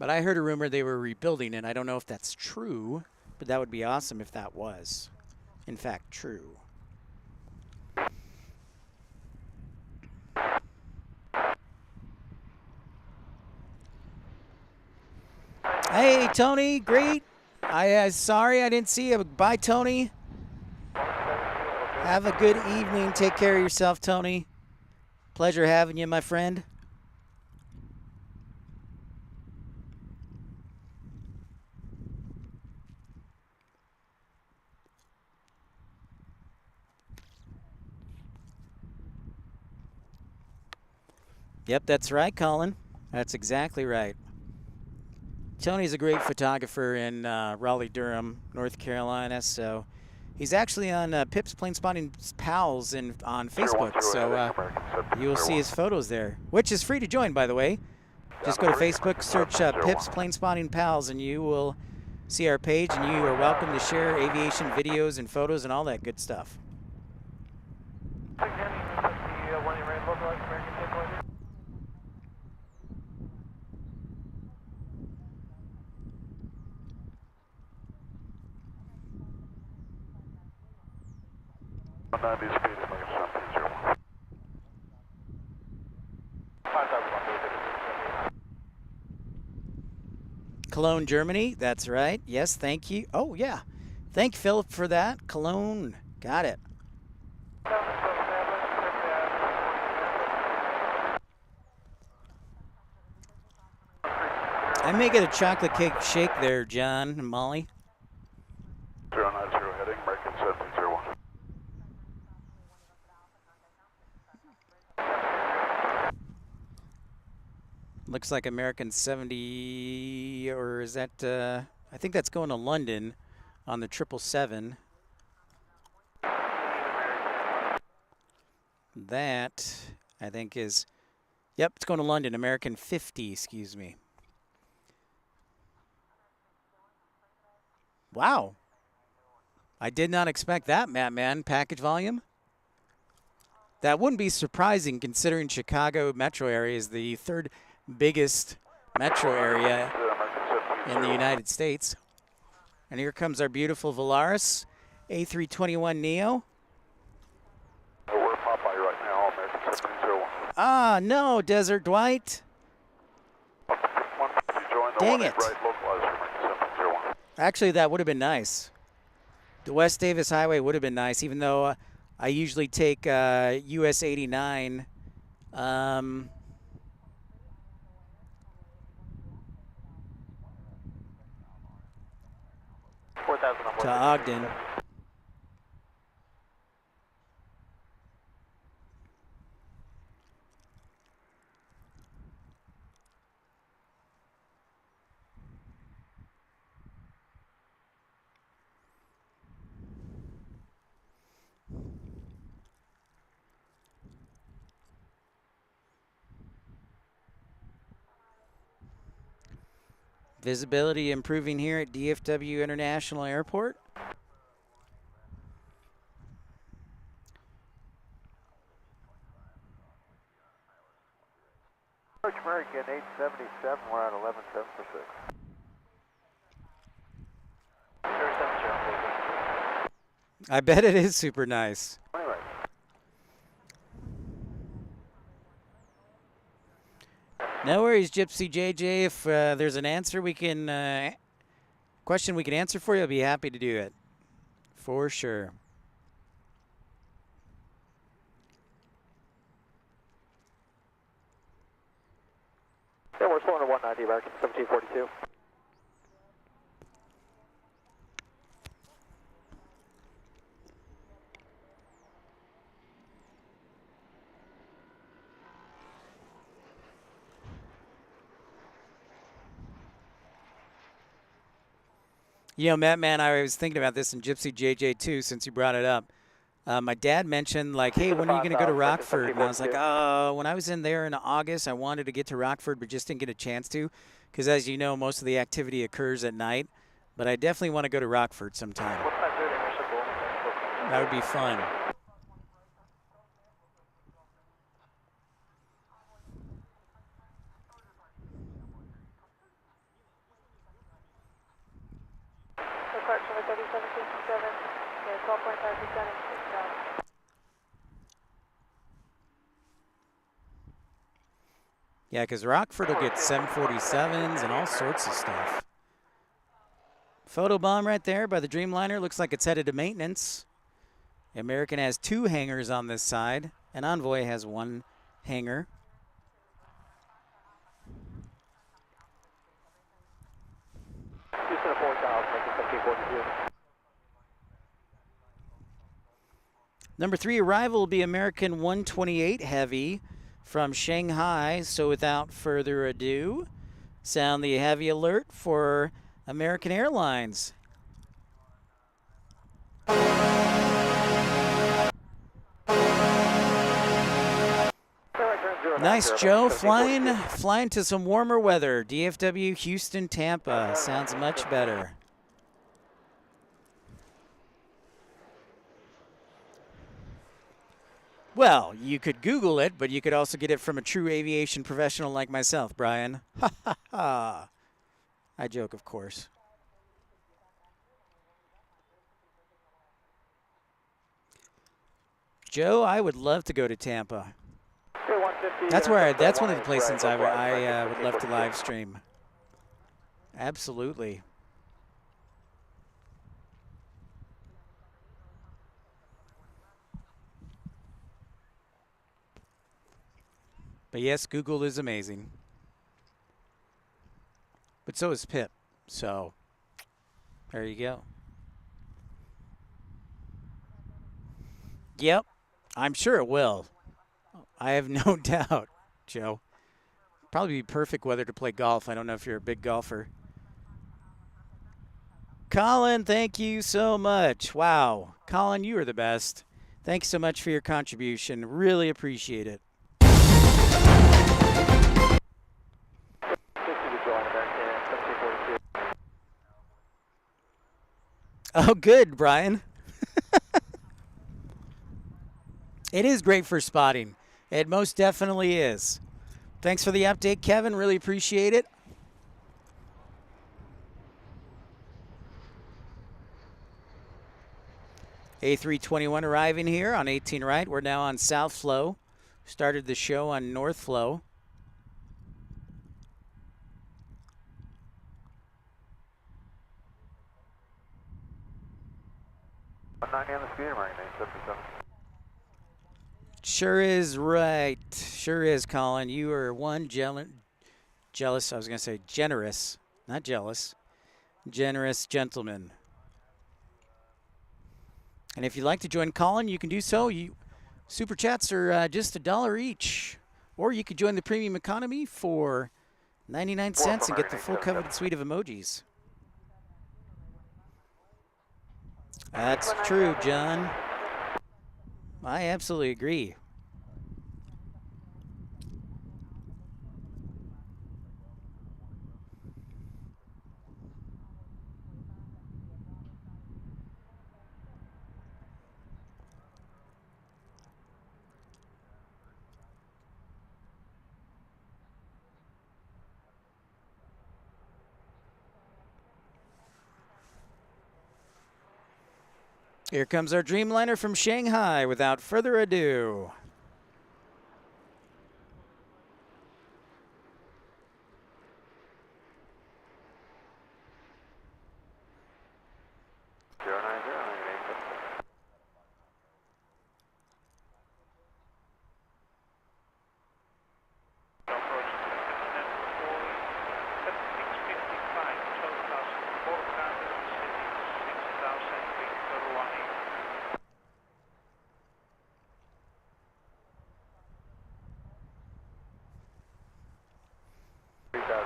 But I heard a rumor they were rebuilding it. I don't know if that's true, but that would be awesome if that was, in fact, true. Hey, Tony, great. Sorry I didn't see you. Bye, Tony. Have a good evening. Take care of yourself, Tony. Pleasure having you, my friend. Yep, that's right, Colin. That's exactly right. Tony's a great photographer in Raleigh-Durham, North Carolina. So he's actually on Pip's Plane Spotting Pals on Facebook. So you will see his photos there, which is free to join, by the way. Just go to Facebook, search Pip's Plane Spotting Pals, and you will see our page, and you are welcome to share aviation videos and photos and all that good stuff. Cologne, Germany. That's right. Yes, thank you. Oh, yeah. Thank Philip for that. Cologne. Got it. I may get a chocolate cake shake there, John and Molly. 090 heading, American 701. Looks like American 70, or is that, I think that's going to London on the 777. That, I think is, yep, it's going to London, American 50, excuse me. Wow. I did not expect that, man. Package volume? That wouldn't be surprising considering Chicago metro area is the third biggest metro area in the United States. And here comes our beautiful Volaris A321neo. We're Popeye right now, American 701. Ah, no, Desert Dwight. Dang it. Actually, that would have been nice. The West Davis Highway would have been nice, even though I usually take US 89 to Ogden. Visibility improving here at DFW International Airport. American 877, we're at 11.7 for 6. I bet it is super nice. Anyway. No worries, Gypsy JJ. If there's an answer we can, question we can answer for you, I'll be happy to do it. For sure. Yeah, we're slowing to 190, American 1742. You know, Matt, man, I was thinking about this, and Gypsy JJ too, since you brought it up. My dad mentioned, like, hey, when are you going to go to Rockford? And I was like, oh, when I was in there in August, I wanted to get to Rockford, but just didn't get a chance to, because as you know, most of the activity occurs at night. But I definitely want to go to Rockford sometime. That would be fun. Departure 3757, yeah, 12.5% and 6,000. Yeah, because Rockford will get 747s and all sorts of stuff. Photo bomb right there by the Dreamliner. Looks like it's headed to maintenance. American has 2 hangars on this side, and Envoy has 1 hangar. Houston at 4,000, making 1742. Number 3 arrival will be American 128 Heavy, from Shanghai. So without further ado, sound the heavy alert for American Airlines. Nice, Joe. Flying to some warmer weather. DFW Houston, Tampa. Sounds much better. Well, you could Google it, but you could also get it from a true aviation professional like myself, Brian. Ha ha ha. I joke, of course. Joe, I would love to go to Tampa. That's where that's one of the places I would love to live stream. Absolutely. But yes, Google is amazing. But so is Pip. So there you go. Yep, I'm sure it will. I have no doubt, Joe. Probably be perfect weather to play golf. I don't know if you're a big golfer. Colin, thank you so much. Wow. Colin, you are the best. Thanks so much for your contribution. Really appreciate it. Oh, good, Brian. It is great for spotting. It most definitely is. Thanks for the update, Kevin. Really appreciate it. A321 arriving here on 18 right. We're now on South Flow. Started the show on North Flow. Sure is right. Sure is, Colin. You are one jealous. I was going to say generous, not jealous. Generous gentleman. And if you'd like to join Colin, you can do so. Super chats are just $1 each. Or you could join the premium economy for 99 cents and get the full coveted suite of emojis. That's true, John. I absolutely agree. Here comes our Dreamliner from Shanghai without further ado.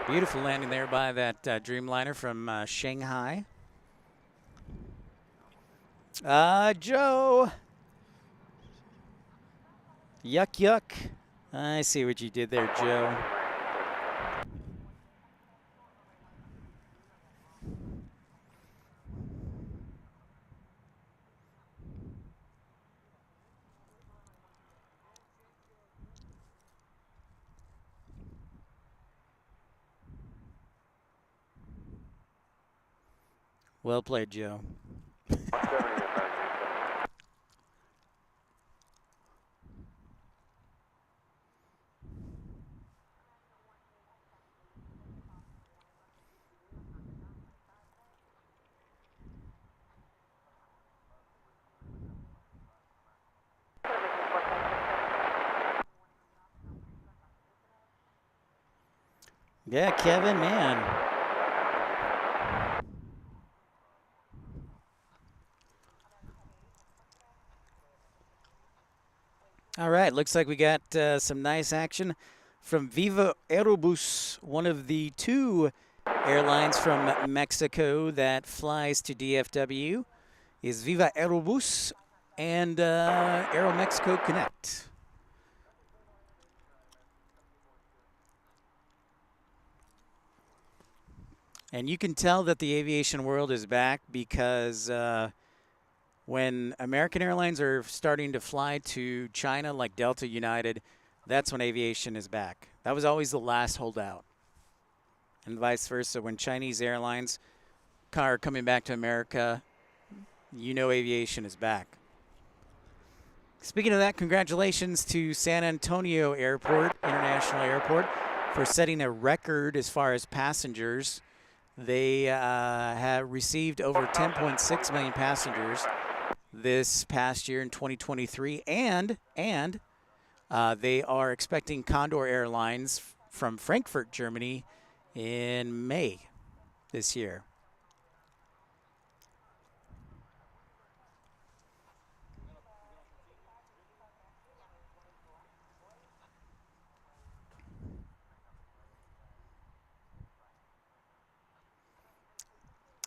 Beautiful landing there by that Dreamliner from Shanghai. Joe. Yuck, yuck. I see what you did there, Joe. Well played, Joe. Yeah, Kevin, man. All right, looks like we got some nice action from Viva Aerobus, one of the 2 airlines from Mexico that flies to DFW is Viva Aerobus and Aeromexico Connect. And you can tell that the aviation world is back because when American Airlines are starting to fly to China like Delta United, that's when aviation is back. That was always the last holdout. And vice versa. When Chinese airlines are coming back to America, you know aviation is back. Speaking of that, congratulations to San Antonio Airport, International Airport, for setting a record as far as passengers. They have received over 10.6 million passengers this past year in 2023, and they are expecting Condor Airlines from Frankfurt, Germany, in May this year.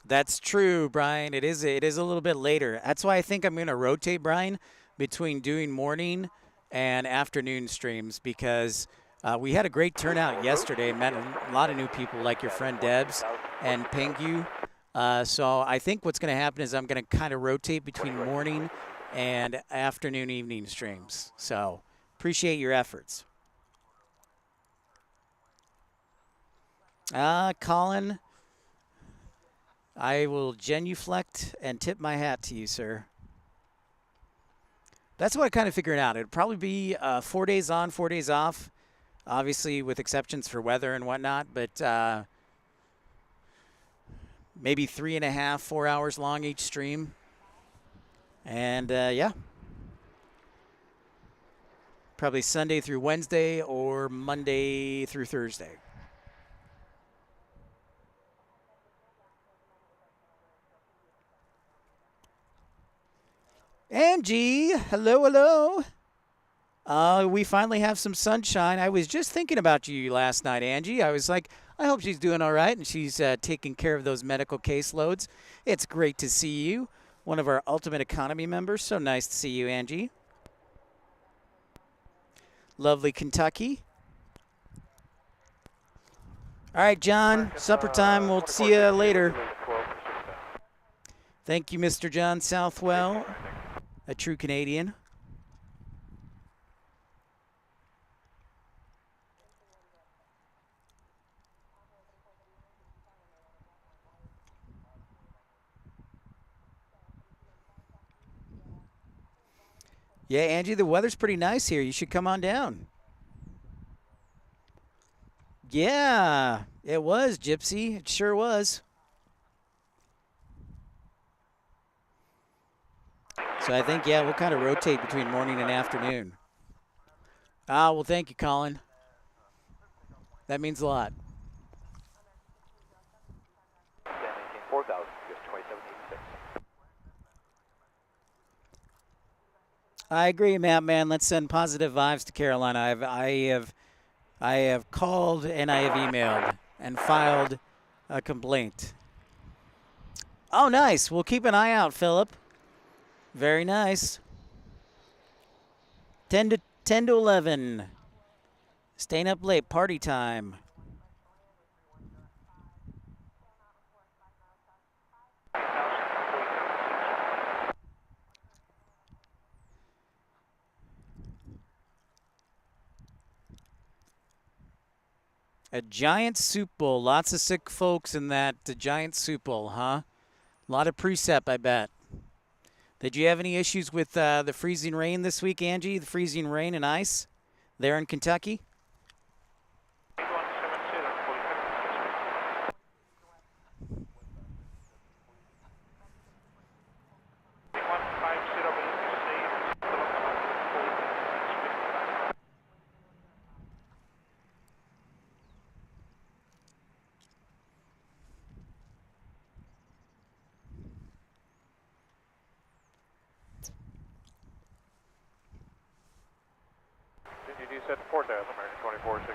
That's true, Brian. It is a little bit later. That's why I think I'm going to rotate, Brian, between doing morning and afternoon streams because we had a great turnout yesterday. Met a lot of new people like your friend Debs and Pengu. So I think what's going to happen is I'm going to kind of rotate between morning and afternoon, evening streams. So appreciate your efforts. Colin, I will genuflect and tip my hat to you, sir. That's what I kind of figured out. It'd probably be 4 days on, 4 days off, obviously with exceptions for weather and whatnot, but maybe 3.5, 4 hours long each stream. And, yeah. Probably Sunday through Wednesday or Monday through Thursday. Angie, hello. We finally have some sunshine. I was just thinking about you last night, Angie. I was like, I hope she's doing all right and she's taking care of those medical caseloads. It's great to see you, one of our Ultimate Economy members. So nice to see you, Angie. Lovely Kentucky. All right, John, supper time. We'll see you later. Thank you, Mr. John Southwell. A true Canadian. Yeah, Angie, the weather's pretty nice here. You should come on down. Yeah, it was, Gypsy. It sure was. So I think, yeah, we'll kind of rotate between morning and afternoon. Well, thank you, Colin. That means a lot. 4,000, just 2786. I agree, Matt, man. Let's send positive vibes to Carolina. I have called and I have emailed and filed a complaint. Oh, nice. We'll keep an eye out, Philip. Very nice. 10 to 11. Staying up late, party time. A giant soup bowl. Lots of sick folks in that giant soup bowl, huh? A lot of precept, I bet. Did you have any issues with the freezing rain this week, Angie? The freezing rain and ice there in Kentucky? set to 4000, American 2460.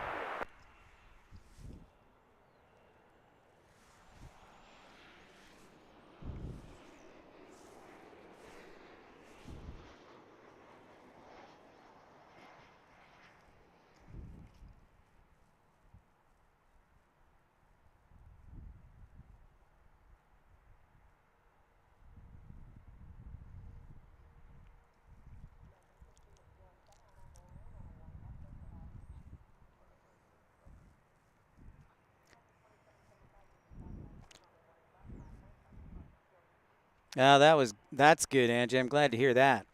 That's good, Angie. I'm glad to hear that.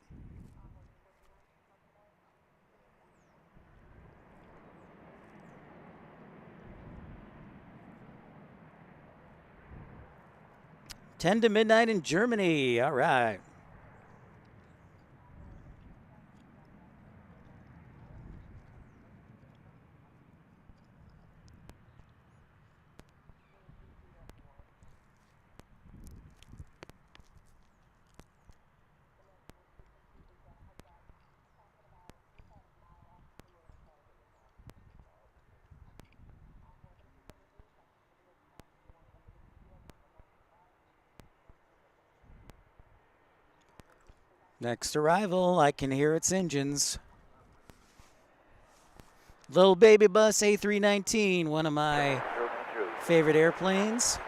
Ten to midnight in Germany. All right. Next arrival, I can hear its engines. Little baby bus A319, one of my favorite airplanes.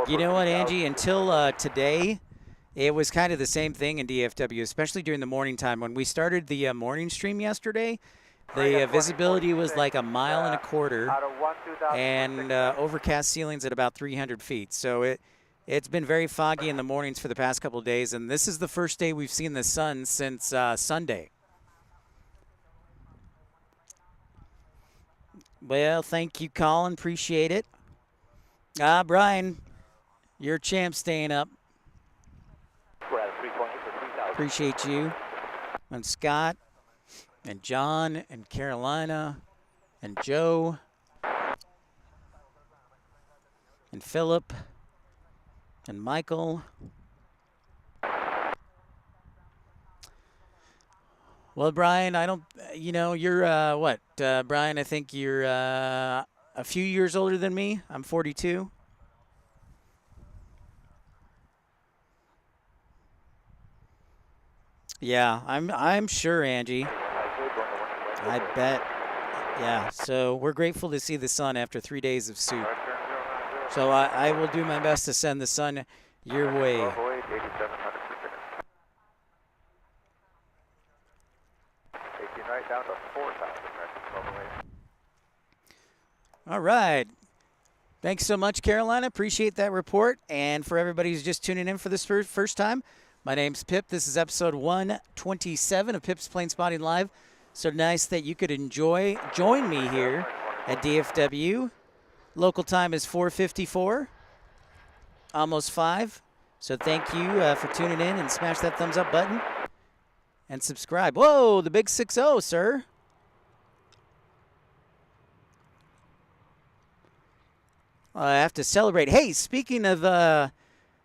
You know what, Angie? Until today, it was kind of the same thing in DFW, especially during the morning time. When we started the morning stream yesterday, the visibility was like 1.25 miles, and overcast ceilings at about 300 feet. So it's been very foggy in the mornings for the past couple of days, and this is the first day we've seen the sun since Sunday. Well, thank you, Colin. Appreciate it. Brian, you're a champ staying up. Appreciate you. And Scott. And John, and Carolina, and Joe, and Philip, and Michael. Well, Brian, I don't, you're what? Brian, I think you're a few years older than me. I'm 42. Yeah, I'm sure, Angie. I bet. Yeah, so we're grateful to see the sun after 3 days of soup. So I will do my best to send the sun your way. All right. Thanks so much, Carolina. Appreciate that report. And for everybody who's just tuning in for this first time, my name's Pip. This is episode 127 of Pip's Plane Spotting Live. So nice that you could join me here at DFW. Local time is 4:54, almost 5. So thank you for tuning in, and smash that thumbs up button and subscribe. Whoa, the big 6-0, sir. I have to celebrate. Hey, speaking of,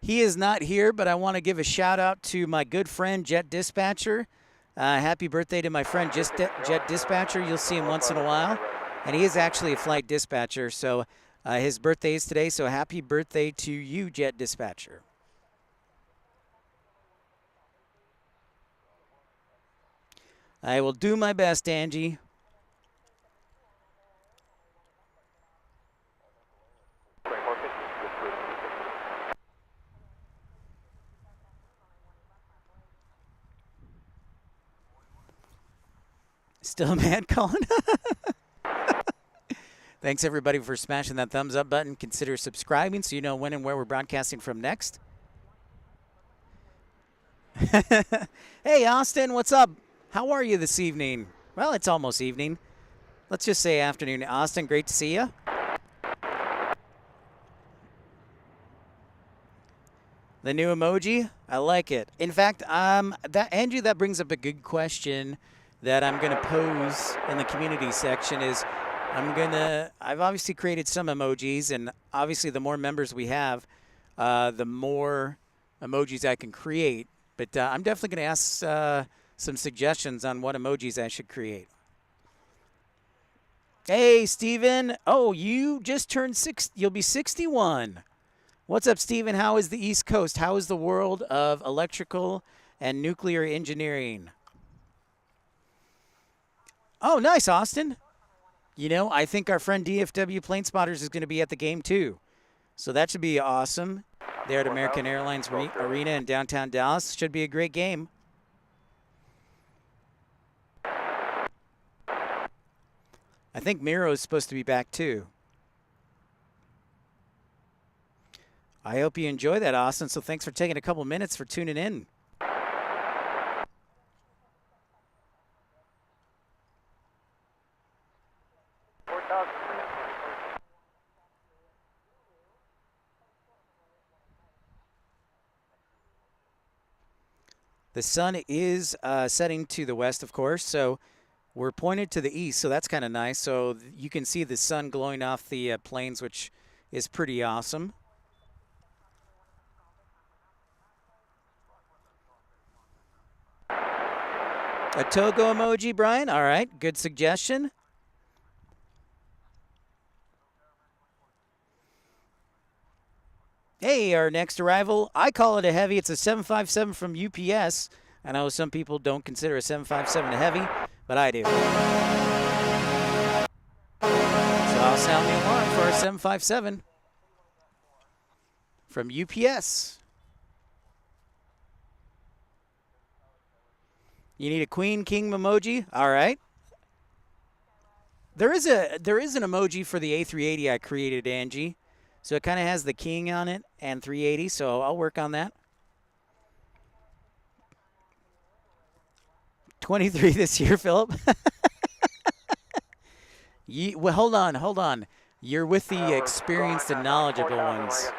he is not here, but I want to give a shout out to my good friend Jet Dispatcher. Happy birthday to my friend Jet Dispatcher. You'll see him once in a while. And he is actually a flight dispatcher, so his birthday is today. So happy birthday to you, Jet Dispatcher. I will do my best, Angie. Still mad, Colin? Thanks, everybody, for smashing that thumbs up button. Consider subscribing so you know when and where we're broadcasting from next. Hey, Austin, what's up? How are you this evening? Well, it's almost evening. Let's just say afternoon. Austin, great to see you. The new emoji, I like it. In fact, Andrew, that brings up a good question that I'm going to pose in the community section is, I've obviously created some emojis, and obviously the more members we have, the more emojis I can create. But I'm definitely going to ask some suggestions on what emojis I should create. Hey, Steven. Oh, you just turned 6. You'll be 61. What's up, Steven? How is the East Coast? How is the world of electrical and nuclear engineering? Oh, nice, Austin. You know, I think our friend DFW Plane Spotters is going to be at the game, too. So that should be awesome. There at American Airlines Arena in downtown Dallas. Should be a great game. I think Miro is supposed to be back, too. I hope you enjoy that, Austin. So thanks for taking a couple minutes for tuning in. The sun is setting to the west, of course, so we're pointed to the east, so that's kind of nice. So you can see the sun glowing off the planes, which is pretty awesome. A Togo emoji, Brian? All right, good suggestion. Hey, our next arrival, I call it a heavy. It's a 757 from UPS. I know some people don't consider a 757 a heavy, but I do. So I'll sound the alarm for a 757 from UPS. You need a queen king emoji? All right. There is an emoji for the A380 I created, Angie. So it kind of has the king on it and 380, so I'll work on that. 23 this year, Philip. Well, hold on. You're with the experienced and knowledgeable ones.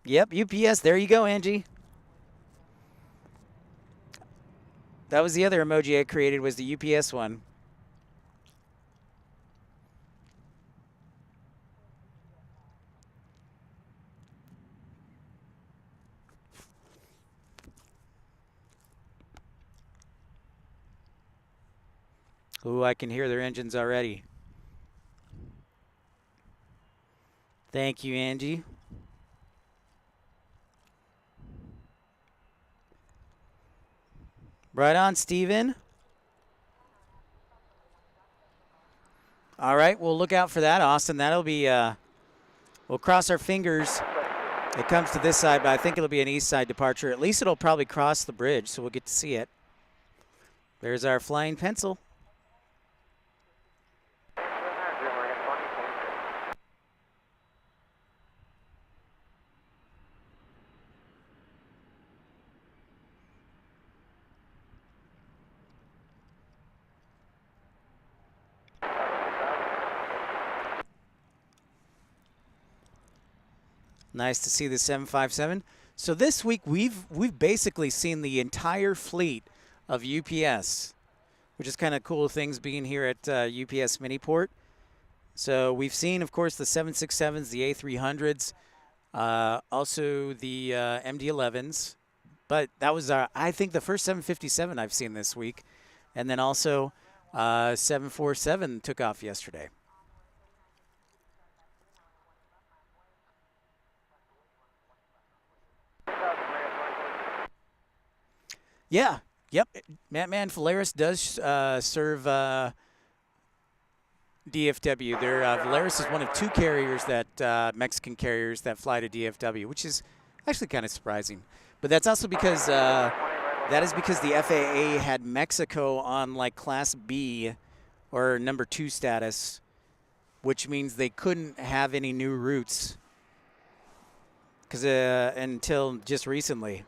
Yep, UPS. There you go, Angie. That was the other emoji I created, was the UPS one. Ooh, I can hear their engines already. Thank you, Angie. Right on, Steven. All right, we'll look out for that, Austin. That'll be, we'll cross our fingers. It comes to this side, but I think it'll be an east side departure. At least it'll probably cross the bridge, so we'll get to see it. There's our flying pencil. Nice to see the 757. So this week we've basically seen the entire fleet of UPS, which is kind of cool things being here at UPS Miniport. So we've seen, of course, the 767s, the A300s, also the MD-11s. But that was, I think, the first 757 I've seen this week. And then also 747 took off yesterday. Yeah, yep. Mattman Valeris does serve DFW. Valeris is one of two carriers that Mexican carriers that fly to DFW, which is actually kind of surprising. But that's also because the FAA had Mexico on like Class B or number 2 status, which means they couldn't have any new routes because until just recently.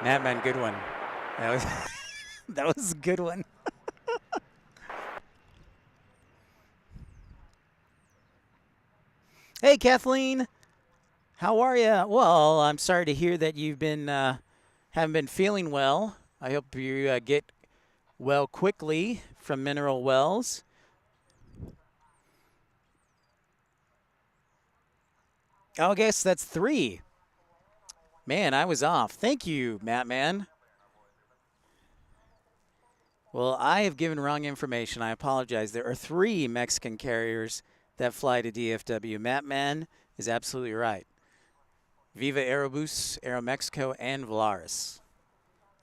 Man, good one. That was that was a good one. Hey, Kathleen. How are you? Well, I'm sorry to hear that you've been haven't been feeling well. I hope you get well quickly from Mineral Wells. Oh, I guess that's 3. Man, I was off. Thank you, Man. Well, I have given wrong information. I apologize. There are 3 Mexican carriers that fly to DFW. Man is absolutely right. Viva Aerobus, Aeromexico, and Volaris.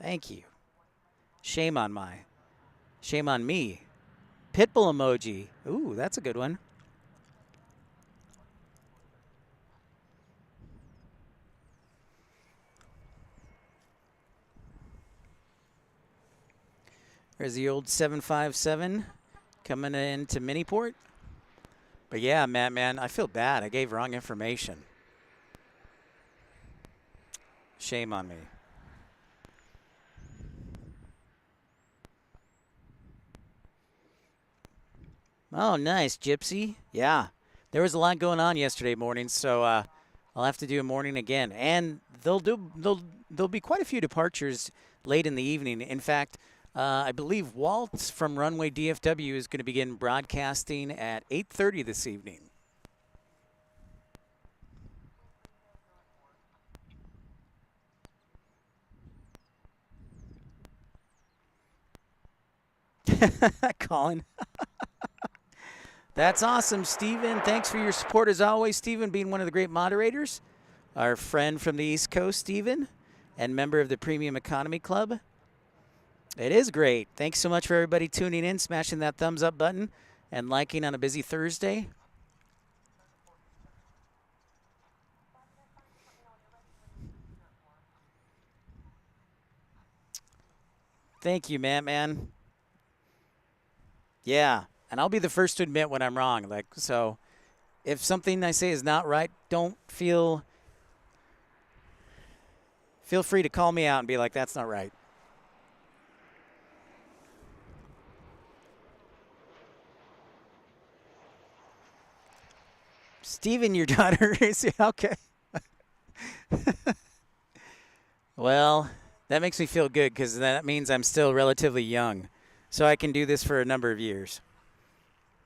Thank you. Shame on me. Pitbull emoji. Ooh, that's a good one. There's the old 757 coming into Miniport. But yeah, man, I feel bad. I gave wrong information. Shame on me. Oh, nice, Gypsy. Yeah, there was a lot going on yesterday morning, so I'll have to do a morning again. And there'll be quite a few departures late in the evening. In fact, I believe Walt from Runway DFW is going to begin broadcasting at 8:30 this evening. Colin. That's awesome, Steven. Thanks for your support as always, Steven, being one of the great moderators. Our friend from the East Coast, Steven, and member of the Premium Economy Club. It is great. Thanks so much for everybody tuning in, smashing that thumbs up button, and liking on a busy Thursday. Thank you, man. Yeah, and I'll be the first to admit when I'm wrong. So if something I say is not right, don't feel free to call me out and be like, that's not right. Steven, your daughter is okay. Well, that makes me feel good because that means I'm still relatively young. So I can do this for a number of years.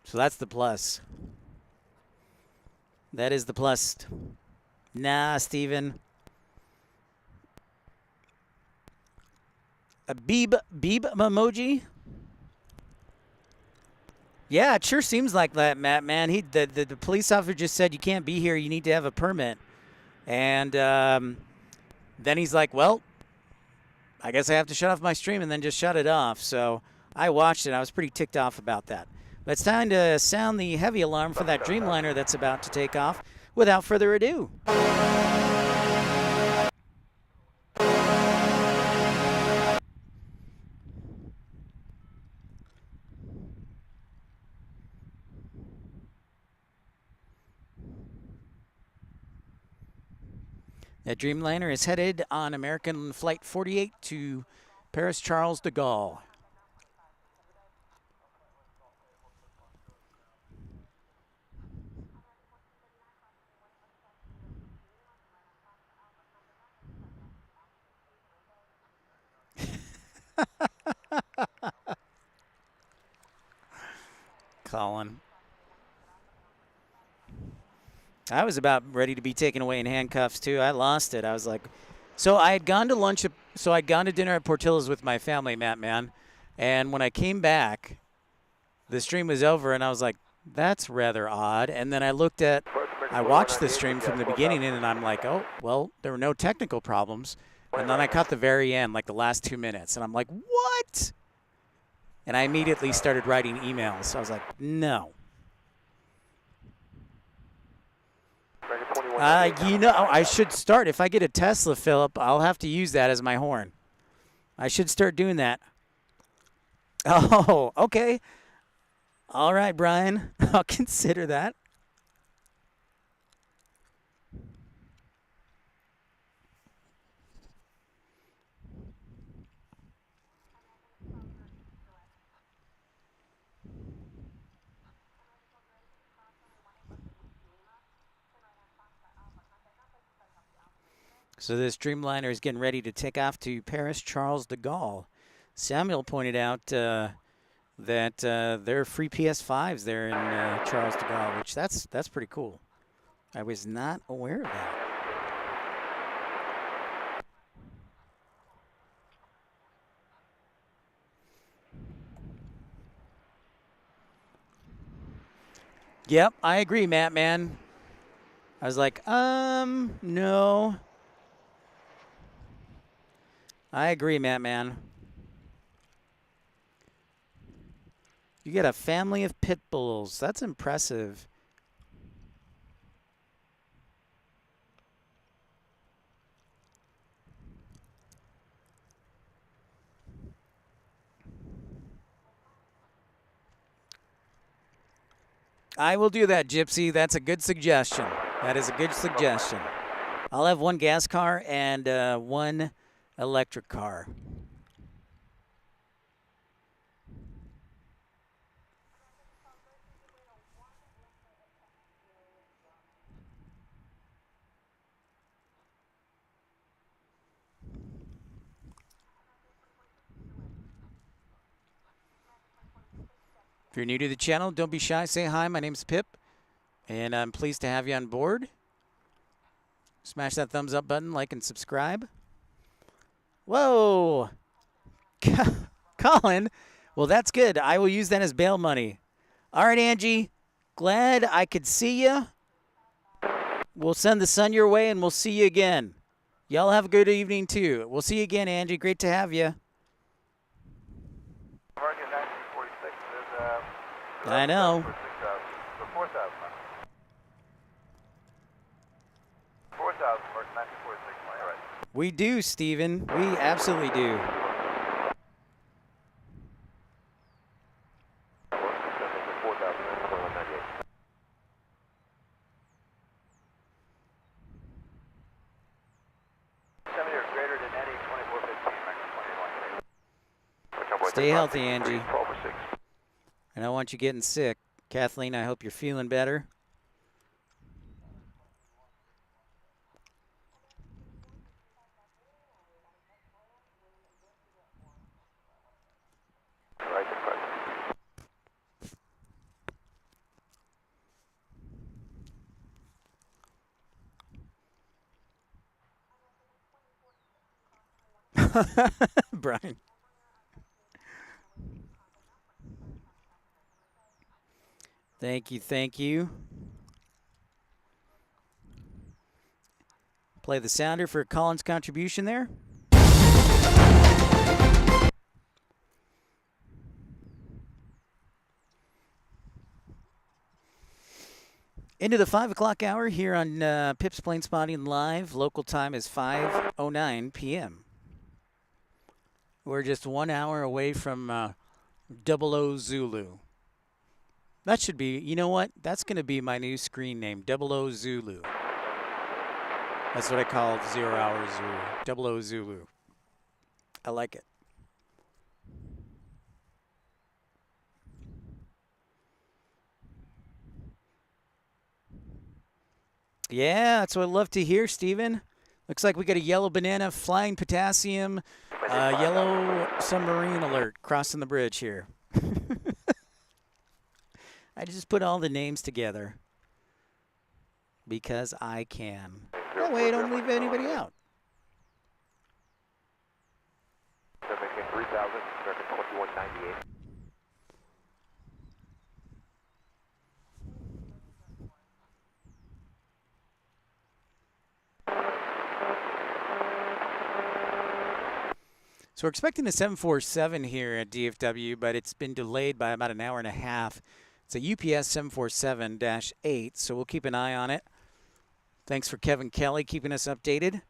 So that's the plus. That is the plus. Nah, Steven. A Beeb emoji? Yeah, it sure seems like that, man. The police officer just said you can't be here. You need to have a permit. And then he's like, well, I guess I have to shut off my stream, and then just shut it off. So I watched it. I was pretty ticked off about that. But it's time to sound the heavy alarm for that Dreamliner that's about to take off. Without further ado. That Dreamliner is headed on American Flight 48 to Paris Charles de Gaulle. Colin. I was about ready to be taken away in handcuffs too. I lost it. I was like, so I had gone to lunch. So I'd gone to dinner at Portillo's with my family, man. And when I came back, the stream was over, and I was like, that's rather odd. And then I watched the stream from the beginning, and I'm like, oh, well, there were no technical problems. And then I caught the very end, like the last 2 minutes, and I'm like, what? And I immediately started writing emails. I was like, no. I should start. If I get a Tesla, Philip, I'll have to use that as my horn. I should start doing that. Oh, okay. All right, Brian. I'll consider that. So this Dreamliner is getting ready to take off to Paris Charles de Gaulle. Samuel pointed out that there are free PS5s there in Charles de Gaulle, which that's pretty cool. I was not aware of that. Yep, I agree, Matt, man. I was like, no. I agree, Matt, man. You get a family of pit bulls. That's impressive. I will do that, Gypsy. That's a good suggestion. That is a good suggestion. I'll have one gas car and one electric car. If you're new to the channel, don't be shy. Say hi. My name's Pip, and I'm pleased to have you on board. Smash that thumbs up button, like, and subscribe. Whoa. Colin. Well, that's good. I will use that as bail money. All right, Angie. Glad I could see you. We'll send the sun your way, and we'll see you again. Y'all have a good evening, too. We'll see you again, Angie. Great to have you. I know. For 4,000. 4,000 works 1946, am I right? We do, Steven. We absolutely do. Stay healthy, Angie. And I want you getting sick. Kathleen, I hope you're feeling better. Brian. Thank you, thank you. Play the sounder for Colin's contribution there. Into the 5 o'clock hour here on Pip's Plane Spotting Live. Local time is 5:09 p.m. We're just 1 hour away from 00 Zulu. That should be, you know what? That's going to be my new screen name, 00 Zulu. That's what I call 0 Hour Zulu, 00 Zulu. I like it. Yeah, that's what I love to hear, Steven. Looks like we got a yellow banana, flying potassium, yellow submarine alert crossing the bridge here. I just put all the names together because I can. That way I don't leave anybody out. 3,000, American 2198. So we're expecting a 747 here at DFW, but it's been delayed by about an hour and a half. It's a UPS 747-8, so we'll keep an eye on it. Thanks for Kevin Kelly keeping us updated.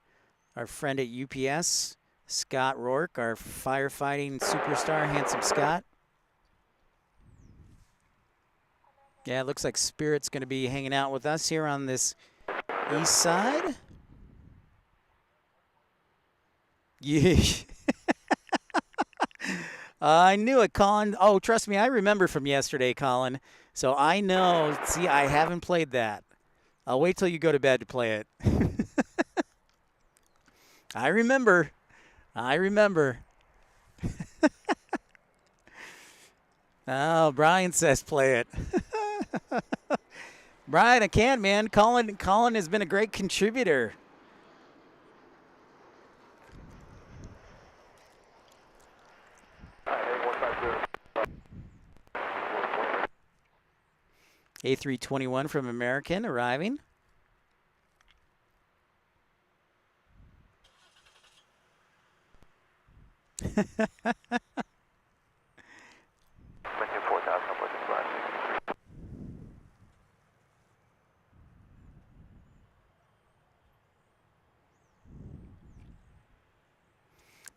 Our friend at UPS, Scott Rourke, our firefighting superstar, Handsome Scott. Yeah, it looks like Spirit's going to be hanging out with us here on this east side. Yeah. I knew it, Colin. Oh, trust me, I remember from yesterday, Colin. So I know. See, I haven't played that. I'll wait till you go to bed to play it. I remember. I remember. Oh, Brian says play it. Brian, I can't, man. Colin has been a great contributor. A321 from American arriving.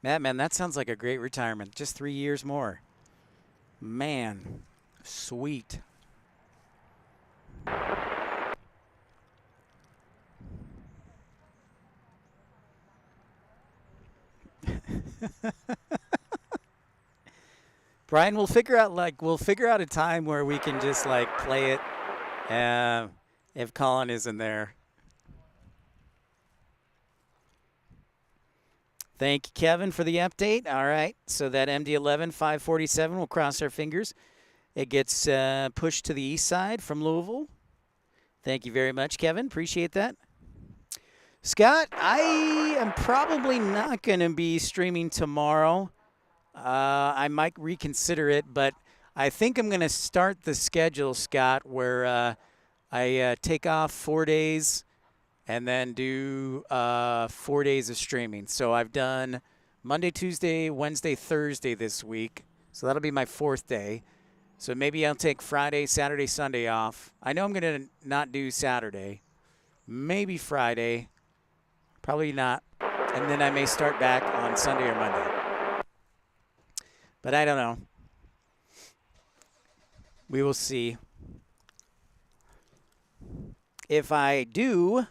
Matt, man, that sounds like a great retirement. Just 3 years more. Man, sweet. Brian, we'll figure out a time where we can just play it if Colin isn't there. Thank you, Kevin, for the update. All right, so that MD-11 547, we'll cross our fingers. It gets pushed to the east side from Louisville. Thank you very much, Kevin. Appreciate that. Scott, I am probably not going to be streaming tomorrow. I might reconsider it, but I think I'm going to start the schedule, Scott, where I take off 4 days and then do 4 days of streaming. So I've done Monday, Tuesday, Wednesday, Thursday this week. So that'll be my 4th day. So maybe I'll take Friday, Saturday, Sunday off. I know I'm going to not do Saturday. Maybe Friday. Probably not. And then I may start back on Sunday or Monday. But I don't know. We will see. If I do,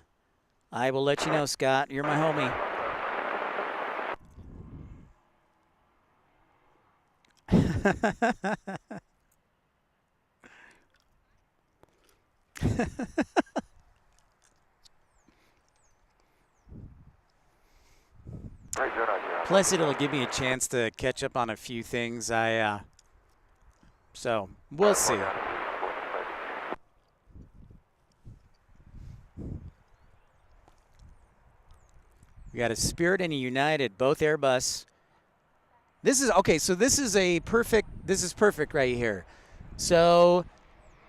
I will let you know, Scott. You're my homie. Plus, it'll give me a chance to catch up on a few things. So we'll see. We got a Spirit and a United, both Airbus. This is okay. So this is perfect right here. So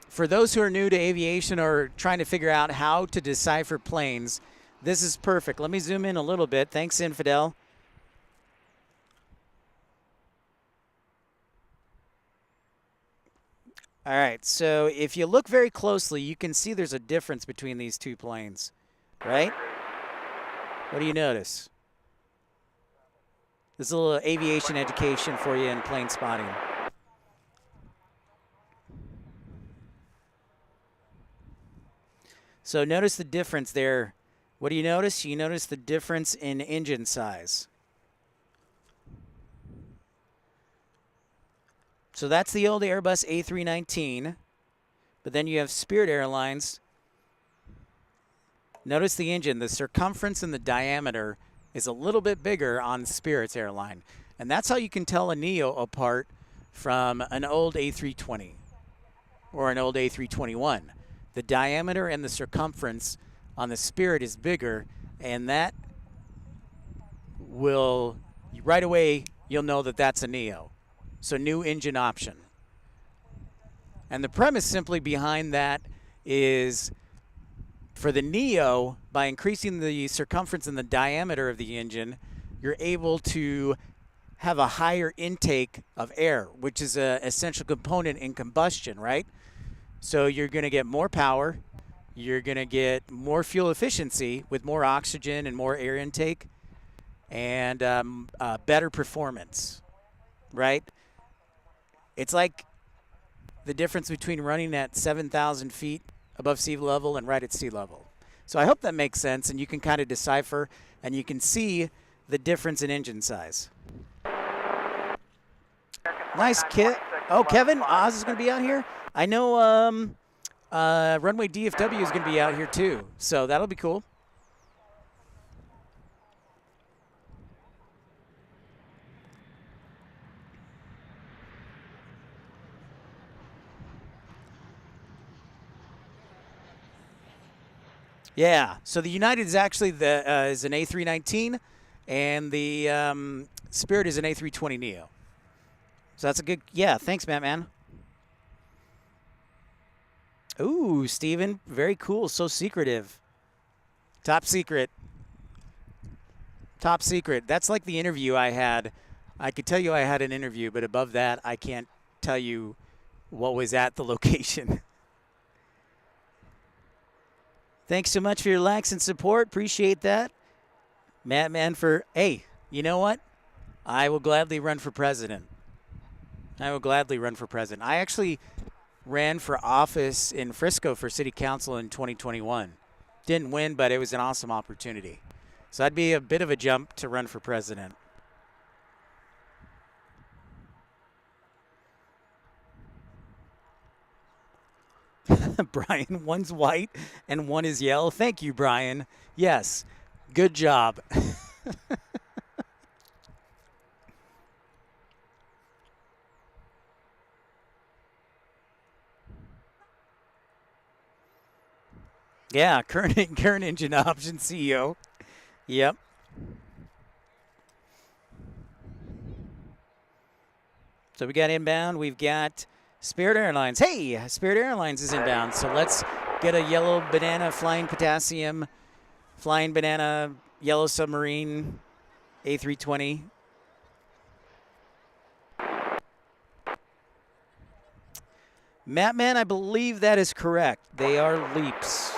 for those who are new to aviation or trying to figure out how to decipher planes, this is perfect. Let me zoom in a little bit. Thanks, Infidel. All right, so if you look very closely, you can see there's a difference between these two planes, right? What do you notice? This is a little aviation education for you in plane spotting. So notice the difference there. What do you notice? You notice the difference in engine size. So that's the old Airbus A319, but then you have Spirit Airlines. Notice the engine, the circumference and the diameter is a little bit bigger on Spirit's airline. And that's how you can tell a Neo apart from an old A320 or an old A321. The diameter and the circumference on the Spirit is bigger, and that will, right away, you'll know that that's a Neo. So new engine option. And the premise simply behind that is for the Neo, by increasing the circumference and the diameter of the engine, you're able to have a higher intake of air, which is an essential component in combustion, right? So you're going to get more power. You're going to get more fuel efficiency with more oxygen and more air intake and better performance, right? It's like the difference between running at 7,000 feet above sea level and right at sea level. So I hope that makes sense, and you can kind of decipher, and you can see the difference in engine size. Nice kit. Oh, Kevin, Oz is going to be out here. I know Runway DFW is going to be out here too, so that'll be cool. Yeah. So the United is actually is an A319, and the Spirit is an A320 Neo. So that's a good. Yeah. Thanks, Matt, man. Ooh, Steven. Very cool. So secretive. Top secret. Top secret. That's like the interview I had. I could tell you I had an interview, but above that, I can't tell you what was at the location. Thanks so much for your likes and support. Appreciate that. Matt Manford, hey, you know what? I will gladly run for president. I will gladly run for president. I actually ran for office in Frisco for city council in 2021. Didn't win, but it was an awesome opportunity. So that'd be a bit of a jump to run for president. Brian, one's white and one is yellow. Thank you, Brian. Yes, good job. Yeah, current engine option CEO. Yep. So we got inbound. We've got Spirit Airlines. Hey, Spirit Airlines is inbound. So let's get a yellow banana flying potassium, flying banana, yellow submarine, A320. Mattman, I believe that is correct. They are leaps.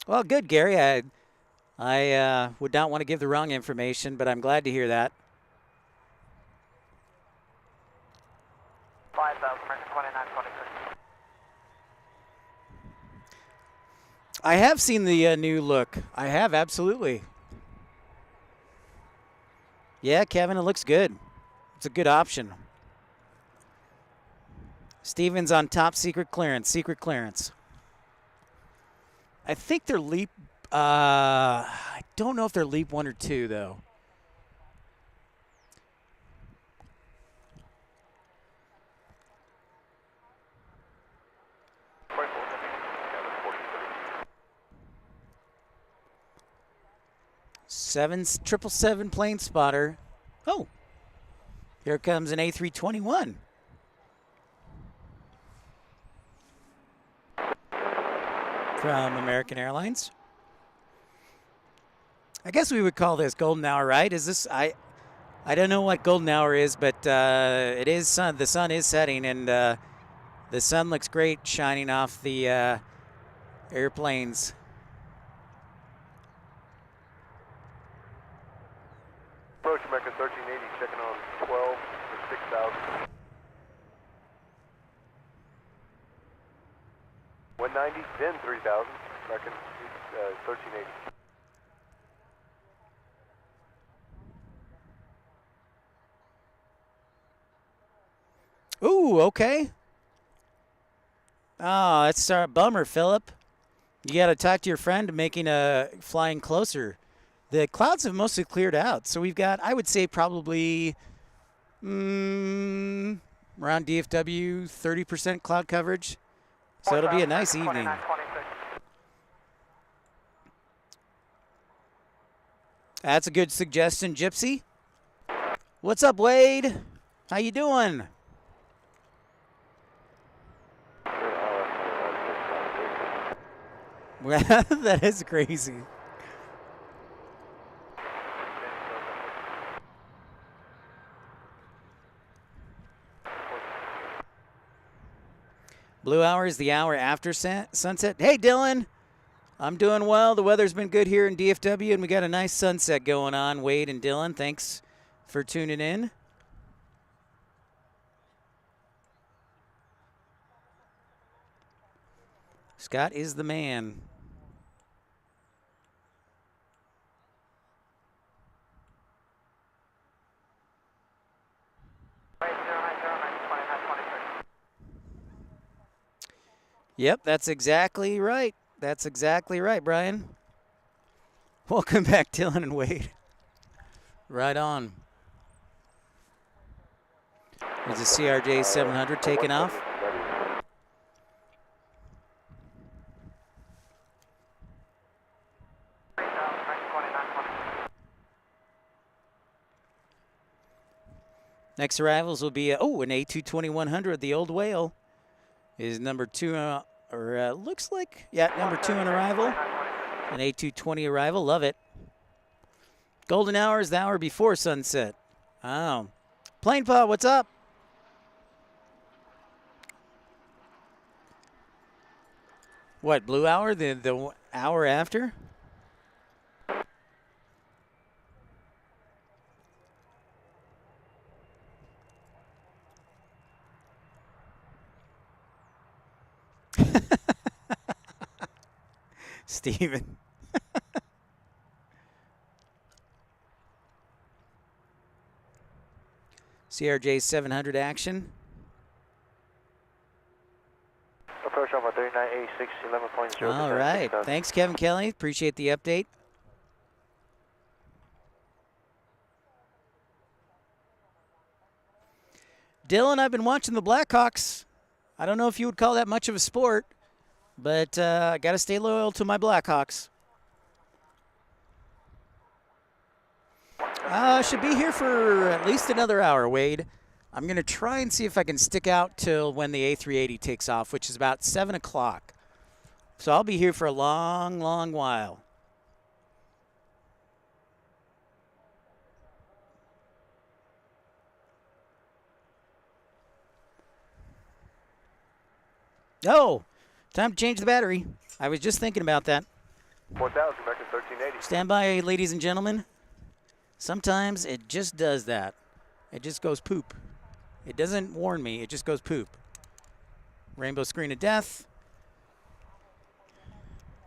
Well, good, Gary. I would not want to give the wrong information, but I'm glad to hear that. 5,000, American 2926. I have seen the new look. I have, absolutely. Yeah, Kevin, it looks good. It's a good option. Stevens on top secret clearance. Secret clearance. I think they're LEAP. I don't know if they're LEAP 1 or 2, though. Triple seven plane spotter. Oh, here comes an A321. From American Airlines. I guess we would call this golden hour, right? Is this I don't know what golden hour is, but it is sun. The sun is setting, and the sun looks great shining off the airplanes. Approach American 1380, checking on 12 for 6,000. 190, then 3,000, American 1380. Ooh, okay. Oh, that's a bummer, Philip. You got to talk to your friend making a flying closer. The clouds have mostly cleared out, so we've got, I would say, probably around DFW 30% cloud coverage. So it'll be a nice evening. That's a good suggestion, Gypsy. What's up, Wade? How you doing? That is crazy. Blue hour is the hour after sunset. Hey, Dylan. I'm doing well. The weather's been good here in DFW, and we got a nice sunset going on. Wade and Dylan, thanks for tuning in. Scott is the man. Yep, that's exactly right. That's exactly right, Brian. Welcome back, Dylan and Wade. Right on. There's a CRJ 700 taking off. Next arrivals will be, an A220-100, the old whale, is number 2, looks like, number 2 on arrival. An A220 arrival, love it. Golden hour is the hour before sunset. Oh. Plane Pod, what's up? What, blue hour, the hour after? Steven. CRJ 700 action. Approach Alpha 3986, 11.0. All right. Thanks, Kevin Kelly. Appreciate the update. Dylan, I've been watching the Blackhawks. I don't know if you would call that much of a sport, but I got to stay loyal to my Blackhawks. Should be here for at least another hour, Wade. I'm going to try and see if I can stick out till when the A380 takes off, which is about 7 o'clock. So I'll be here for a long, long while. Oh, time to change the battery. I was just thinking about that. 4,000 back in 1380. Stand by, ladies and gentlemen. Sometimes it just does that. It just goes poop. It doesn't warn me. It just goes poop. Rainbow screen of death.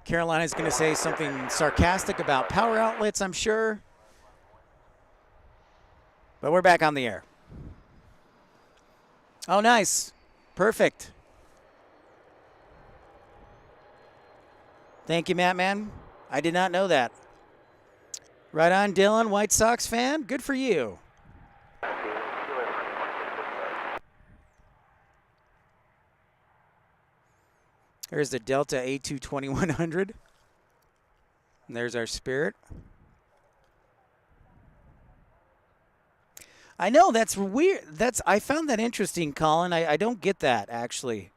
Carolina's going to say something sarcastic about power outlets, I'm sure. But we're back on the air. Oh, nice. Perfect. Thank you, Matt, man. I did not know that. Right on, Dylan, White Sox fan. Good for you. There's the Delta A220-100. And there's our Spirit. I know, that's weird. I found that interesting, Colin. I don't get that, actually.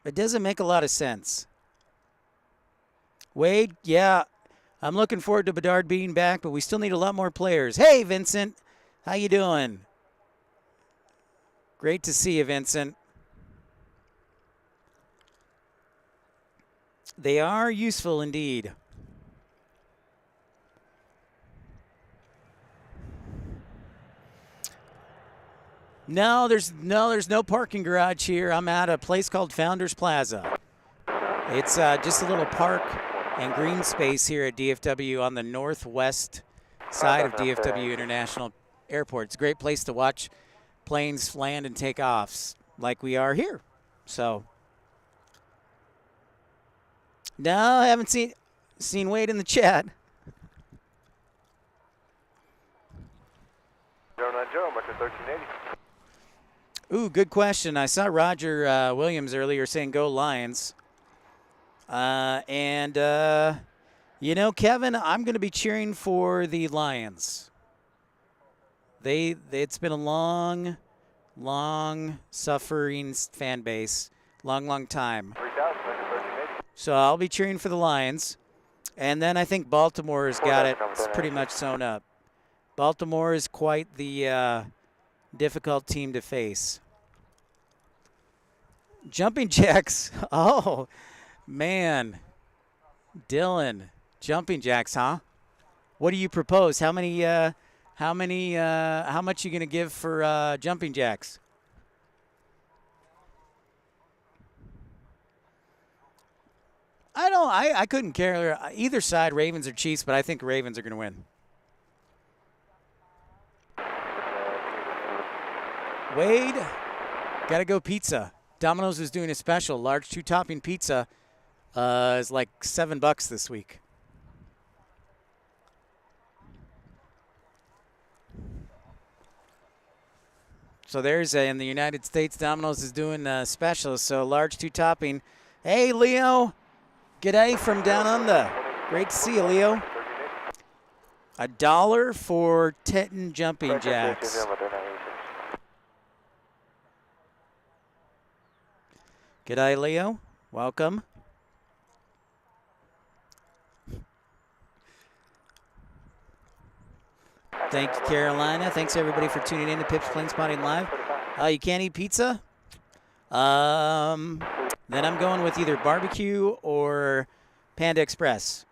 It doesn't make a lot of sense. Wade, yeah, I'm looking forward to Bedard being back, but we still need a lot more players. Hey, Vincent, how you doing? Great to see you, Vincent. They are useful indeed. No, there's no parking garage here. I'm at a place called Founders Plaza. It's just a little park and green space here at DFW on the northwest side of DFW International Airport. It's a great place to watch planes land and take offs like we are here. So, no, I haven't seen Wade in the chat. Joe 90, back in 1380. Ooh, good question. I saw Roger Williams earlier saying go Lions. You know, Kevin, I'm going to be cheering for the Lions. It's been a long, long suffering fan base, long time. 3,000 back in 1380. So I'll be cheering for the Lions. And then I think Baltimore has got it pretty much sewn up. Baltimore is quite the difficult team to face. Jumping jacks. Oh, man. Dylan, jumping jacks, huh? What do you propose? How much you going to give for jumping jacks? I couldn't care either side, Ravens or Chiefs, but I think Ravens are going to win. Wade, got to go pizza. Domino's is doing a special. Large 2-topping pizza is like $7 this week. So there's in the United States, Domino's is doing specials. So large 2 topping. Hey, Leo. G'day from down under. Great to see you, Leo. $1 for 10 jumping jacks. G'day, Leo. Welcome. Thank you, Carolina. Thanks, everybody, for tuning in to Pips Plane Spotting Live. You can't eat pizza? Then I'm going with either barbecue or Panda Express.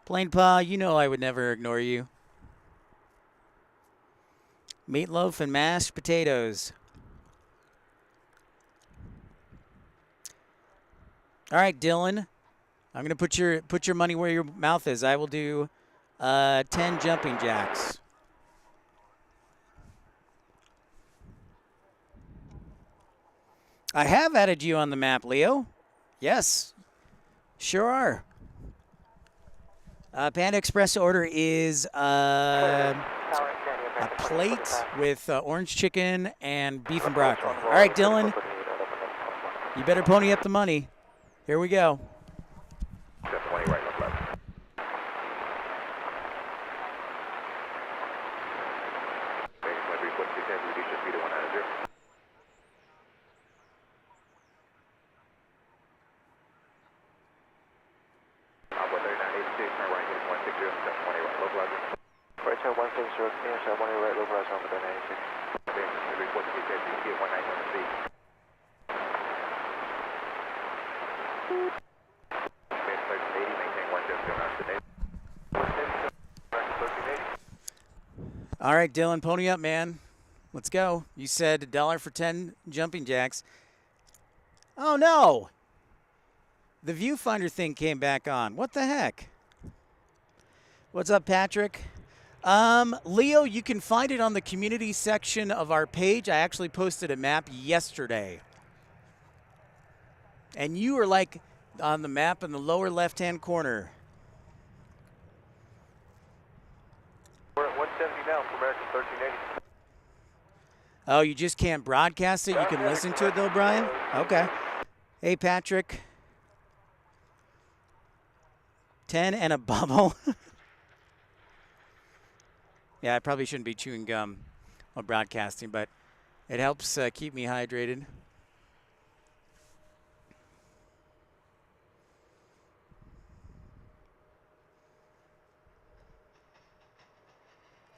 Plain Pa, you know I would never ignore you. Meatloaf and mashed potatoes. All right, Dylan. I'm going to put your money where your mouth is. I will do 10 jumping jacks. I have added you on the map, Leo. Yes, sure are. Panda Express order is a plate with orange chicken and beef and broccoli. All right, Dylan, you better pony up the money. Here we go. 20 right, left, left. Right side 160, near side 1 right, low rise on the 96. All right, Dylan, pony up, man. Let's go. You said $1 for 10 jumping jacks. Oh, no. The viewfinder thing came back on. What the heck? What's up, Patrick? Leo, you can find it on the community section of our page. I actually posted a map yesterday. And you were like on the map in the lower left-hand corner. We're at 170 now for American 1380. Oh, you just can't broadcast it? You can listen to it, though, Brian? Okay. Hey, Patrick. 10 and a bubble. Yeah, I probably shouldn't be chewing gum while broadcasting, but it helps keep me hydrated.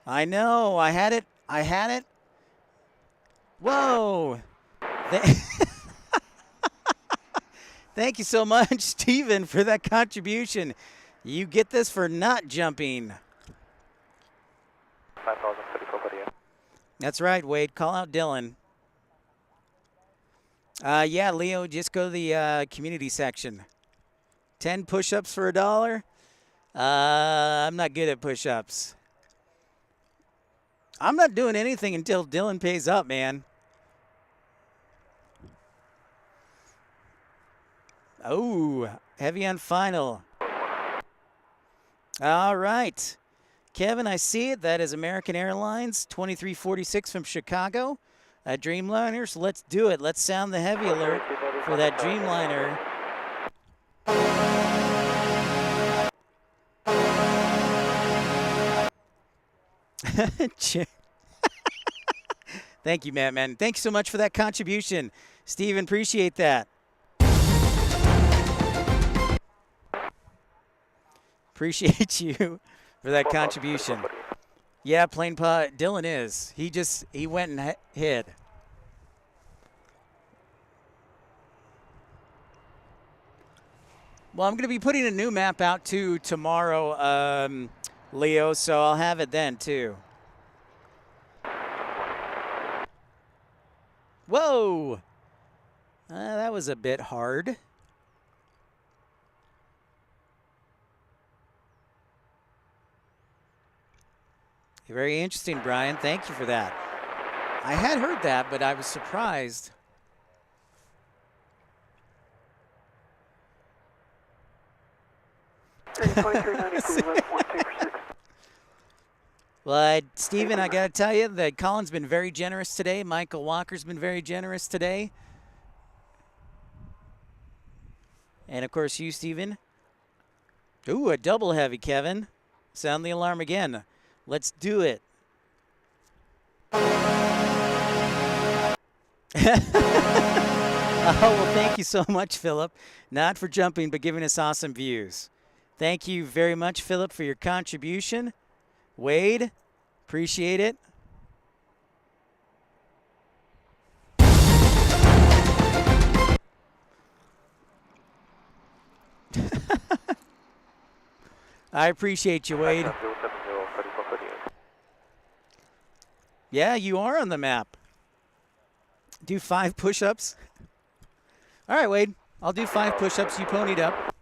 I know. I had it. Whoa. Thank you so much, Steven, for that contribution. You get this for not jumping. 5034 per diem. That's right, Wade. Call out Dylan. Yeah, Leo, just go to the community section. 10 push-ups for $1. I'm not good at push-ups. I'm not doing anything until Dylan pays up, man. Oh, heavy on final. All right. Kevin, I see it. That is American Airlines, 2346 from Chicago. Dreamliner, so let's do it. Let's sound the heavy alert for that Dreamliner. Thank you, man. Thanks so much for that contribution. Steven, appreciate that. Appreciate you for that contribution. Yeah, plain pot. Dylan is. He went and hid. Well, I'm going to be putting a new map out too tomorrow, Leo, so I'll have it then too. Whoa! That was a bit hard. Very interesting, Brian. Thank you for that. I had heard that, but I was surprised. Well, Steven, I got to tell you that Colin's been very generous today. Michael Walker's been very generous today. And, of course, you, Steven. Ooh, a double heavy, Kevin. Sound the alarm again. Let's do it. Oh, well, thank you so much, Philip. Not for jumping, but giving us awesome views. Thank you very much, Philip, for your contribution. Wade, appreciate it. I appreciate you, Wade. Yeah, you are on the map. Do 5 push-ups. All right, Wade. I'll do 5 push-ups. You ponied up.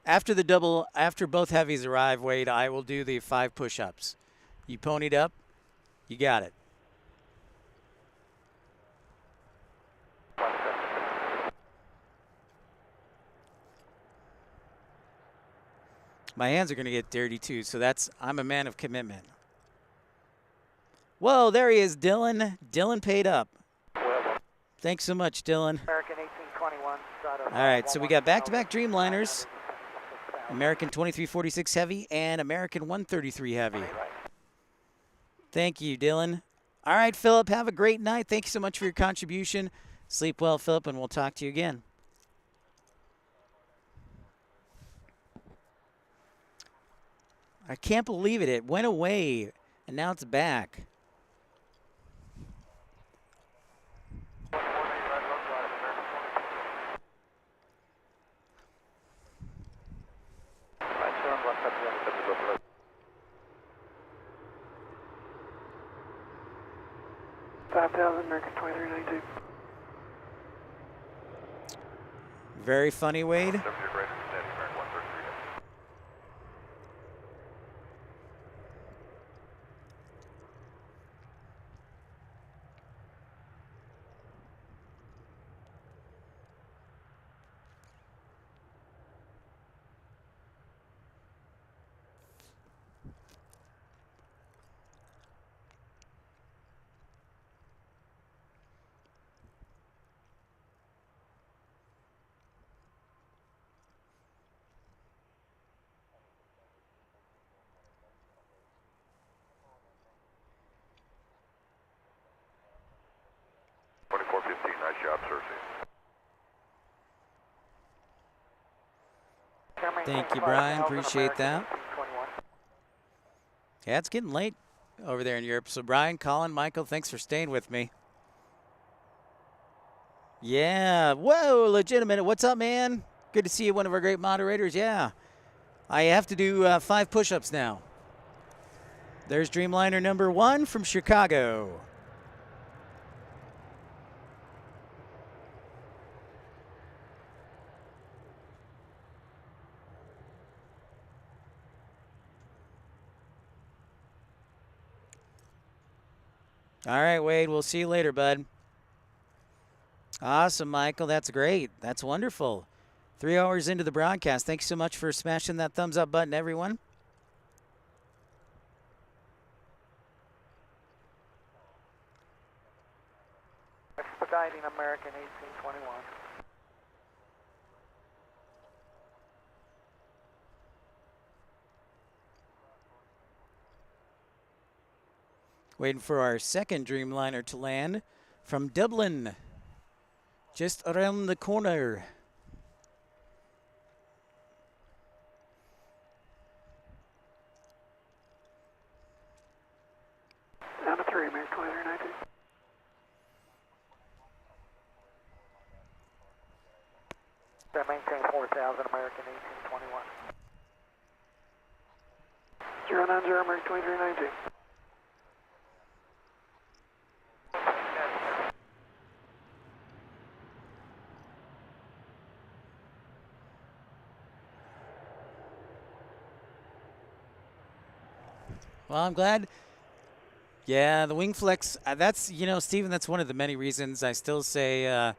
After both heavies arrive, Wade, I will do the 5 push-ups. You ponied up. You got it. My hands are going to get dirty too, so I'm a man of commitment. Whoa, there he is, Dylan. Dylan paid up. Thanks so much, Dylan. American 1821. All right, so we got back-to-back Dreamliners. American 2346 Heavy and American 133 Heavy. Thank you, Dylan. All right, Philip, have a great night. Thank you so much for your contribution. Sleep well, Philip, and we'll talk to you again. I can't believe it. It went away, and now it's back. American 2392. Very funny, Wade. Thank you, Brian. Appreciate that. Yeah, it's getting late over there in Europe. So, Brian, Colin, Michael, thanks for staying with me. Yeah. Whoa, legitimate. What's up, man? Good to see you, one of our great moderators. Yeah. I have to do 5 push-ups now. There's Dreamliner number 1 from Chicago. All right, Wade, we'll see you later, bud. Awesome, Michael. That's great. That's wonderful. 3 hours into the broadcast. Thanks so much for smashing that thumbs up button, everyone. Expediting American 1821. Waiting for our second Dreamliner to land from Dublin, just around the corner. Down to 3, American 2392. Maintain 4,000, American 1821. 090, American 2392. Well, I'm glad. Yeah, the wing flex, that's, you know, Steven, that's one of the many reasons I still say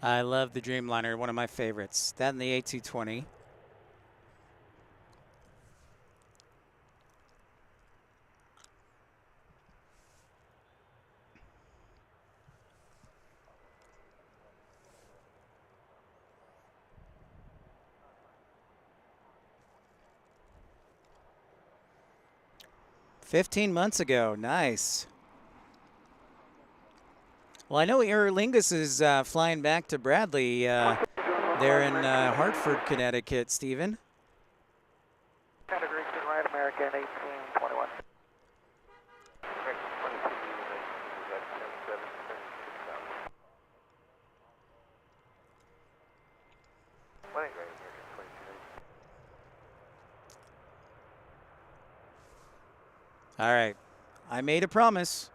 I love the Dreamliner, one of my favorites. That and the A220. 15 months ago. Nice. Well, I know Aer Lingus is flying back to Bradley there in Hartford, Connecticut, Stephen. Category right, American 1821. All right. I made a promise.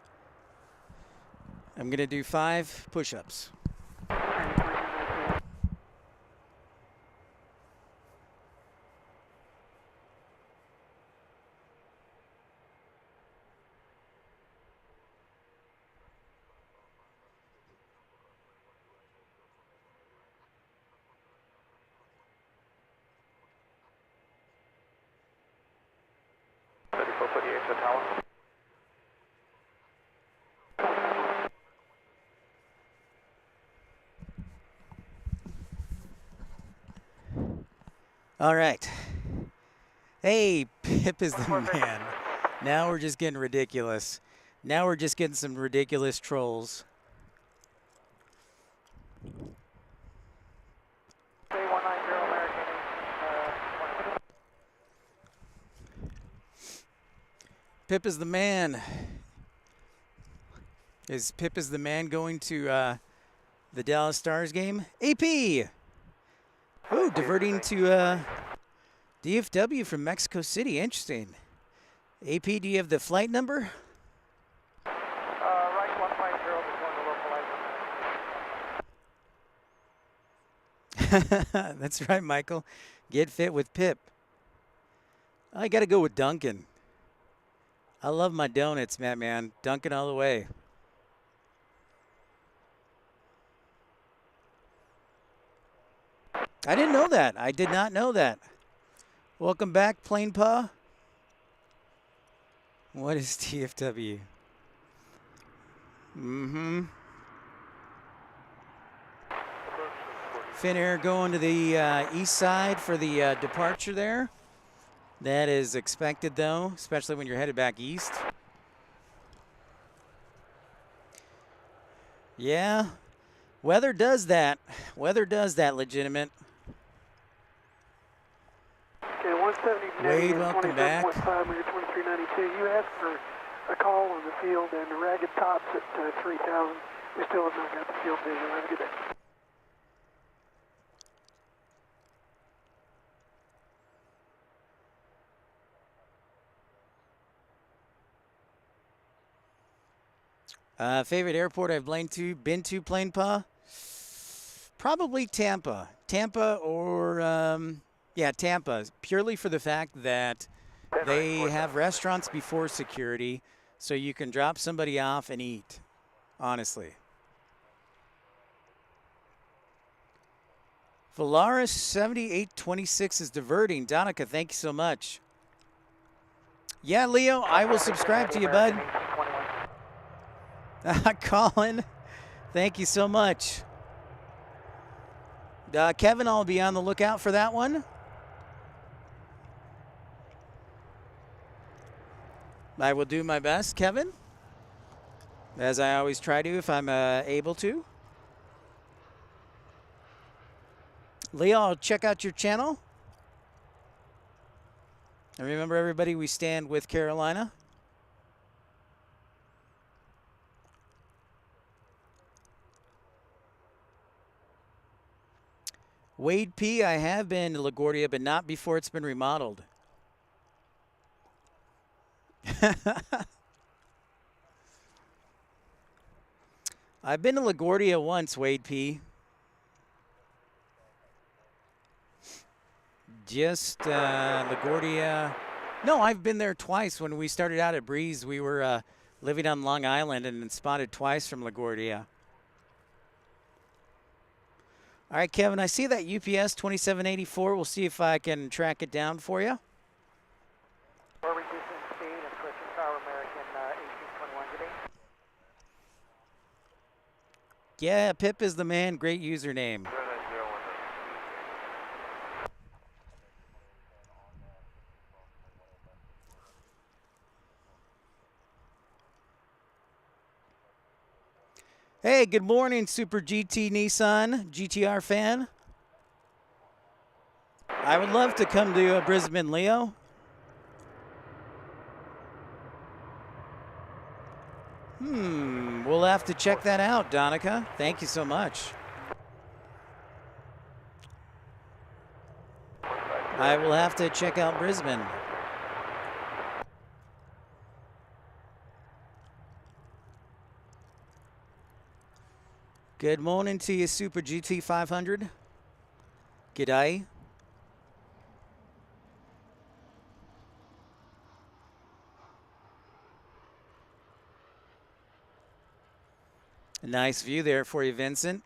I'm going to do 5 push-ups. All right. Hey, Pip is the man. Now we're just getting ridiculous. Now we're just getting some ridiculous trolls. Pip is the man. Is Pip is the man going to the Dallas Stars game? AP! Ooh, diverting to DFW from Mexico City. Interesting. AP, do you have the flight number? Right 150 is going to localize. That's right, Michael. Get fit with Pip. I got to go with Duncan. I love my donuts, man. Duncan all the way. I didn't know that. I did not know that. Welcome back, Plain Pa. What is TFW? Finnair going to the east side for the departure there. That is expected, though, especially when you're headed back east. Yeah, weather does that. Weather does that, legitimate. Okay, 170 Wade, welcome back. 27.5 when you're 2392. You asked for a call on the field and the ragged tops at 3,000. We still have not got the field visual. Have a good day. Favorite airport I've been to, Plain Pa? Probably Tampa. Tampa or, yeah, Tampa. Purely for the fact that they have restaurants before security, so you can drop somebody off and eat, honestly. Valaris 7826 is diverting. Donica, thank you so much. Yeah, Leo, I will subscribe to you, bud. Colin, thank you so much. Kevin, I'll be on the lookout for that one. I will do my best, Kevin, as I always try to if I'm able to. Leo, I'll check out your channel. And remember, everybody, we stand with Carolina. Wade P., I have been to LaGuardia, but not before it's been remodeled. I've been to LaGuardia once, Wade P. Just LaGuardia. No, I've been there twice. When we started out at Breeze, we were living on Long Island and spotted twice from LaGuardia. All right, Kevin, I see that UPS 2784. We'll see if I can track it down for you. We're reducing speed and approaching Tower American 1821 today. Yeah, Pip is the man. Great username. Hey, good morning, Super GT Nissan GTR fan. I would love to come to Brisbane, Leo. We'll have to check that out, Donica. Thank you so much. I will have to check out Brisbane. Good morning to you, Super GT 500. G'day. A nice view there for you, Vincent.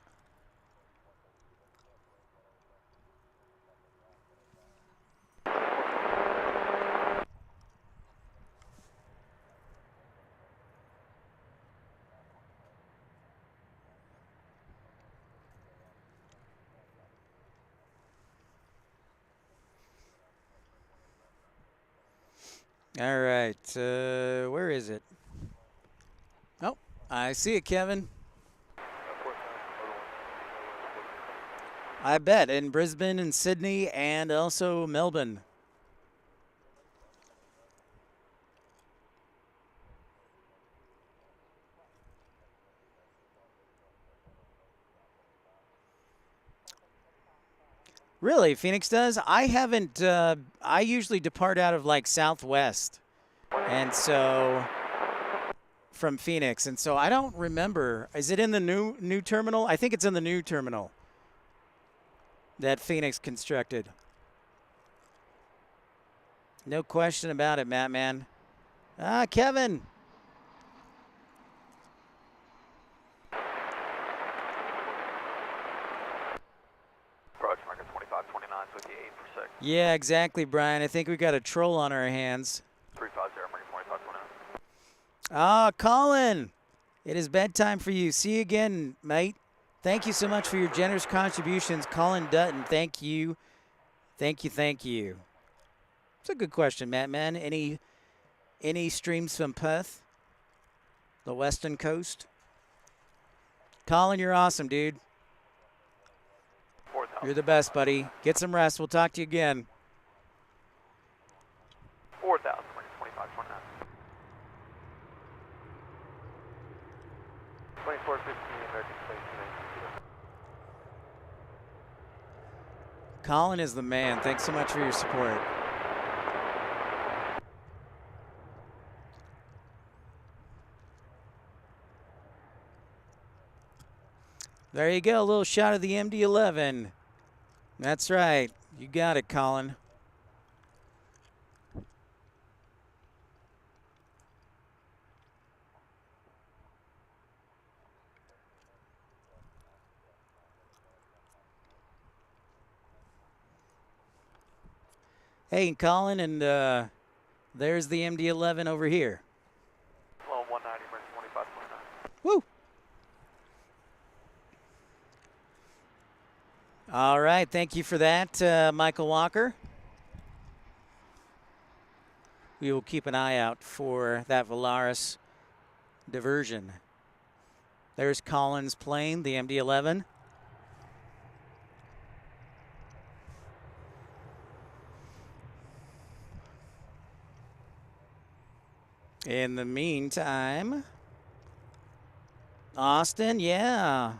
All right, where is it? Oh, I see it, Kevin. I bet, in Brisbane and Sydney and also Melbourne. Really, Phoenix does? I haven't, I usually depart out of like Southwest. And so, from Phoenix. And so I don't remember. Is it in the new terminal? I think it's in the new terminal that Phoenix constructed. No question about it, Matt, man. Ah, Kevin. Approach marker 2529, with the 8 for 6. Yeah, exactly, Brian. I think we got a troll on our hands. 350, marker 2529. Ah, Colin. It is bedtime for you. See you again, mate. Thank you so much for your generous contributions, Colin Dutton. Thank you. Thank you, thank you. It's a good question, Matt, man. Any streams from Perth? The Western Coast? Colin, you're awesome, dude. 4,000. You're the best, buddy. Get some rest. We'll talk to you again. 4,000, marker 2529. 2415 American Space. Colin is the man. Thanks so much for your support. There you go, a little shot of the MD-11. That's right. You got it, Colin. Hey, Colin, and there's the MD-11 over here. Low 190, marker 2529. Woo! All right, thank you for that, Michael Walker. We will keep an eye out for that Volaris diversion. There's Colin's plane, the MD-11. In the meantime, Austin, yeah.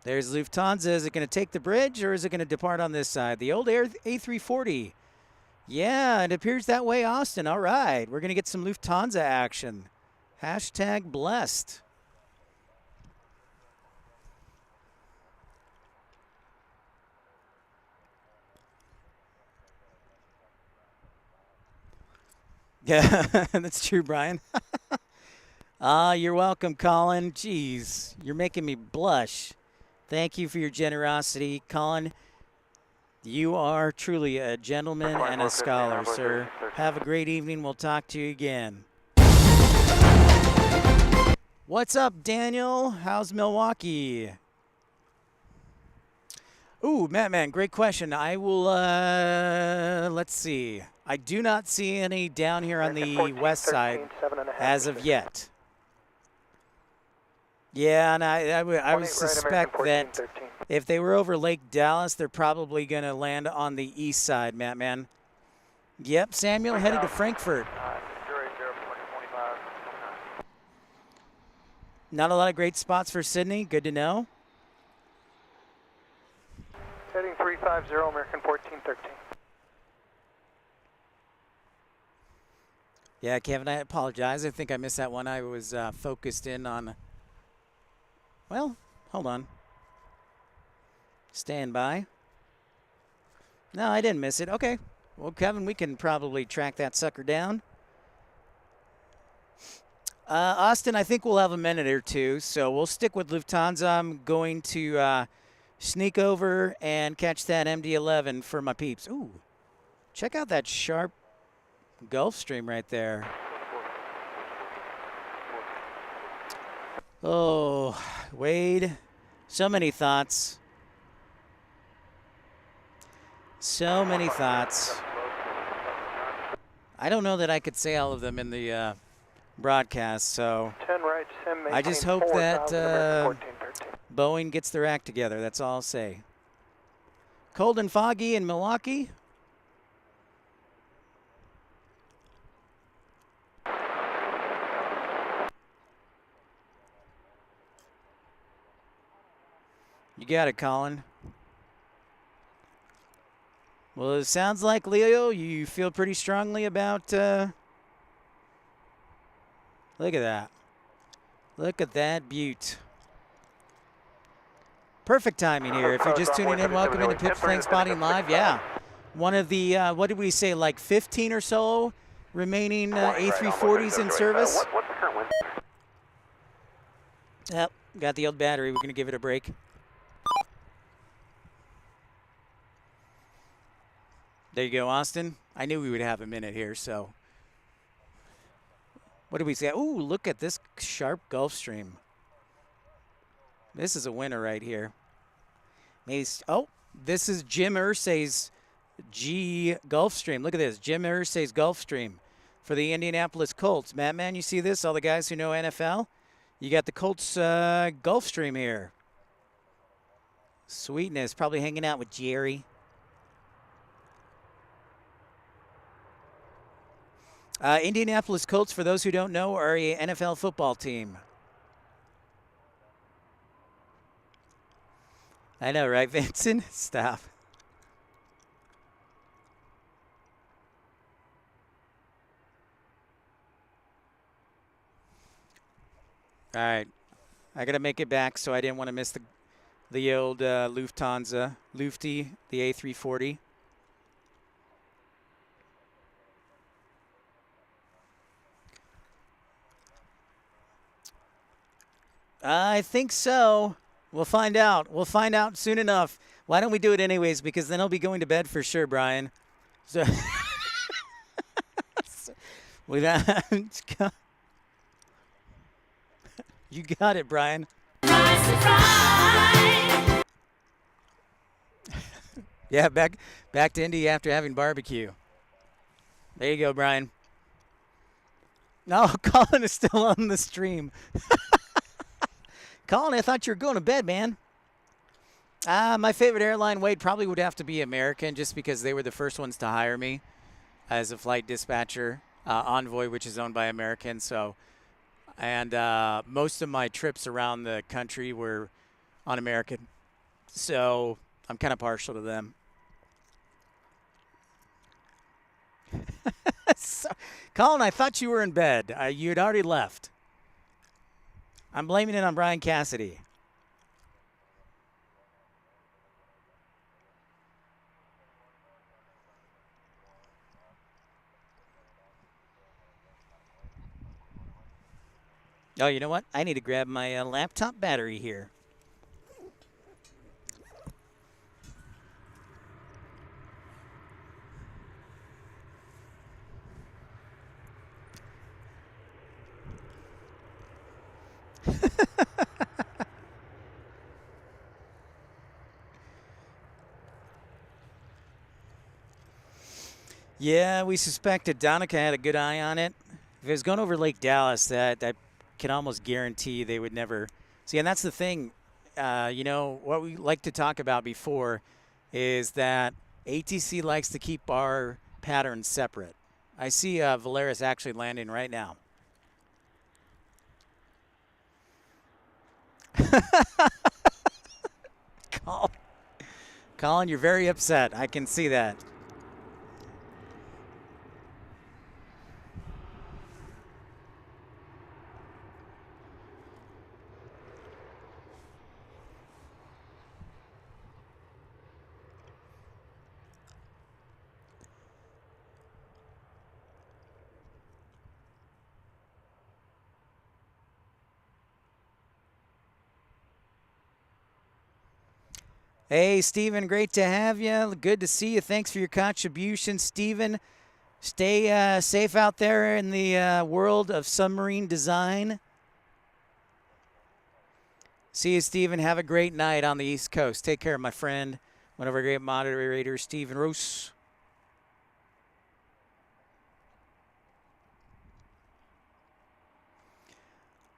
There's Lufthansa. Is it going to take the bridge or is it going to depart on this side? The old A340. Yeah, it appears that way, Austin. All right. We're going to get some Lufthansa action. Hashtag blessed. Yeah, that's true, Brian. You're welcome, Colin. Jeez, you're making me blush. Thank you for your generosity, Colin. You are truly a gentleman and a scholar, sir. Have a great evening. We'll talk to you again. What's up, Daniel? How's Milwaukee? Ooh, Matt, man, great question. I will, let's see. I do not see any down here on the west side as of yet. Yeah, and I would suspect that if they were over Lake Dallas, they're probably going to land on the east side, Matt, man. Yep, Samuel headed to Frankfurt. Not a lot of great spots for Sydney. Good to know. Heading 350, American 1413. Yeah, Kevin, I apologize. I think I missed that one. I was focused in on... Well, hold on. Stand by. No, I didn't miss it. Okay. Well, Kevin, we can probably track that sucker down. Austin, I think we'll have a minute or two, so we'll stick with Lufthansa. I'm going to sneak over and catch that MD-11 for my peeps. Ooh, check out that sharp Gulfstream right there. Oh, Wade, so many thoughts. So many thoughts. I don't know that I could say all of them in the broadcast, so 10 right, I just hope that Boeing gets their act together. That's all I'll say. Cold and foggy in Milwaukee. You got it, Colin. Well, it sounds like, Leo, you feel pretty strongly about... Look at that. Look at that beaut. Perfect timing here. If you're just tuning in, welcome into Pip Flame Spotting Live. Yeah. One of the, what did we say, like 15 or so remaining A340s in service? What's the current wind? Yep, got the old battery. We're going to give it a break. There you go, Austin. I knew we would have a minute here, so. What did we say? Ooh, look at this sharp Gulfstream. This is a winner right here. Maybe, oh, this is Jim Irsay's G Gulfstream. Look at this, Jim Irsay's Gulfstream for the Indianapolis Colts. Matt, man, you see this? All the guys who know NFL? You got the Colts Gulfstream here. Sweetness, probably hanging out with Jerry. Indianapolis Colts, for those who don't know, are a NFL football team. I know, right, Vincent? Stop. All right. I got to make it back, so I didn't want to miss the old Lufthansa, Lufty, the A340. I think so. We'll find out. We'll find out soon enough. Why don't we do it anyways? Because then I'll be going to bed for sure, Brian. So you got it, Brian. Yeah, back to Indy after having barbecue. There you go, Brian. No, Colin is still on the stream. Colin, I thought you were going to bed, man. My favorite airline, Wade, probably would have to be American, just because they were the first ones to hire me as a flight dispatcher. Envoy, which is owned by American. So, and most of my trips around the country were on American. So I'm kind of partial to them. So, Colin, I thought you were in bed. You had already left. I'm blaming it on Brian Cassidy. Oh, you know what? I need to grab my laptop battery here. Yeah, we suspected Donica had a good eye on it. If it was going over Lake Dallas, that can almost guarantee they would never see. And that's the thing, you know, what we like to talk about before is that ATC likes to keep our patterns separate. I see Valeris actually landing right now. Colin, you're very upset. I can see that. Hey, Stephen, great to have you. Good to see you. Thanks for your contribution, Stephen. Stay safe out there in the world of submarine design. See you, Stephen. Have a great night on the East Coast. Take care, my friend. One of our great moderators, Stephen Roos.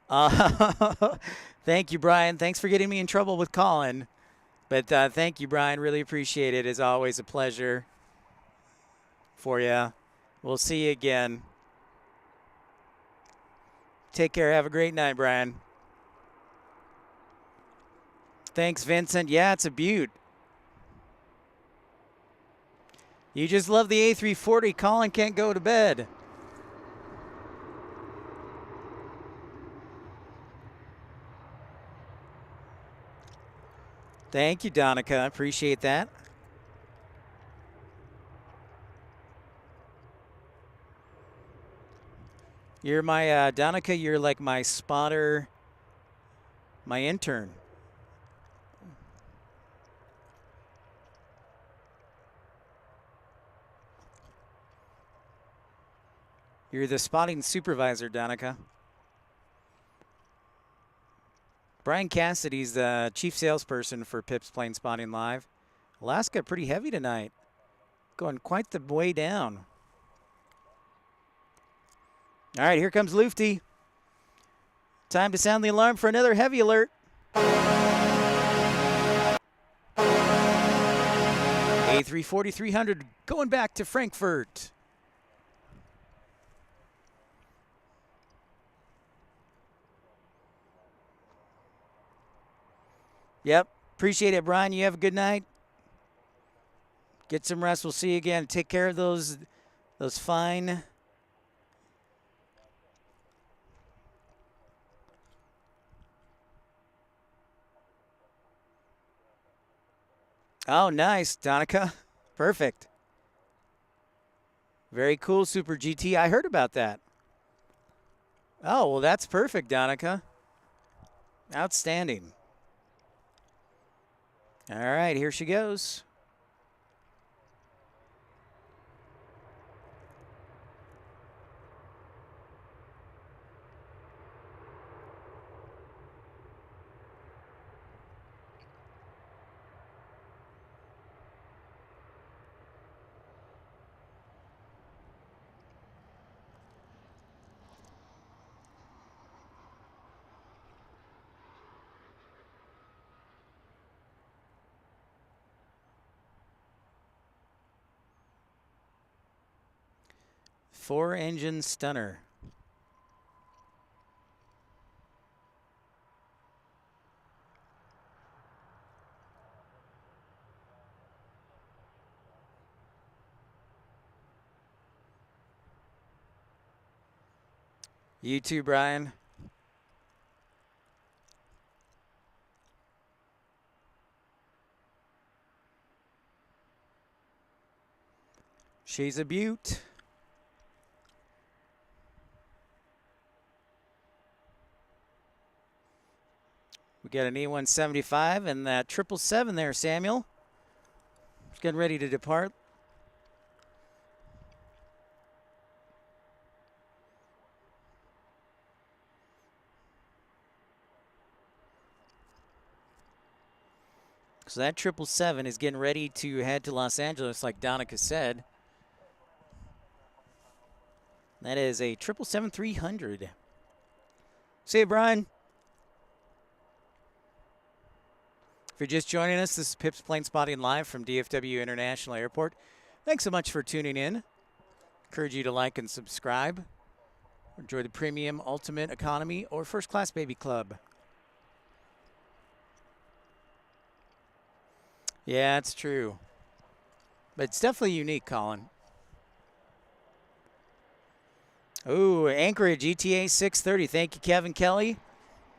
Thank you, Brian. Thanks for getting me in trouble with Colin. But thank you, Brian. Really appreciate it. It's always a pleasure for you. We'll see you again. Take care. Have a great night, Brian. Thanks, Vincent. Yeah, it's a beaut. You just love the A340. Colin can't go to bed. Thank you, Donica. I appreciate that. You're my, Donica, you're like my spotter, my intern. You're the spotting supervisor, Donica. Brian Cassidy's the chief salesperson for Pip's Plane Spotting Live. Alaska pretty heavy tonight. Going quite the way down. All right, here comes Lufty. Time to sound the alarm for another heavy alert. A340-300 going back to Frankfurt. Yep. Appreciate it, Brian. You have a good night. Get some rest. We'll see you again. Take care of those fine. Oh, nice, Donica. Perfect. Very cool, Super GT. I heard about that. Oh, well, that's perfect, Donica. Outstanding. All right, here she goes. Four-engine stunner. You too, Brian. She's a beaut. We got an E175 and that 777 there, Samuel. It's getting ready to depart. So that 777 is getting ready to head to Los Angeles, like Donica said. That is a 777-300. See you, Brian. If you're just joining us, this is Pip's Plane Spotting live from DFW International Airport. Thanks so much for tuning in. Encourage you to like and subscribe. Enjoy the premium, ultimate, economy, or first class baby club. Yeah, it's true. But it's definitely unique, Colin. Ooh, Anchorage ETA 630. Thank you, Kevin Kelly.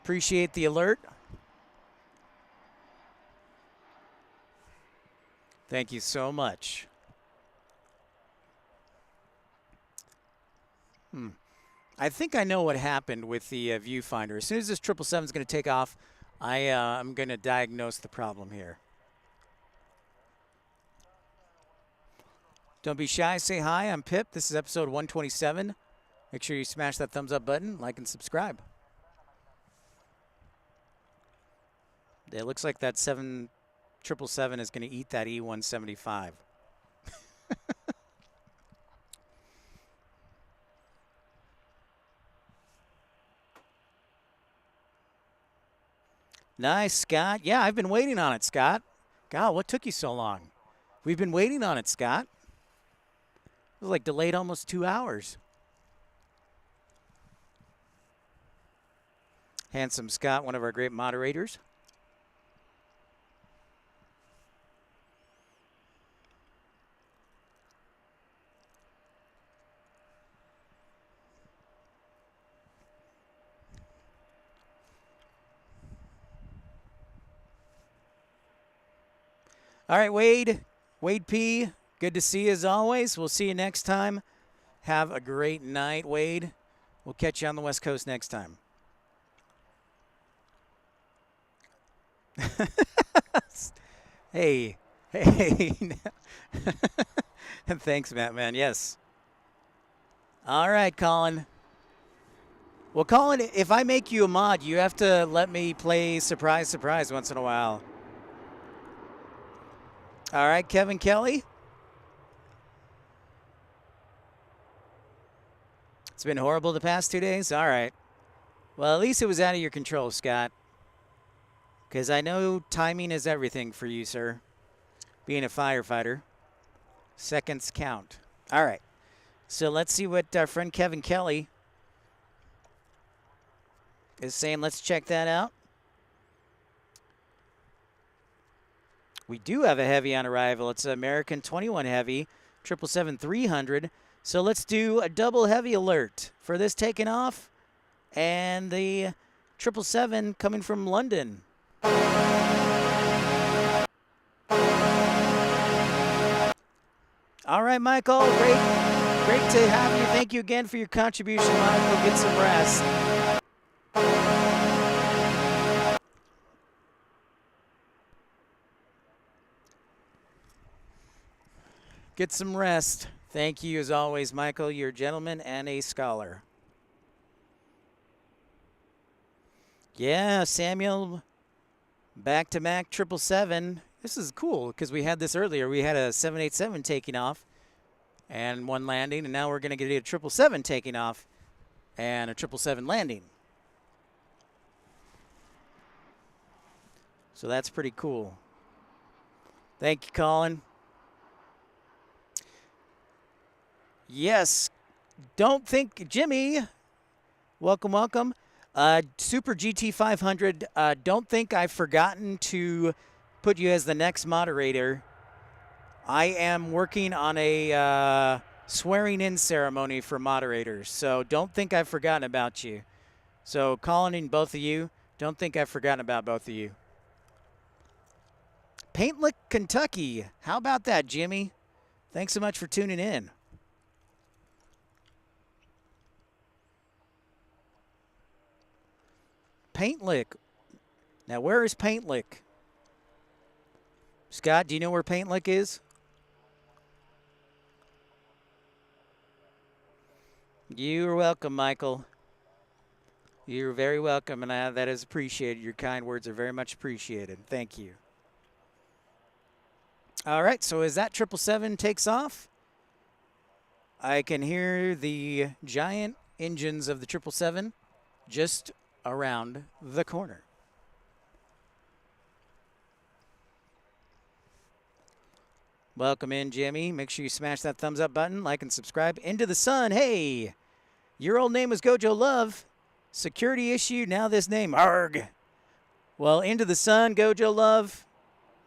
Appreciate the alert. Thank you so much. I think I know what happened with the viewfinder. As soon as this 777 is going to take off, I'm going to diagnose the problem here. Don't be shy. Say hi. I'm Pip. This is episode 127. Make sure you smash that thumbs up button, like and subscribe. It looks like that 777 is going to eat that E175. Nice, Scott. Yeah, I've been waiting on it, Scott. God, what took you so long? We've been waiting on it, Scott. It was like delayed almost 2 hours. Handsome Scott, one of our great moderators. All right, Wade P., good to see you as always. We'll see you next time. Have a great night, Wade. We'll catch you on the West Coast next time. Hey. Thanks, Matt, man. Yes. All right, Colin. Well, Colin, if I make you a mod, you have to let me play Surprise, Surprise once in a while. All right, Kevin Kelly. It's been horrible the past 2 days? All right. Well, at least it was out of your control, Scott. Because I know timing is everything for you, sir. Being a firefighter. Seconds count. All right. So let's see what our friend Kevin Kelly is saying. Let's check that out. We do have a heavy on arrival. It's American 21 Heavy, 777-300. So let's do a double heavy alert for this taking off and the 777 coming from London. All right, Michael, great to have you. Thank you again for your contribution, Michael. Get some rest. Get some rest. Thank you, as always, Michael. You're a gentleman and a scholar. Yeah, Samuel, back-to-back 777. This is cool because we had this earlier. We had a 787 taking off and one landing, and now we're going to get a 777 taking off and a 777 landing. So that's pretty cool. Thank you, Colin. Yes, don't think, Jimmy, welcome. Super GT 500, don't think I've forgotten to put you as the next moderator. I am working on a swearing-in ceremony for moderators, so don't think I've forgotten about you. So calling in both of you, don't think I've forgotten about both of you. Paint Lick, Kentucky. How about that, Jimmy? Thanks so much for tuning in. Paint Lick. Now, where is Paint Lick? Scott, do you know where Paint Lick is? You're welcome, Michael. You're very welcome, and that is appreciated. Your kind words are very much appreciated. Thank you. All right, so as that 777 takes off, I can hear the giant engines of the 777 just around the corner. Welcome in, Jimmy. Make sure you smash that thumbs up button, like and subscribe. Into the sun. Hey, your old name was Gojo Love. Security issue, now this name. Arg. Well, into the sun, Gojo Love.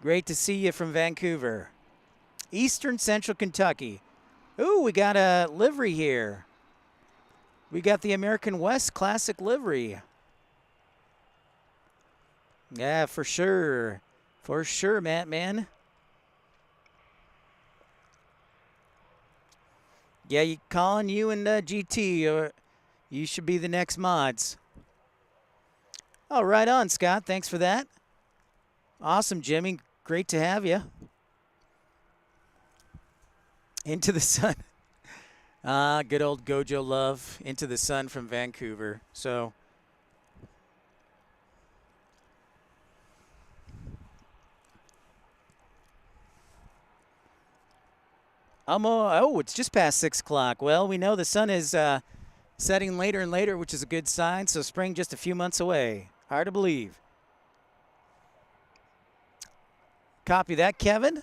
Great to see you from Vancouver. Eastern Central Kentucky. Ooh, we got a livery here. We got the American West Classic livery. Yeah, for sure. For sure, Matt, man. Yeah, Colin, you and GT, or you should be the next mods. Oh, right on, Scott. Thanks for that. Awesome, Jimmy. Great to have you. Into the sun. Good old Gojo Love. Into the sun from Vancouver. So, it's just past 6 o'clock. Well, we know the sun is setting later and later, which is a good sign. So spring just a few months away. Hard to believe. Copy that, Kevin.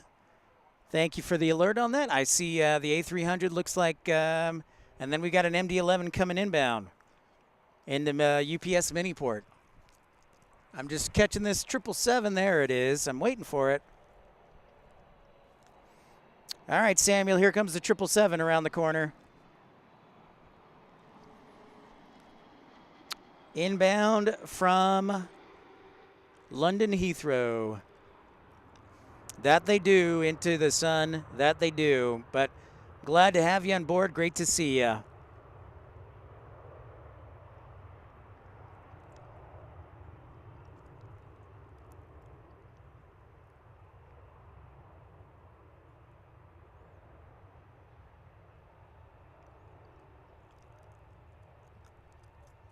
Thank you for the alert on that. I see the A300 looks like, and then we got an MD-11 coming inbound in the UPS Miniport. I'm just catching this 777. There it is. I'm waiting for it. All right, Samuel, here comes the 777 around the corner. Inbound from London Heathrow. That they do, into the sun. That they do. But glad to have you on board. Great to see you.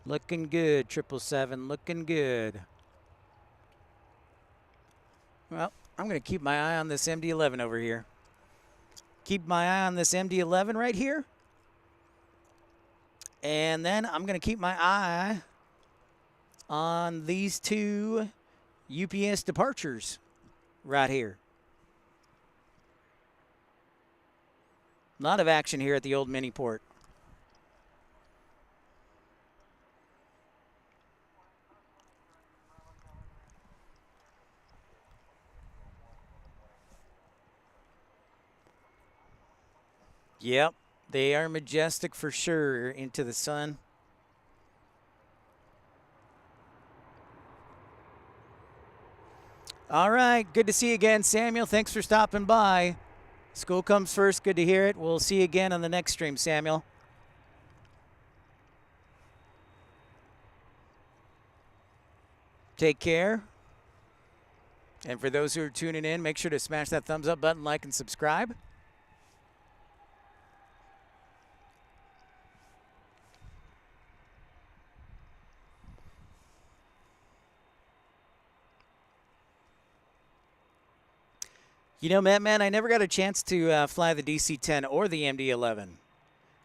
Looking good, 777. Looking good. Well, I'm going to keep my eye on this MD-11 over here. Keep my eye on this MD-11 right here. And then I'm going to keep my eye on these two UPS departures right here. A lot of action here at the old Miniport. Yep, they are majestic for sure into the sun. All right, good to see you again, Samuel. Thanks for stopping by. School comes first. Good to hear it. We'll see you again on the next stream, Samuel. Take care. And for those who are tuning in, make sure to smash that thumbs up button, like, and subscribe. You know, Matt, man, I never got a chance to fly the DC-10 or the MD-11.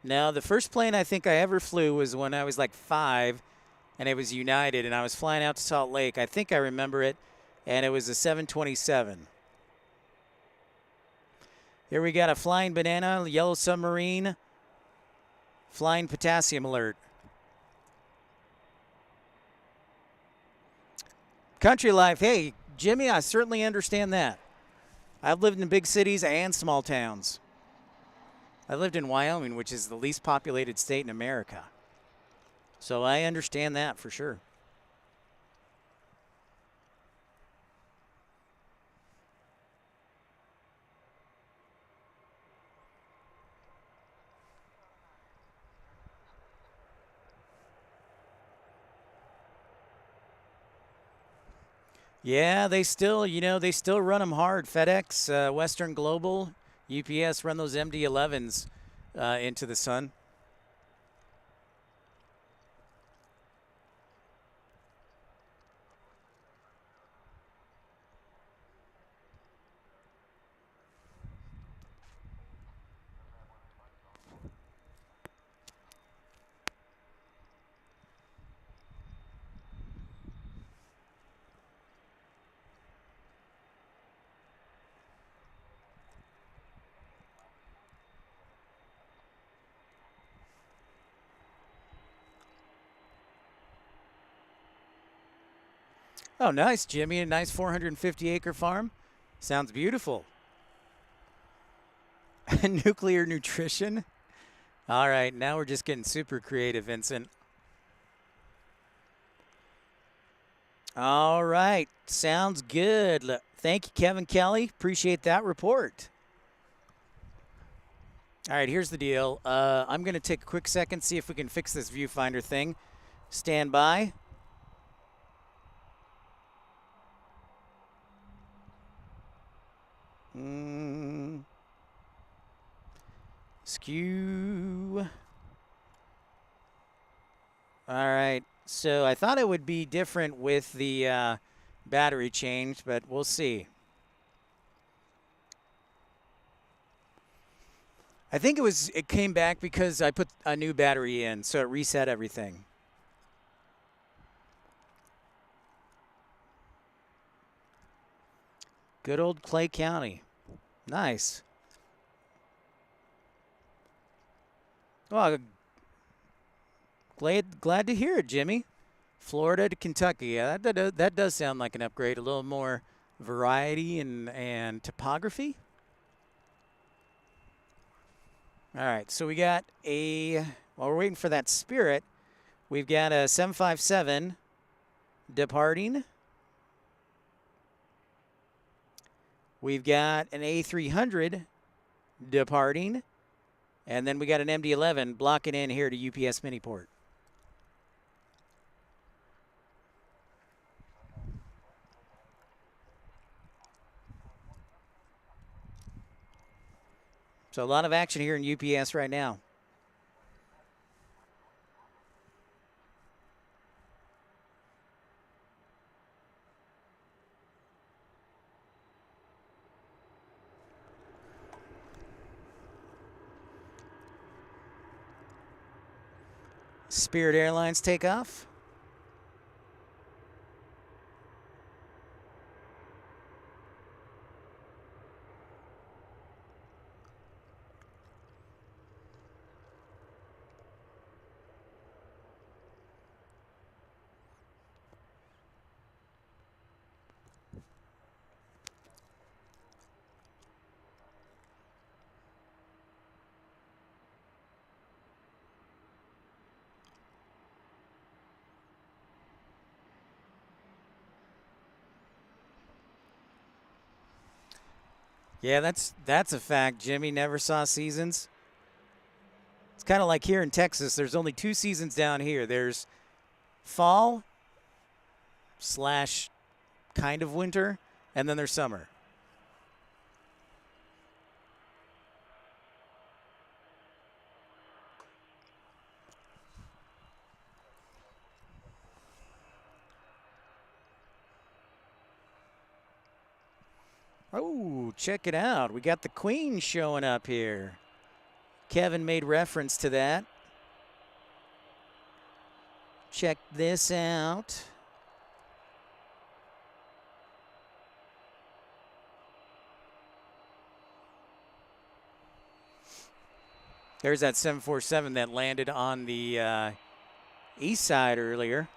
No, the first plane I think I ever flew was when I was like 5, and it was United, and I was flying out to Salt Lake. I think I remember it, and it was a 727. Here we got a flying banana, yellow submarine, flying potassium alert. Country life, hey, Jimmy, I certainly understand that. I've lived in big cities and small towns. I lived in Wyoming, which is the least populated state in America. So I understand that for sure. Yeah, they still, they still run them hard. FedEx, Western Global, UPS run those MD-11s into the sun. Oh, nice, Jimmy. A nice 450-acre farm. Sounds beautiful. Nuclear nutrition. All right, now we're just getting super creative, Vincent. All right, sounds good. Thank you, Kevin Kelly. Appreciate that report. All right, here's the deal. I'm going to take a quick second, see if we can fix this viewfinder thing. Stand by. Skew. All right, so I thought it would be different with the battery change, but we'll see. I think it came back because I put a new battery in, so it reset everything. Good old Clay County. Nice. Well, glad to hear it, Jimmy. Florida to Kentucky. Yeah, that does sound like an upgrade. A little more variety and topography. All right, so we got while we're waiting for that Spirit, we've got a 757 departing. We've got an A300 departing. And then we got an MD-11 blocking in here to UPS Miniport. So a lot of action here in UPS right now. Spirit Airlines takeoff. Yeah, that's a fact. Jimmy never saw seasons. It's kind of like here in Texas. There's only 2 seasons down here. There's fall / kind of winter, and then there's summer. Oh, check it out. We got the Queen showing up here. Kevin made reference to that. Check this out. There's that 747 that landed on the east side earlier.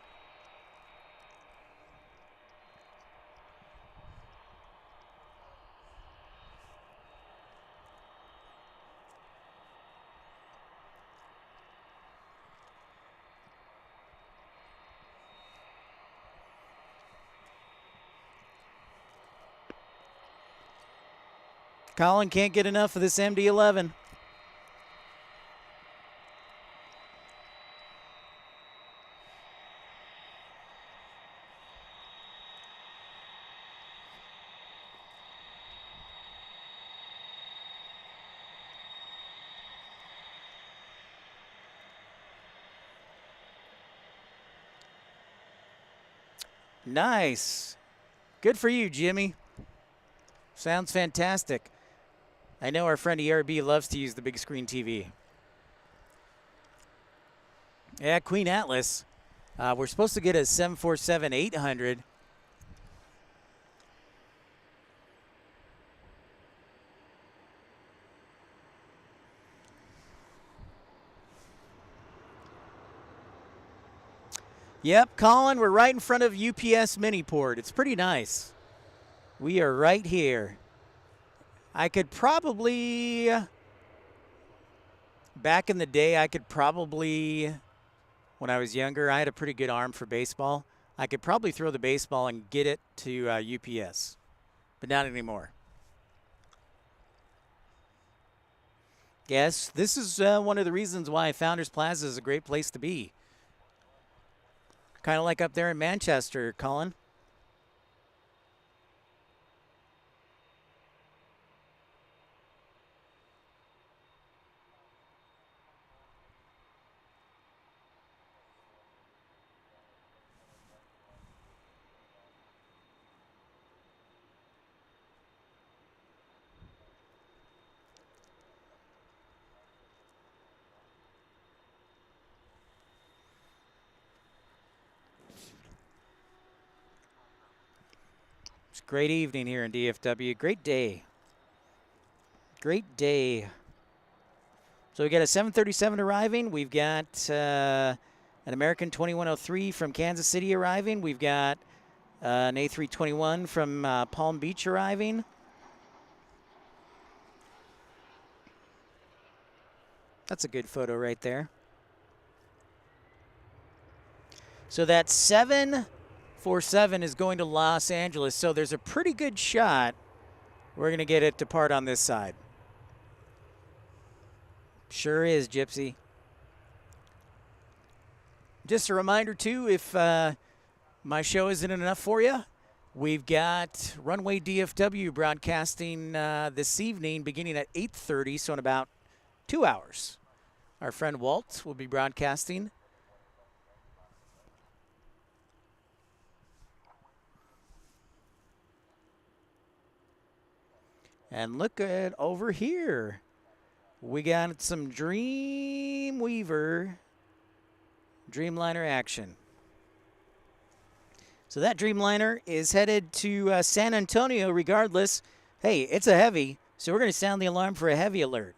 Colin can't get enough of this MD-11. Nice. Good for you, Jimmy. Sounds fantastic. I know our friend ERB loves to use the big screen TV. Yeah, Queen Atlas. We're supposed to get a 747-800. Yep, Colin, we're right in front of UPS Miniport. It's pretty nice. We are right here. I could probably, back in the day, when I was younger, I had a pretty good arm for baseball. I could probably throw the baseball and get it to UPS, but not anymore. Yes, this is one of the reasons why Founders Plaza is a great place to be. Kind of like up there in Manchester, Colin. It's a great evening here in DFW. Great day. Great day. So we got a 737 arriving. We've got an American 2103 from Kansas City arriving. We've got an A321 from Palm Beach arriving. That's a good photo right there. So that 747 is going to Los Angeles. So there's a pretty good shot we're going to get it to part on this side. Sure is, Gypsy. Just a reminder, too, if my show isn't enough for you, we've got Runway DFW broadcasting this evening beginning at 8:30, so in about 2 hours. Our friend Walt will be broadcasting. And look at over here. We got some Dreamweaver Dreamliner action. So that Dreamliner is headed to San Antonio regardless. Hey, it's a heavy, so we're going to sound the alarm for a heavy alert.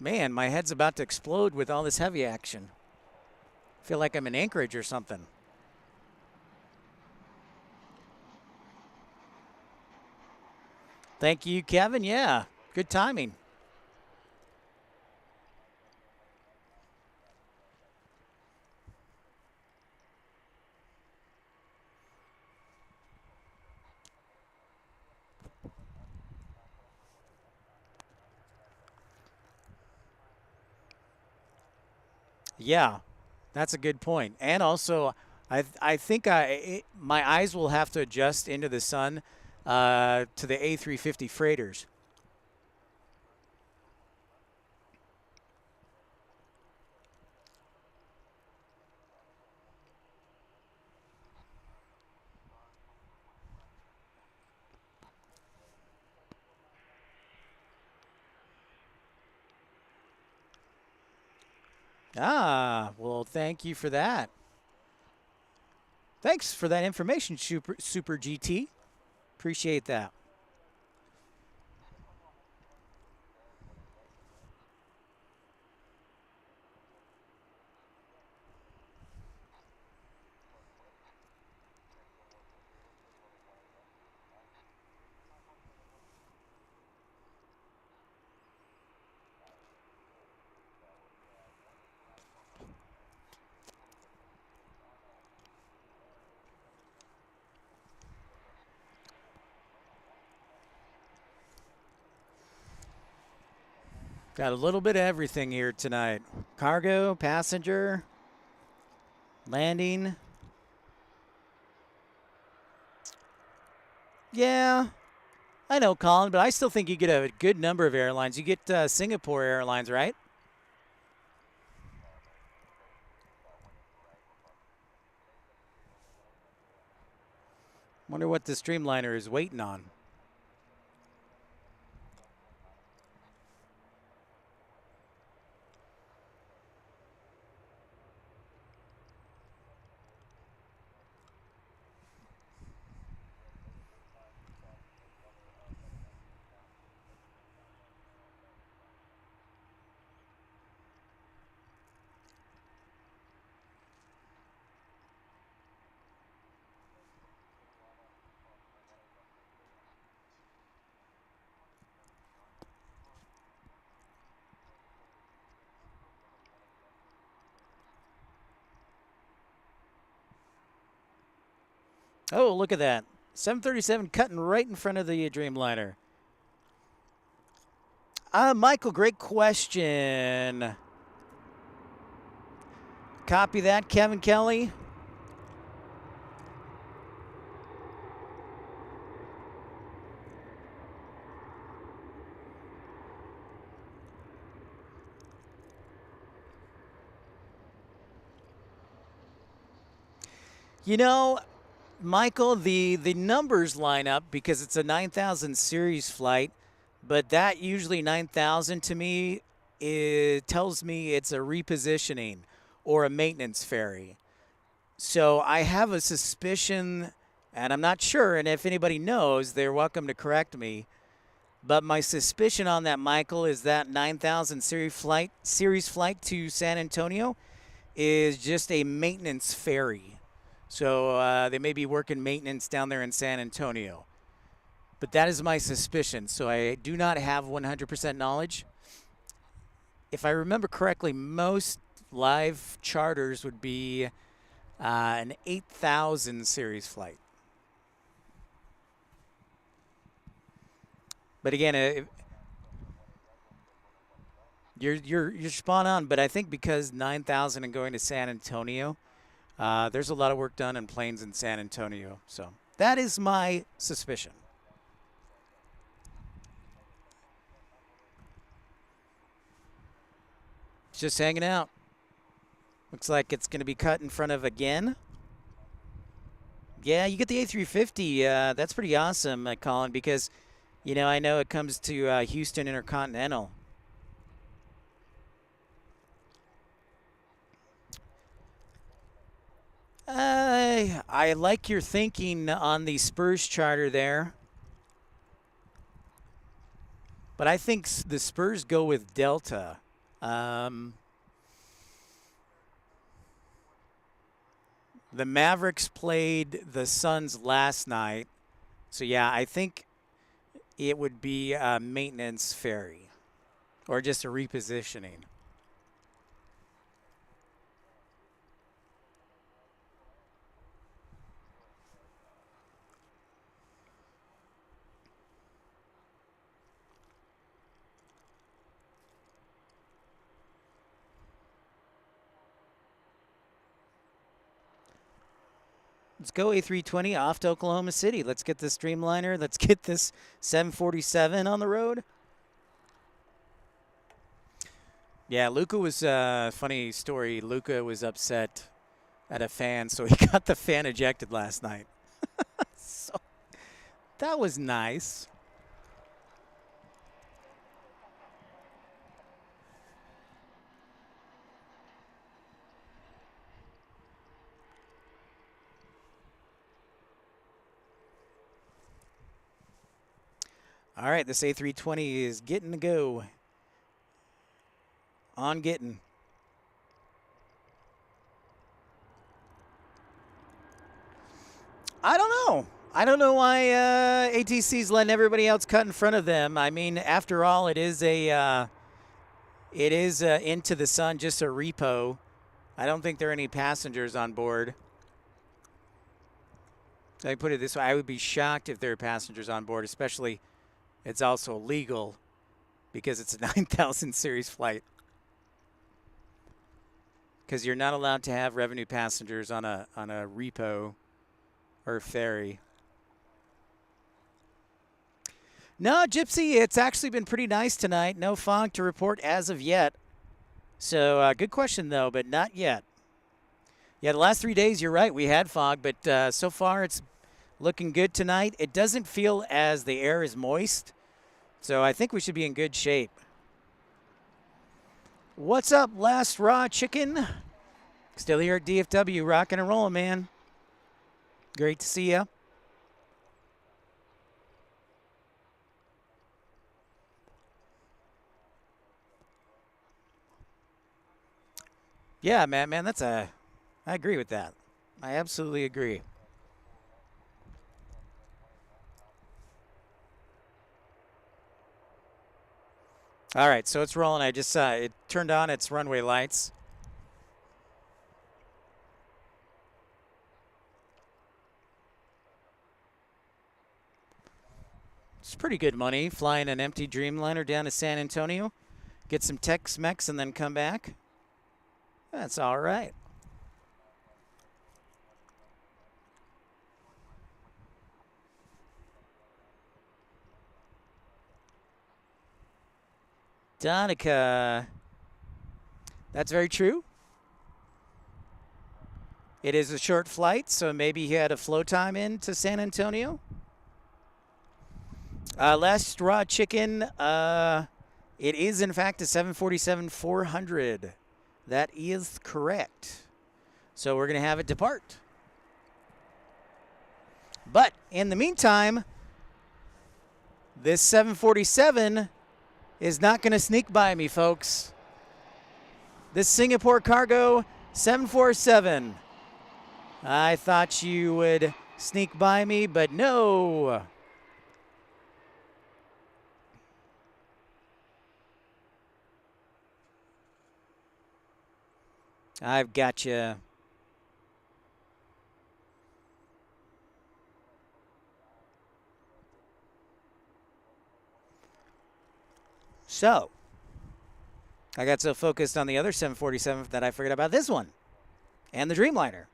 Man, my head's about to explode with all this heavy action. I feel like I'm in Anchorage or something. Thank you, Kevin. Yeah, good timing. Yeah, that's a good point. And also, I think my eyes will have to adjust into the sun to the A350 freighters. Ah, well, thank you for that. Thanks for that information, Super GT. Appreciate that. Got a little bit of everything here tonight. Cargo, passenger, landing. Yeah, I know, Colin, but I still think you get a good number of airlines. You get Singapore Airlines, right? Wonder what the Streamliner is waiting on. Oh, look at that. 737 cutting right in front of the Dreamliner. Michael, great question. Copy that, Kevin Kelly. You know, Michael, the numbers line up because it's a 9000 series flight, but that usually 9000 to me, it tells me it's a repositioning or a maintenance ferry. So I have a suspicion, and I'm not sure, and if anybody knows, they're welcome to correct me. But my suspicion on that, Michael, is that 9000 series flight to San Antonio is just a maintenance ferry. So they may be working maintenance down there in San Antonio. But that is my suspicion, so I do not have 100% knowledge. If I remember correctly, most live charters would be an 8000 series flight. But again, you're spot on. But I think because 9000 and going to San Antonio, there's a lot of work done in planes in San Antonio. So that is my suspicion. Just hanging out. Looks like it's going to be cut in front of again. Yeah, you get the A350. That's pretty awesome, Colin, because, you know, I know it comes to Houston Intercontinental. I like your thinking on the Spurs charter there. But I think the Spurs go with Delta. The Mavericks played the Suns last night. So, yeah, I think it would be a maintenance ferry or just a repositioning. Let's go A320 off to Oklahoma City. Let's get this Dreamliner. Let's get this 747 on the road. Yeah, Luca was funny story. Luca was upset at a fan, so he got the fan ejected last night. So that was nice. All right, this A320 is getting to go. On getting. I don't know. I don't know why ATC's letting everybody else cut in front of them. I mean, after all, it is Into the Sun, just a repo. I don't think there are any passengers on board. Let me put it this way. I would be shocked if there are passengers on board, especially it's also legal because it's a 9000 series flight. Because you're not allowed to have revenue passengers on a repo or ferry. No, Gypsy, it's actually been pretty nice tonight. No fog to report as of yet. So good question, though, but not yet. Yeah, the last 3 days, you're right, we had fog, but so far it's looking good tonight. It doesn't feel as the air is moist, so I think we should be in good shape. What's up, Last Raw Chicken? Still here at DFW, rocking and rolling, man. Great to see you. Yeah, man, I agree with that. I absolutely agree. All right, so it's rolling. I just saw it turned on its runway lights. pretty good money flying an empty Dreamliner down to San Antonio, get some Tex-Mex, and then come back. That's all right. Donica. That's very true. It is a short flight, so maybe he had a flow time into San Antonio. Last raw chicken, it is in fact a 747-400. That is correct. So we're going to have it depart. But in the meantime, this 747 is not going to sneak by me, folks. This Singapore Cargo 747. I thought you would sneak by me, but no. I've got you. So, I got so focused on the other 747 that I forgot about this one and the Dreamliner.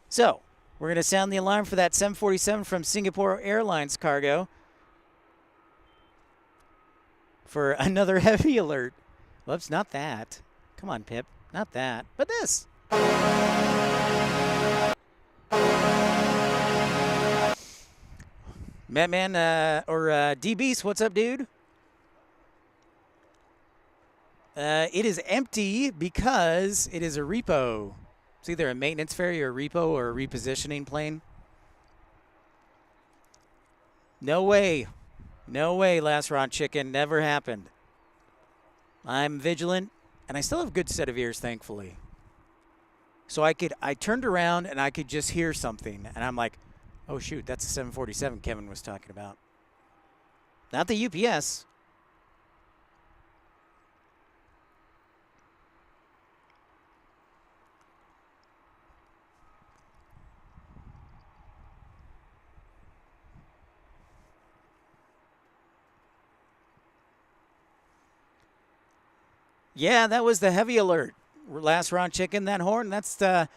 So, we're going to sound the alarm for that 747 from Singapore Airlines Cargo for another heavy alert. Whoops, not that. Come on, Pip. Not that, but this. Madman, D-Beast, what's up, dude? It is empty because it is a repo. It's either a maintenance ferry or a repo or a repositioning plane. No way. No way, last round chicken. Never happened. I'm vigilant, and I still have a good set of ears, thankfully. So I turned around and I could just hear something, and I'm like, oh shoot, that's a 747 Kevin was talking about. Not the UPS. Yeah, that was the heavy alert. Last round chicken, that horn, that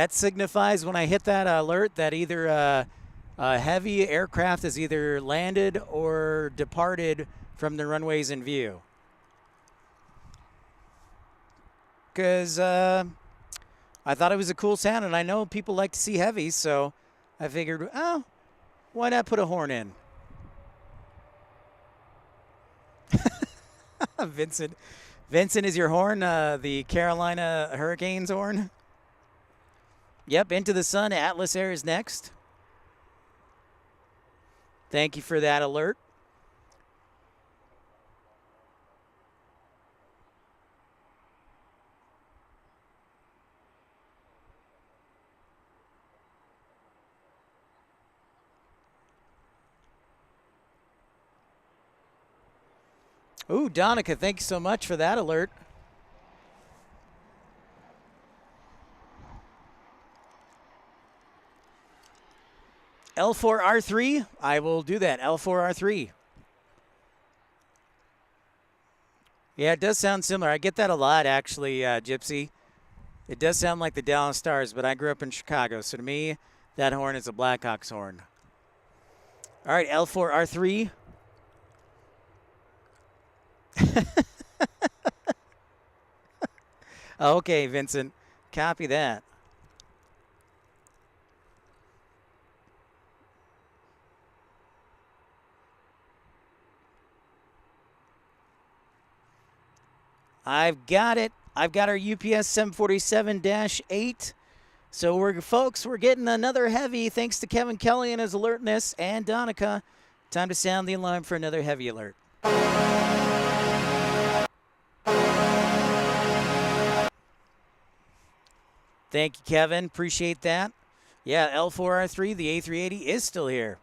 signifies when I hit that alert that either a heavy aircraft has either landed or departed from the runways in view. Because I thought it was a cool sound, and I know people like to see heavies, so I figured, oh, why not put a horn in? Vincent is your horn, the Carolina Hurricanes horn. Yep, Into the Sun, Atlas Air is next. Thank you for that alert. Ooh, Donica, thank you so much for that alert. L4R3, I will do that. L4R3. Yeah, it does sound similar. I get that a lot, actually, Gypsy. It does sound like the Dallas Stars, but I grew up in Chicago, so to me, that horn is a Blackhawks horn. All right, L4R3. Okay, Vincent. Copy that. I've got it. I've got our UPS 747-8. So we're getting another heavy thanks to Kevin Kelly and his alertness and Donica. Time to sound the alarm for another heavy alert. Thank you, Kevin. Appreciate that. Yeah, L4R3, the A380 is still here.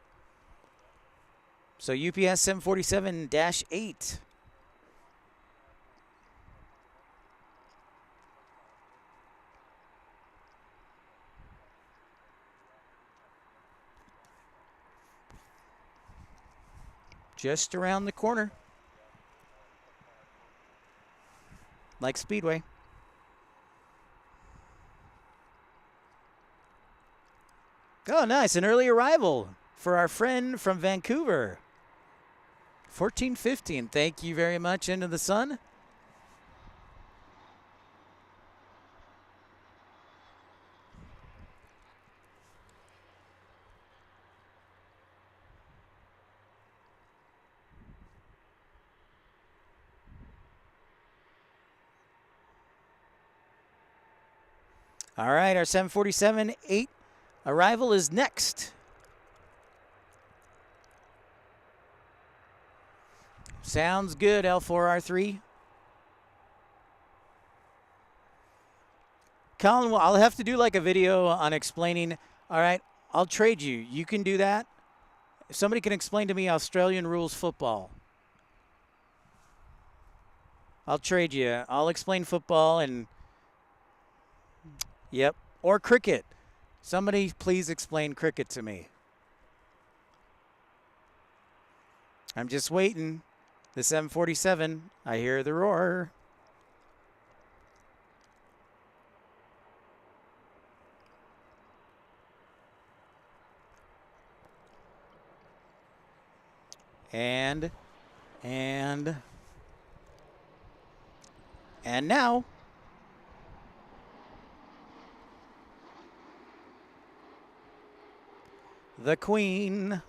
So UPS 747-8. Just around the corner. Like Speedway. Oh, nice. An early arrival for our friend from Vancouver. 14:15. Thank you very much, Into the Sun. All right, our 747-8 arrival is next. Sounds good, L4R3. Colin, well, I'll have to do like a video on explaining. All right, I'll trade you. You can do that. If somebody can explain to me Australian rules football, I'll trade you. I'll explain football and, yep, or cricket. Somebody please explain cricket to me. I'm just waiting. The 747, I hear the roar. And now. The Queen.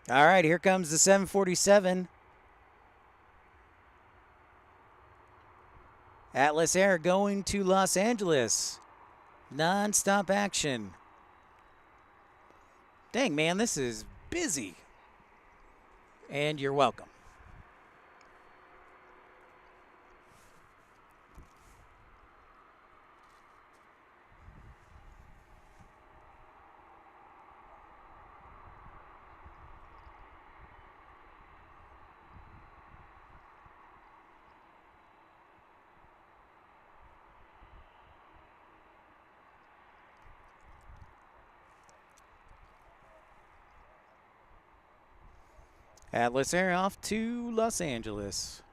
All right, here comes the 747. Atlas Air going to Los Angeles. Non-stop action. Dang, man, this is busy. And you're welcome. Atlas Air off to Los Angeles.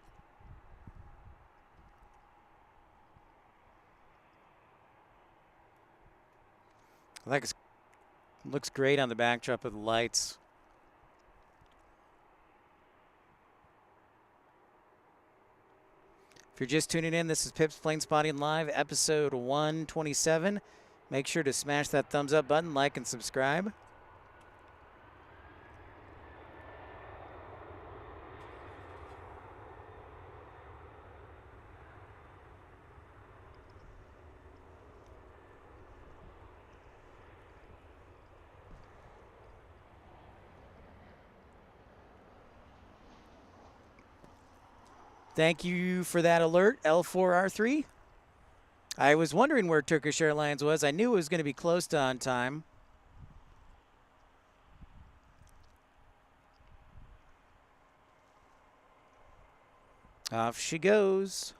I think it looks great on the backdrop of the lights. If you're just tuning in, this is Pip's Plane Spotting Live, episode 127. Make sure to smash that thumbs up button, like, and subscribe. Thank you for that alert, L4R3. I was wondering where Turkish Airlines was. I knew it was going to be close to on time. Off she goes.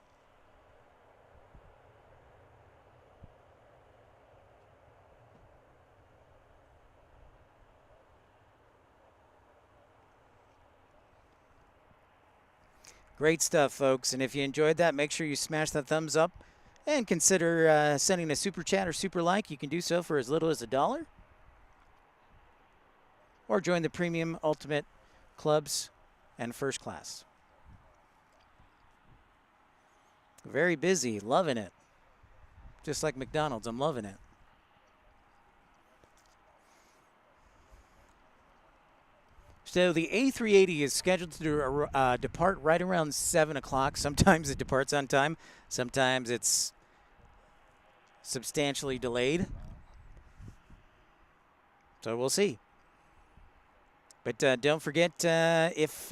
Great stuff, folks. And if you enjoyed that, make sure you smash that thumbs up and consider sending a super chat or super like. You can do so for as little as $1. Or join the premium ultimate clubs and first class. Very busy, loving it. Just like McDonald's, I'm loving it. So the A380 is scheduled to depart right around 7 o'clock. Sometimes it departs on time. Sometimes it's substantially delayed. So we'll see. But don't forget, if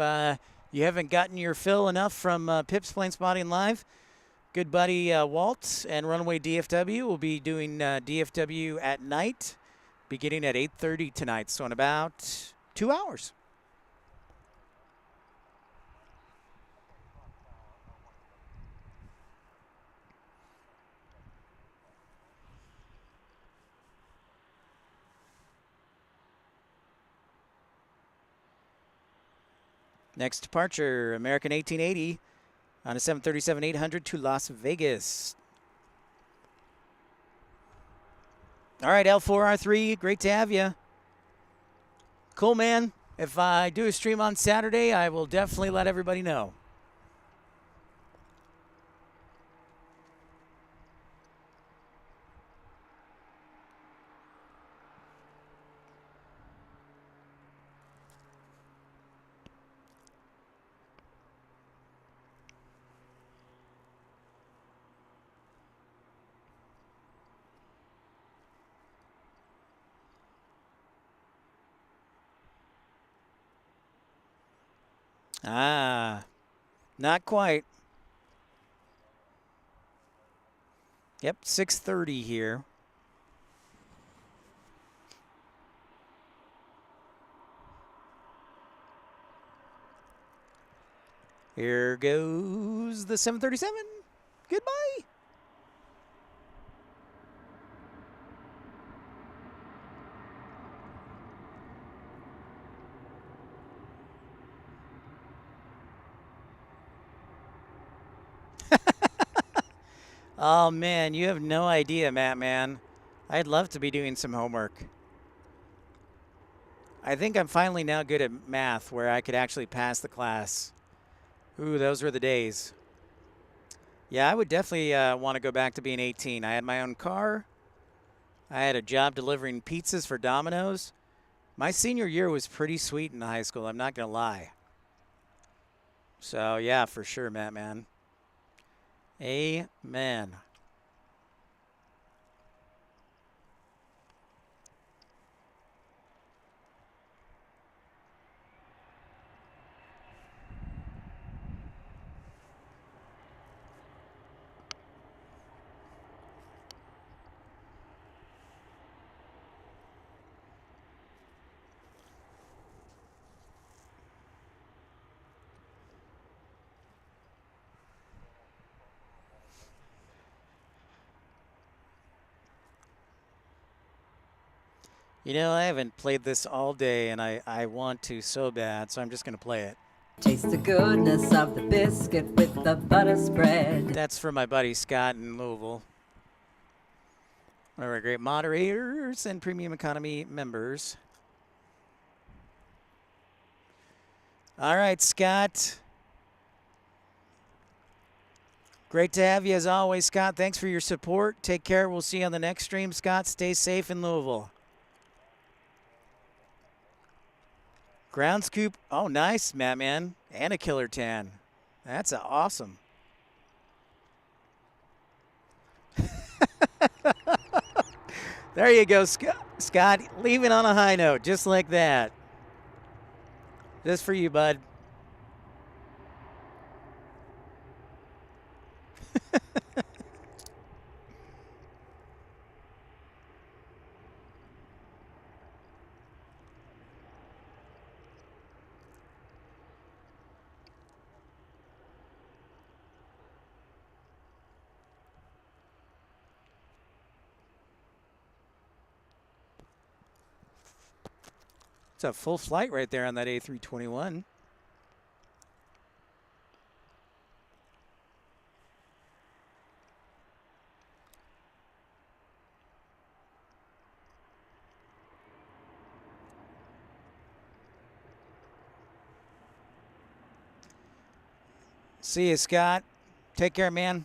you haven't gotten your fill enough from Pip's Plane Spotting Live, good buddy Walt and Runaway DFW will be doing DFW at night, beginning at 8:30 tonight. So in about 2 hours. Next departure, American 1880 on a 737-800 to Las Vegas. All right, L4R3, great to have you. Cool, man. If I do a stream on Saturday, I will definitely let everybody know. Ah, not quite. Yep, 6:30 here. Here goes the 737. Goodbye. Oh, man, you have no idea, Matt, man. I'd love to be doing some homework. I think I'm finally now good at math where I could actually pass the class. Ooh, those were the days. Yeah, I would definitely want to go back to being 18. I had my own car. I had a job delivering pizzas for Domino's. My senior year was pretty sweet in high school, I'm not going to lie. So, yeah, for sure, Matt, man. Amen. You know, I haven't played this all day, and I want to so bad, so I'm just going to play it. Taste the goodness of the biscuit with the butter spread. That's for my buddy Scott in Louisville. One of our great moderators and premium economy members. All right, Scott. Great to have you as always, Scott. Thanks for your support. Take care. We'll see you on the next stream, Scott. Stay safe in Louisville. Ground scoop. Oh, nice, Matt, man. And a killer tan. That's awesome. There you go, Scott. Leaving on a high note, just like that. Just for you, bud. It's a full flight right there on that A321. See you, Scott. Take care, man.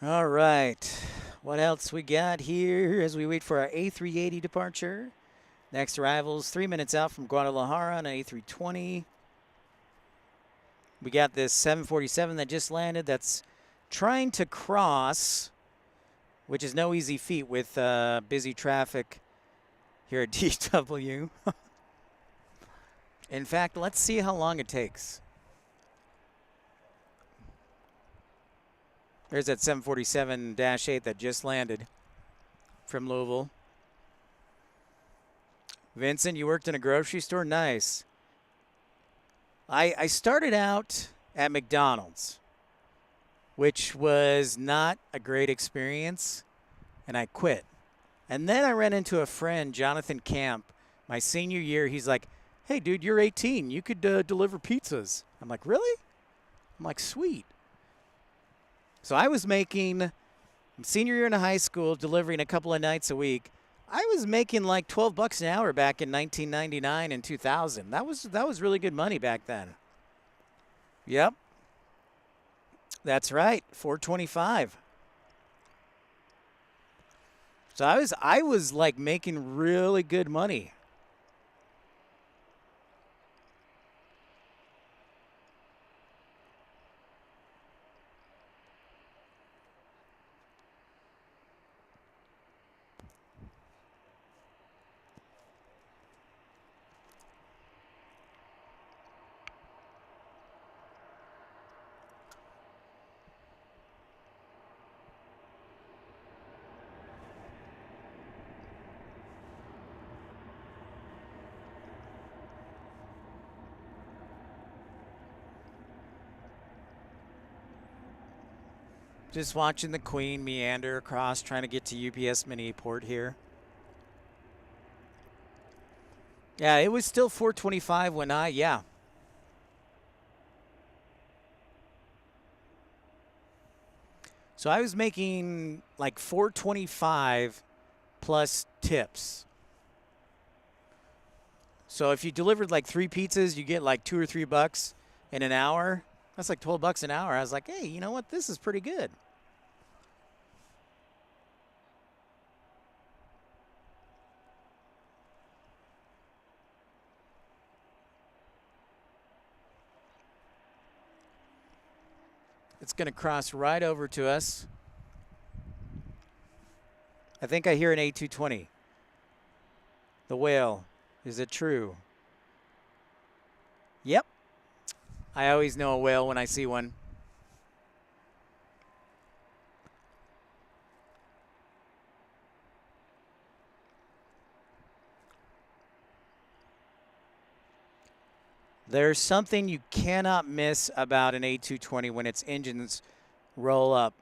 All right. What else we got here as we wait for our A380 departure? Next arrivals 3 minutes out from Guadalajara on an A320. We got this 747 that just landed that's trying to cross, which is no easy feat with busy traffic here at DFW. In fact, let's see how long it takes. There's that 747-8 that just landed from Louisville. Vincent, you worked in a grocery store? Nice. I started out at McDonald's, which was not a great experience, and I quit. And then I ran into a friend, Jonathan Camp, my senior year. He's like, hey, dude, you're 18. You could deliver pizzas. I'm like, really? I'm like, sweet. So I was making, senior year in high school, delivering a couple of nights a week. I was making like $12 an hour back in 1999 and 2000. That was really good money back then. Yep. That's right, $4.25. So I was like making really good money. Just watching the Queen meander across, trying to get to UPS Miniport here. Yeah, it was still $4.25 when yeah. So I was making like $4.25 plus tips. So if you delivered like 3 pizzas, you get like $2 or $3 in an hour. That's like $12 an hour. I was like, hey, you know what? This is pretty good. It's going to cross right over to us. I think I hear an A220. The whale. Is it true? Yep. I always know a whale when I see one. There's something you cannot miss about an A220 when its engines roll up.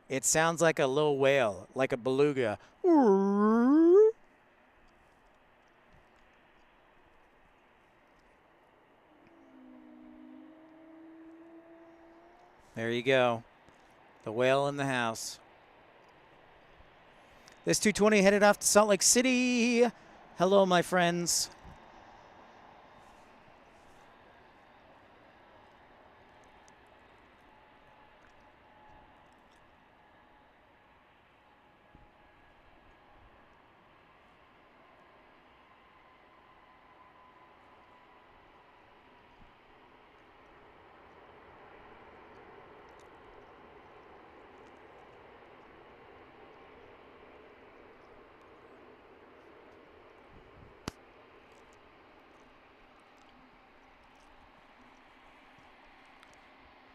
It sounds like a little whale, like a beluga. There you go. The whale in the house. This 220 headed off to Salt Lake City. Hello, my friends.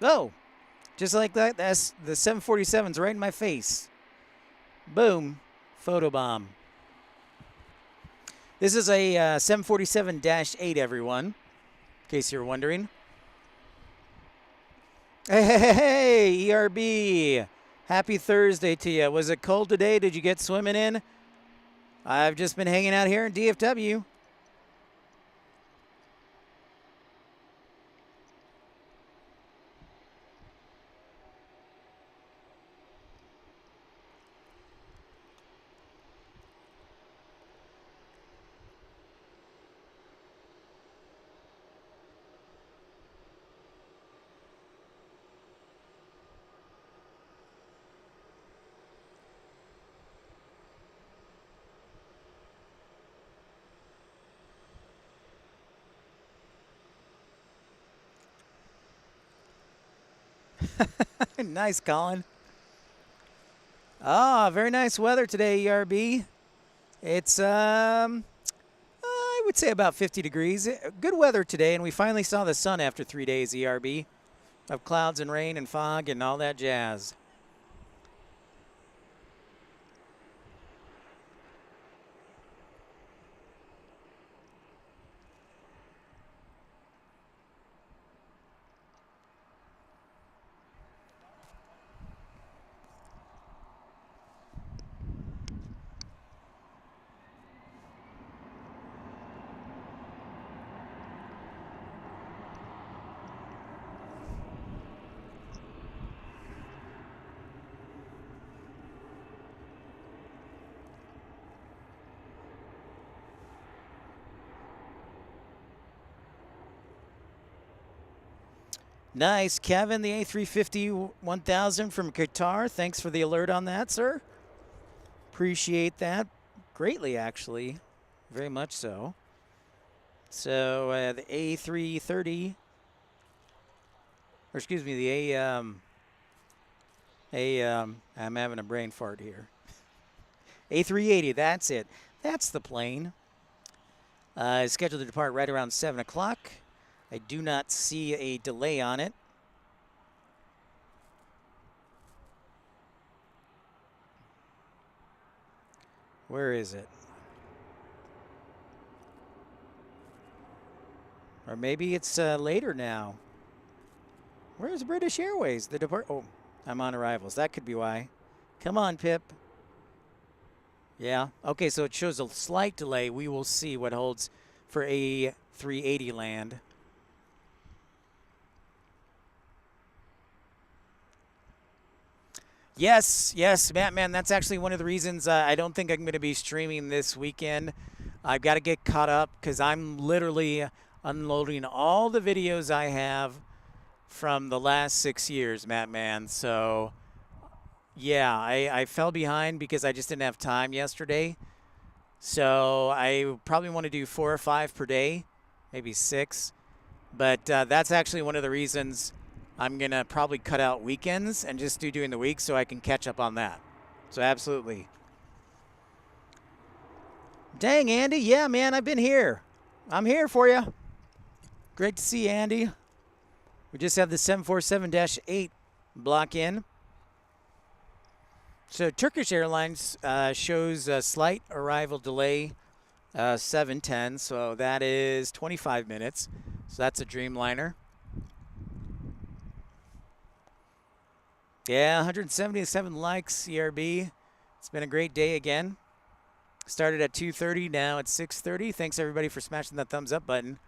Oh, just like that, that's the 747's right in my face. Boom, photobomb. This is a 747-8, everyone, in case you're wondering. Hey, ERB, happy Thursday to you. Was it cold today? Did you get swimming in? I've just been hanging out here in DFW. Nice, Colin. Ah, very nice weather today, ERB. It's, I would say about 50 degrees. Good weather today, and we finally saw the sun after 3 days, ERB, of clouds and rain and fog and all that jazz. Nice, Kevin, the A350 1000 from Qatar. Thanks for the alert on that, sir. Appreciate that greatly, actually. Very much so. So the A330, or excuse me, the I'm having a brain fart here. A380, that's it. That's the plane. Is scheduled to depart right around 7 o'clock. I do not see a delay on it. Where is it? Or maybe it's later now. Where's British Airways? The depart. Oh, I'm on arrivals. That could be why. Come on, Pip. Yeah. Okay, so it shows a slight delay. We will see what holds for A380 land. Yes, Matt, man, that's actually one of the reasons I don't think I'm going to be streaming this weekend. I've got to get caught up because I'm literally unloading all the videos I have from the last 6 years, Matt, man. So, yeah, I fell behind because I just didn't have time yesterday. So I probably want to do 4 or 5 per day, maybe 6. But that's actually one of the reasons I'm going to probably cut out weekends and just do during the week so I can catch up on that. So absolutely. Dang, Andy. Yeah, man, I've been here. I'm here for you. Great to see you, Andy. We just have the 747-8 block in. So Turkish Airlines shows a slight arrival delay, 7:10. So that is 25 minutes. So that's a Dreamliner. Yeah, 177 likes, ERB. It's been a great day again. Started at 2:30, now it's 6:30. Thanks, everybody, for smashing that thumbs up button.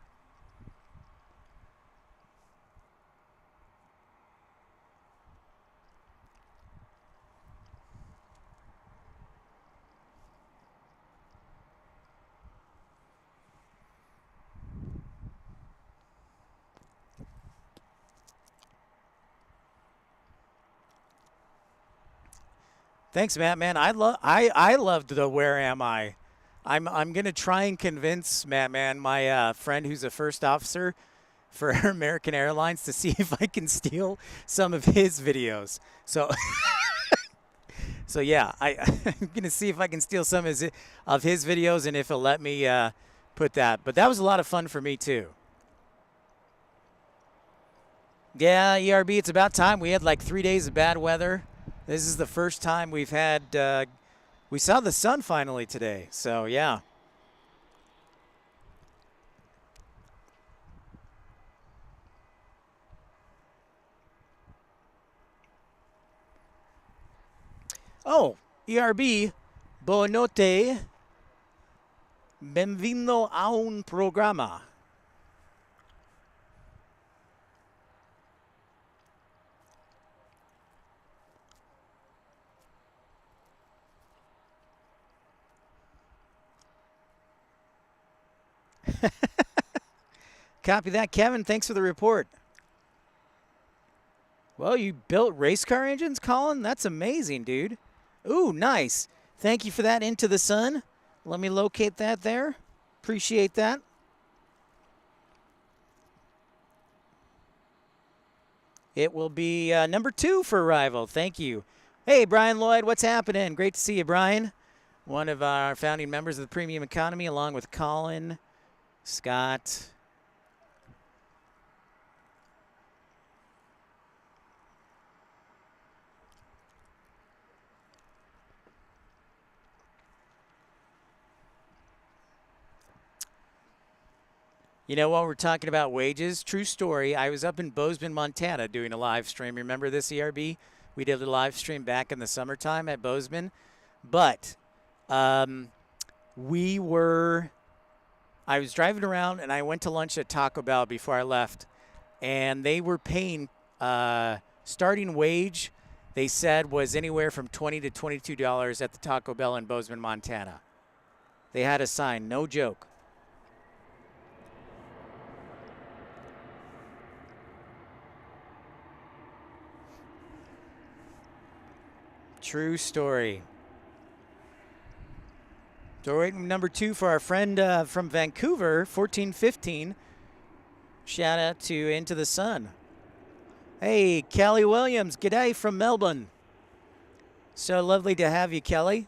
Thanks, Matt. Man, I loved the Where Am I? I'm gonna try and convince Matt, man, my friend who's a first officer for American Airlines, to see if I can steal some of his videos. So, so yeah, I'm gonna see if I can steal some of his videos and if he'll let me put that. But that was a lot of fun for me too. Yeah, ERB, it's about time. We had like 3 days of bad weather. This is the first time we've had, we saw the sun finally today, so yeah. Oh, ERB, buonanotte, benvenuto a un programma. Copy that, Kevin. Thanks for the report. Well, you built race car engines, Colin? That's amazing, dude. Ooh, nice. Thank you for that, Into the Sun. Let me locate that there. Appreciate that. It will be number 2 for arrival. Thank you. Hey, Brian Lloyd, what's happening? Great to see you, Brian. One of our founding members of the Premium Economy, along with Colin, Scott. You know, while we're talking about wages, true story, I was up in Bozeman, Montana doing a live stream. Remember this, ERB? We did a live stream back in the summertime at Bozeman. But I was driving around and I went to lunch at Taco Bell before I left. And they were paying starting wage, they said, was anywhere from $20 to $22 at the Taco Bell in Bozeman, Montana. They had a sign, no joke. True story. So we're waiting number 2 for our friend from Vancouver, 1415. Shout out to Into the Sun. Hey, Kelly Williams, g'day from Melbourne. So lovely to have you, Kelly.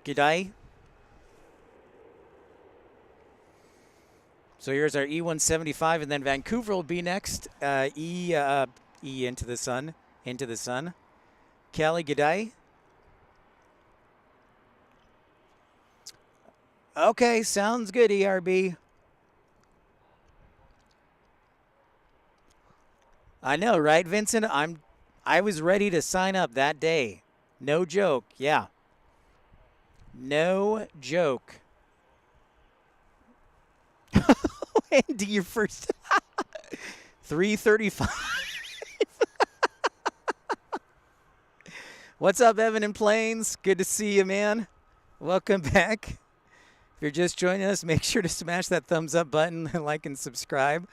G'day. So here's our E175, and then Vancouver will be next. E Into the Sun. Into the Sun. Kelly, g'day. Okay, sounds good, ERB. I know, right, Vincent? I was ready to sign up that day. No joke, yeah. No joke. Andy, your first 3:35. What's up, Evan in Plains? Good to see you, man. Welcome back. If you're just joining us, make sure to smash that thumbs up button, like and subscribe.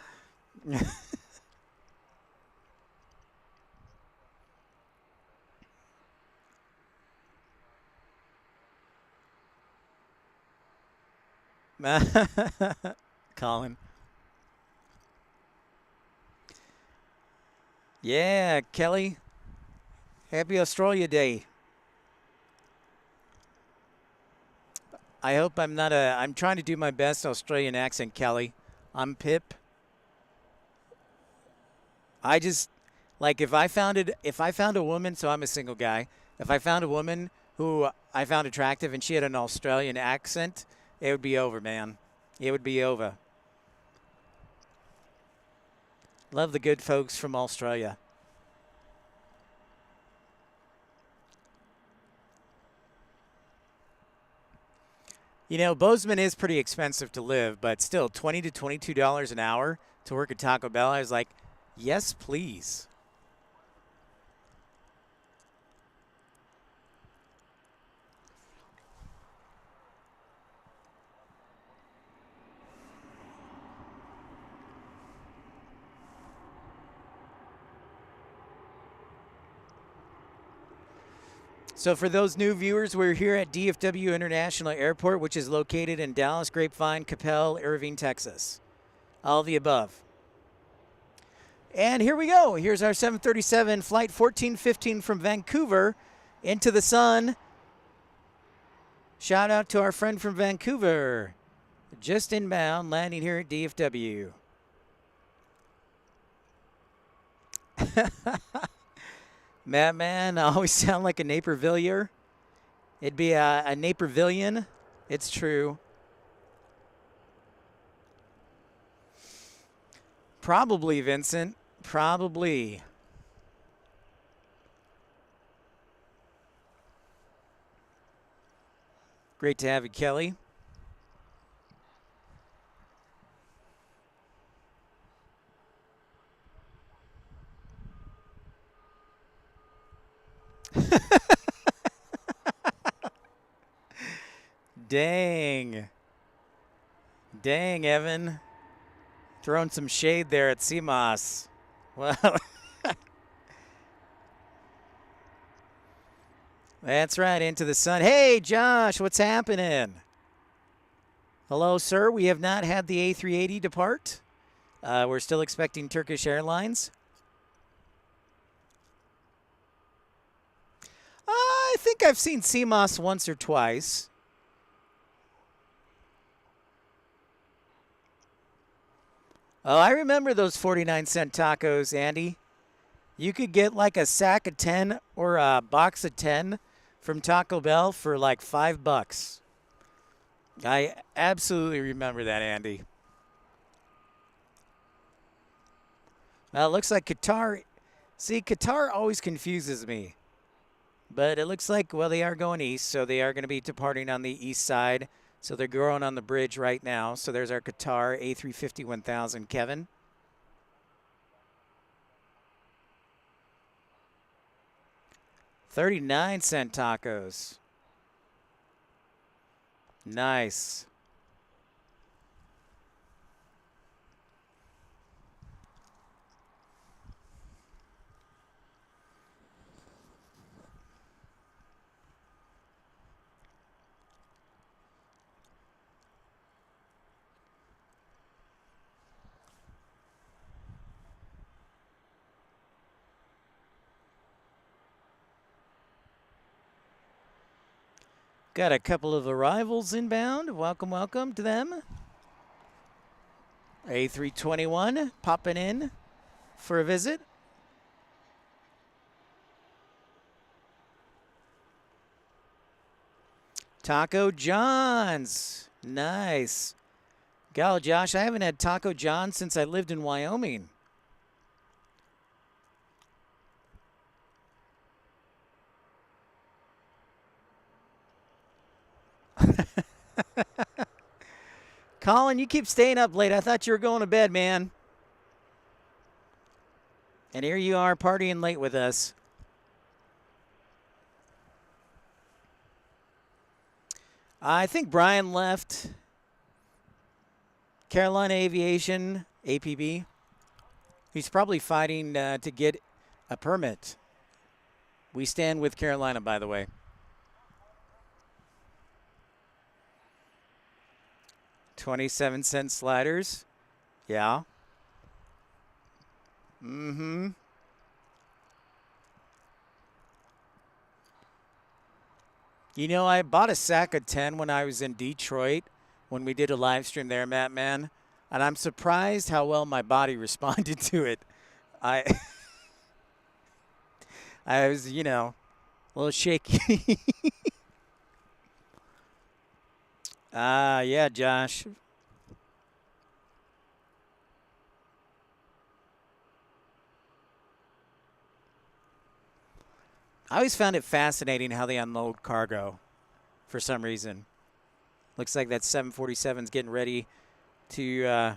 Colin. Yeah, Kelly. Happy Australia Day. I hope I'm not I'm trying to do my best Australian accent, Kelly. I'm Pip. I just, like, if I found a woman, so I'm a single guy, if I found a woman who I found attractive and she had an Australian accent, it would be over, man. It would be over. Love the good folks from Australia. You know, Bozeman is pretty expensive to live, but still, $20 to $22 an hour to work at Taco Bell. I was like, yes, please. So for those new viewers, we're here at DFW International Airport, which is located in Dallas, Grapevine, Capel, Irving, Texas. All of the above. And here we go. Here's our 737 Flight 1415 from Vancouver into the sun. Shout out to our friend from Vancouver. Just inbound, landing here at DFW. Madman, I always sound like a Napervillier. It'd be a Napervillian. It's true. Probably, Vincent. Probably. Great to have you, Kelly. Dang. Dang, Evan. Throwing some shade there at CMOS. Well, that's right, into the sun. Hey, Josh, what's happening? Hello, sir. We have not had the A380 depart. We're still expecting Turkish Airlines. I think I've seen CMOS once or twice. Oh, I remember those 49-cent tacos, Andy. You could get like a sack of 10 or a box of 10 from Taco Bell for like $5. I absolutely remember that, Andy. Well, it looks like Qatar. See, Qatar always confuses me. But it looks like, well, they are going east, so they are going to be departing on the east side. So they're going on the bridge right now. So there's our Qatar A350-1000, Kevin. $0.39 tacos. Nice. Got a couple of arrivals inbound. Welcome, welcome to them. A321 popping in for a visit. Taco John's. Nice. Golly, Josh, I haven't had Taco John's since I lived in Wyoming. Colin, you keep staying up late. I thought you were going to bed, man. And here you are partying late with us. I think Brian left Carolina Aviation, APB. He's probably fighting to get a permit. We stand with Carolina, by the way. 27-cent sliders. Yeah. Mm-hmm. You know, I bought a sack of 10 when I was in Detroit when we did a live stream there, Matt, man. And I'm surprised how well my body responded to it. I was, you know, a little shaky. Yeah, Josh. I always found it fascinating how they unload cargo for some reason. Looks like that 747's getting ready to,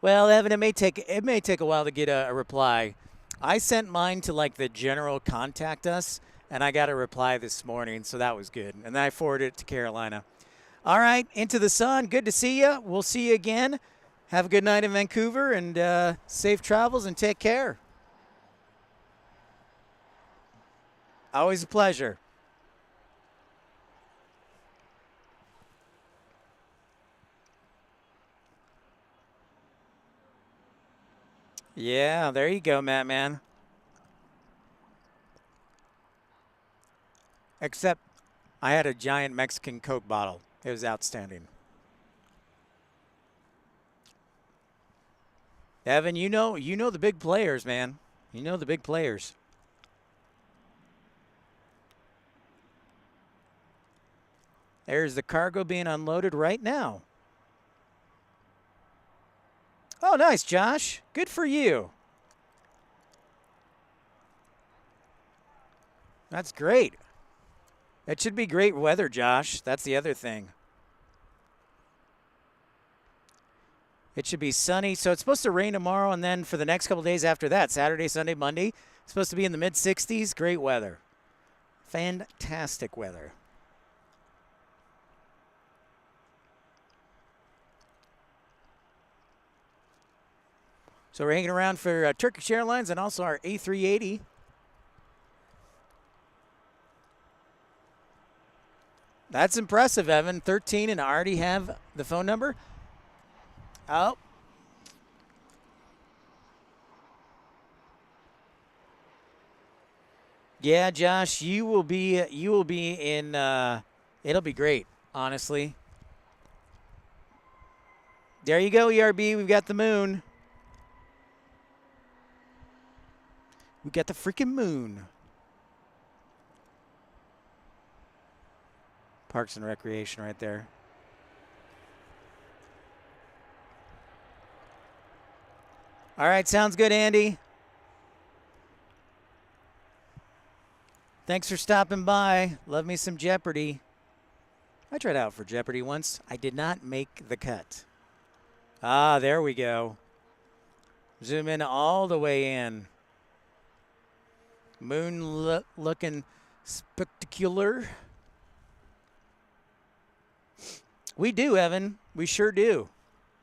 well, Evan, it may take a while to get a reply. I sent mine to like the general contact us, and I got a reply this morning, so that was good. And then I forwarded it to Carolina. All right, into the sun. Good to see you. We'll see you again. Have a good night in Vancouver, and safe travels, and take care. Always a pleasure. Yeah, there you go, Matt, man. Except I had a giant Mexican Coke bottle. It was outstanding. Evan, you know the big players, man. You know the big players. There's the cargo being unloaded right now. Oh, nice, Josh. Good for you. That's great. It should be great weather, Josh. That's the other thing. It should be sunny. So it's supposed to rain tomorrow, and then for the next couple days after that, Saturday, Sunday, Monday, it's supposed to be in the mid-60s. Great weather. Fantastic weather. So we're hanging around for Turkish Airlines and also our A380. That's impressive, Evan. 13 and I already have the phone number. Oh. Yeah, Josh, you will be in it'll be great, honestly. There you go, ERB. We've got the moon. We got the freaking moon. Parks and Recreation right there. All right, sounds good, Andy. Thanks for stopping by. Love me some Jeopardy. I tried out for Jeopardy once. I did not make the cut. Ah, there we go. Zoom in all the way in. Moon looking spectacular. We do, Evan. We sure do.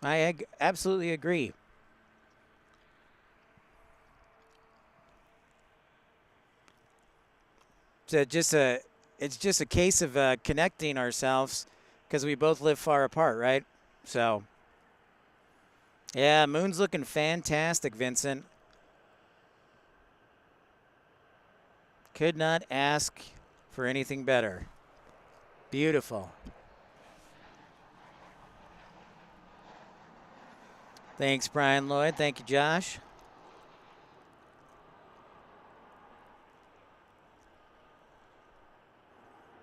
I absolutely agree. It's just a case of connecting ourselves because we both live far apart, right? So, yeah, moon's looking fantastic, Vincent. Could not ask for anything better. Beautiful. Thanks, Brian Lloyd. Thank you, Josh.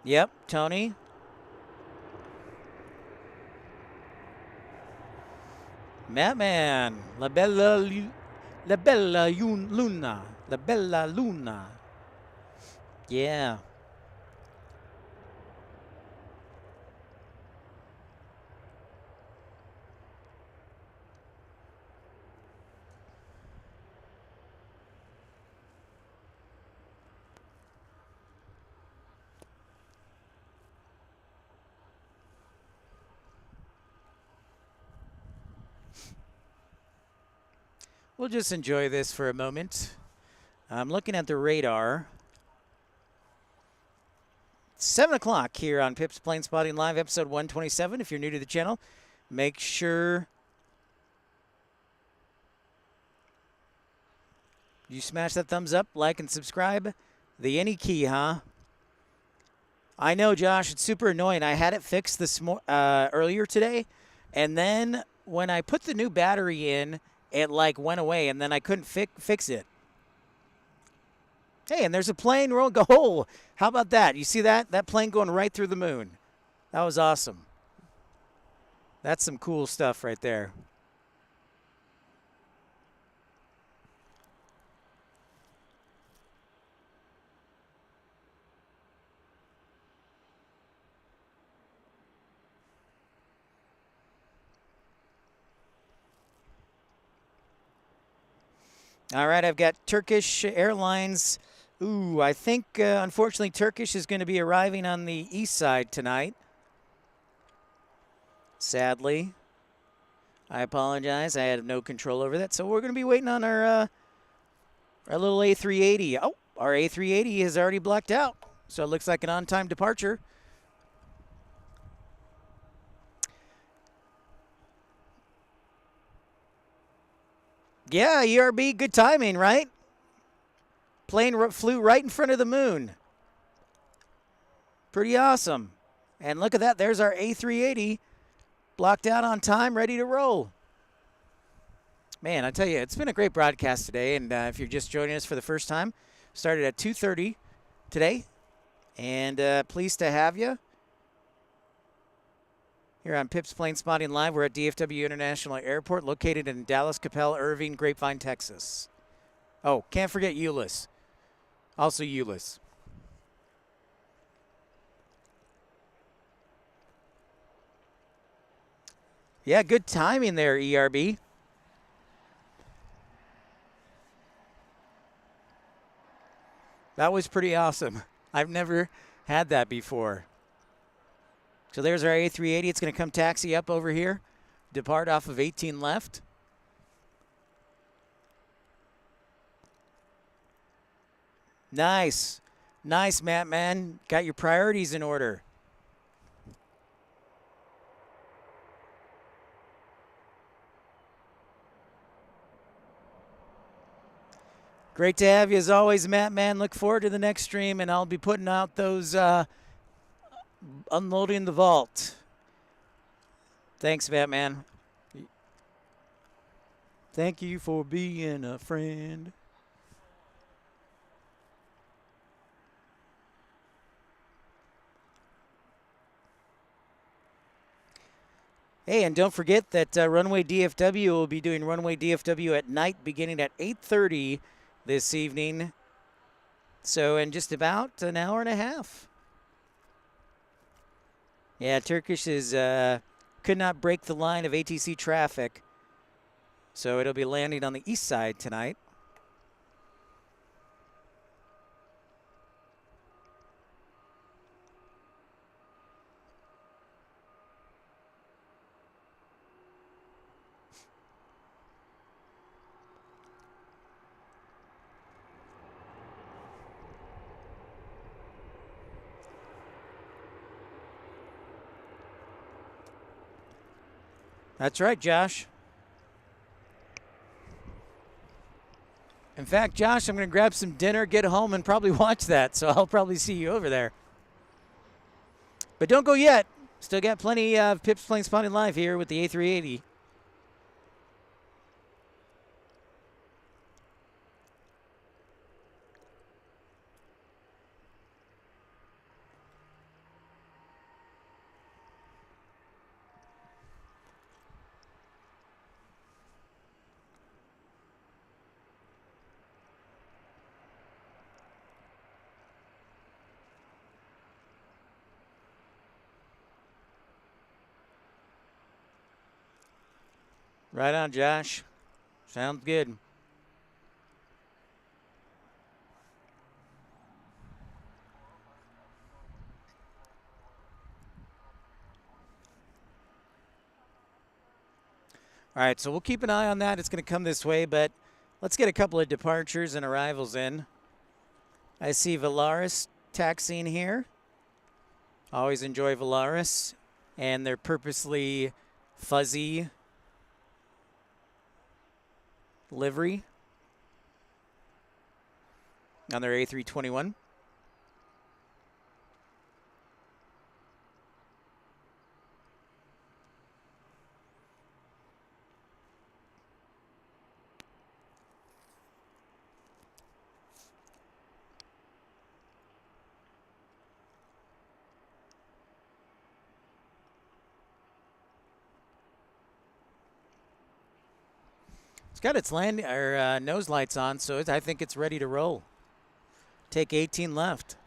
Yep, Tony. Madman. La Bella Luna. La Bella Luna. Yeah. We'll just enjoy this for a moment. I'm looking at the radar. 7 o'clock here on Pip's Plane Spotting Live, episode 127. If you're new to the channel, make sure you smash that thumbs up, like, and subscribe. The any key, huh? I know, Josh. It's super annoying. I had it fixed earlier today, and then when I put the new battery in, it like went away, and then I couldn't fix it. Hey, and there's a plane roll. Oh, how about that? You see that? That plane going right through the moon. That was awesome. That's some cool stuff right there. All right, I've got Turkish Airlines. Ooh, I think, unfortunately, Turkish is going to be arriving on the east side tonight. Sadly. I apologize. I had no control over that. So we're going to be waiting on our little A380. Oh, our A380 is already blocked out. So it looks like an on-time departure. Yeah, ERB, good timing, right? Plane flew right in front of the moon. Pretty awesome. And look at that. There's our A380 blocked out on time, ready to roll. Man, I tell you, it's been a great broadcast today. And if you're just joining us for the first time, started at 2:30 today. And pleased to have you here on Pip's Plane Spotting Live. We're at DFW International Airport, located in Dallas, Capel, Irving, Grapevine, Texas. Oh, can't forget Euless. Also Euless. Yeah, good timing there, ERB. That was pretty awesome. I've never had that before. So there's our A380. It's going to come taxi up over here, depart off of 18 left. Nice. Nice, Matt, man. Got your priorities in order. Great to have you as always, Matt, man. Look forward to the next stream, and I'll be putting out those unloading the vault. Thanks, Matt, man. Thank you for being a friend. Hey, and don't forget that Runway DFW will be doing Runway DFW at night beginning at 8:30 this evening. So in just about an hour and a half. Yeah, Turkish is could not break the line of ATC traffic. So it'll be landing on the east side tonight. That's right, Josh. In fact, Josh, I'm going to grab some dinner, get home, and probably watch that. So I'll probably see you over there. But don't go yet. Still got plenty of Pips Plane Spotting Live here with the A380. Right on, Josh. Sounds good. All right, so we'll keep an eye on that. It's going to come this way, but let's get a couple of departures and arrivals in. I see Valaris taxiing here. Always enjoy Valaris and their purposely fuzzy livery on their A321. It's got its nose lights on, so I think it's ready to roll. Take 18 left.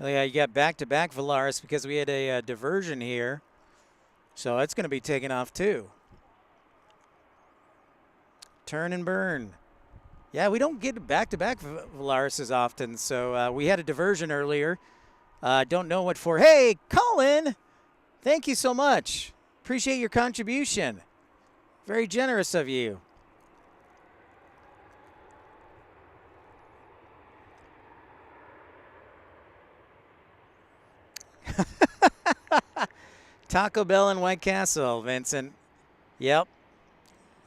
Oh, yeah, you got back-to-back Valaris because we had a diversion here. So it's going to be taking off too. Turn and burn. Yeah, we don't get back-to-back Valarises often. So we had a diversion earlier. Don't know what for. Hey, Colin, thank you so much. Appreciate your contribution. Very generous of you. Taco Bell and White Castle, Vincent. Yep.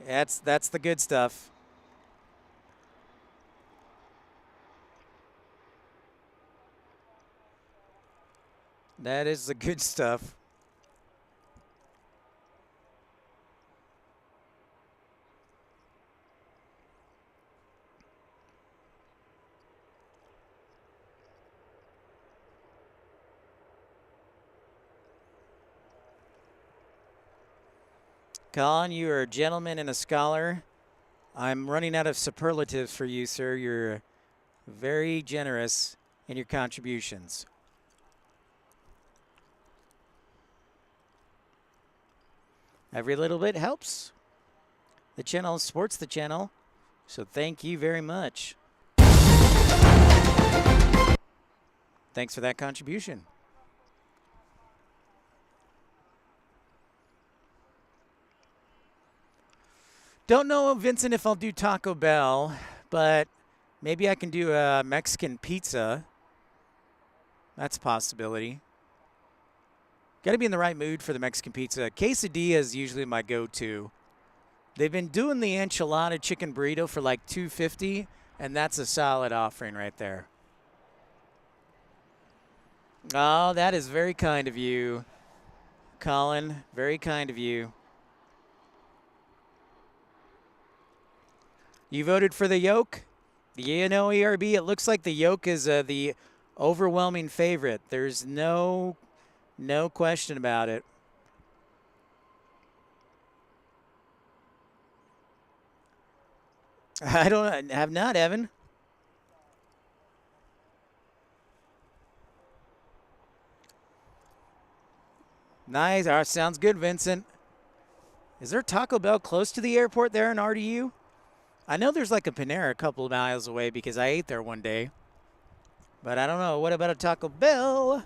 That's the good stuff. That is the good stuff. Colin, you are a gentleman and a scholar. I'm running out of superlatives for you, sir. You're very generous in your contributions. Every little bit helps. The channel supports the channel, so thank you very much. Thanks for that contribution. Don't know, Vincent, if I'll do Taco Bell, but maybe I can do a Mexican pizza. That's a possibility. Got to be in the right mood for the Mexican pizza. Quesadilla is usually my go-to. They've been doing the enchilada chicken burrito for like $2.50, and that's a solid offering right there. Oh, that is very kind of you, Colin. Very kind of you. You voted for the yolk? You know, ERB, it looks like the yolk is the overwhelming favorite. There's no question about it. I have not, Evan. Nice. All right, sounds good, Vincent. Is there Taco Bell close to the airport there in RDU? I know there's like a Panera a couple of miles away because I ate there one day. But I don't know. What about a Taco Bell?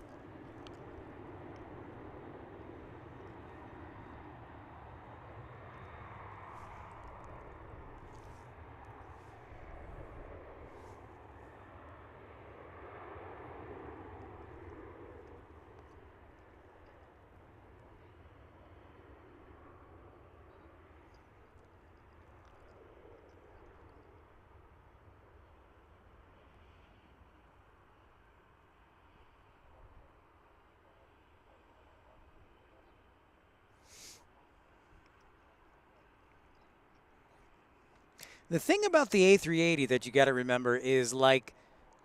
The thing about the A380 that you got to remember is, like,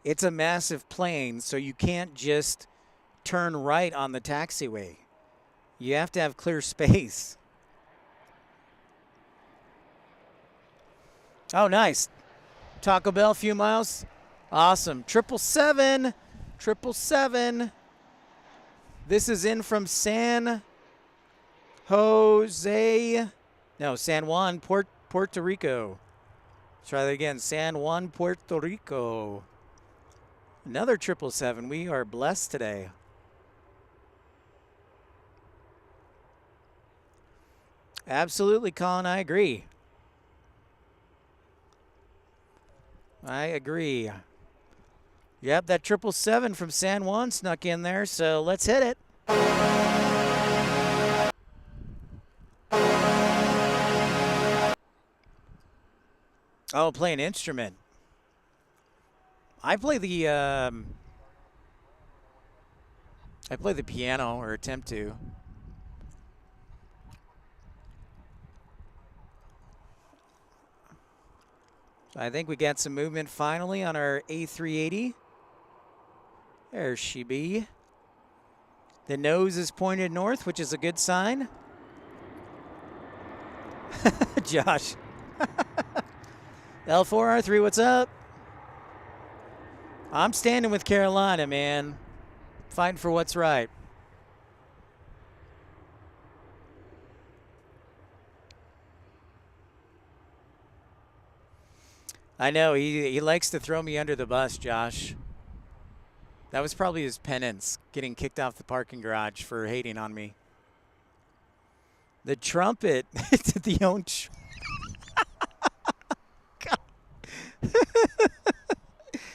it's a massive plane, so you can't just turn right on the taxiway. You have to have clear space. Oh, nice. Taco Bell, a few miles. Awesome. 777. 777. This is in from San Juan, Puerto Rico. Try that again. San Juan, Puerto Rico. Another 777. We are blessed today. Absolutely, Colin. I agree. I agree. Yep, that 777 from San Juan snuck in there, so let's hit it. Oh, play an instrument. I play the piano, or attempt to. So I think we got some movement finally on our A380. There she be. The nose is pointed north, which is a good sign. Josh. L4R3, what's up? I'm standing with Carolina, man. Fighting for what's right. I know, he likes to throw me under the bus, Josh. That was probably his penance, getting kicked off the parking garage for hating on me. The trumpet. The own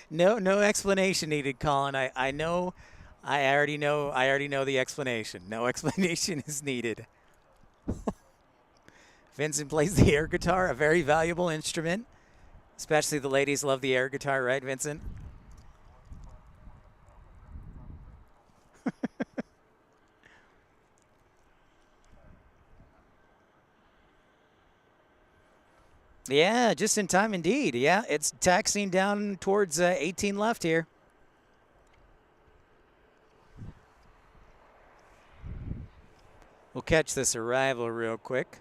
No explanation needed, Colin. I know. I already know the explanation. No explanation is needed. Vincent plays the air guitar, a very valuable instrument. Especially the ladies love the air guitar, right, Vincent? Yeah, just in time indeed. Yeah, it's taxiing down towards 18 left here. We'll catch this arrival real quick.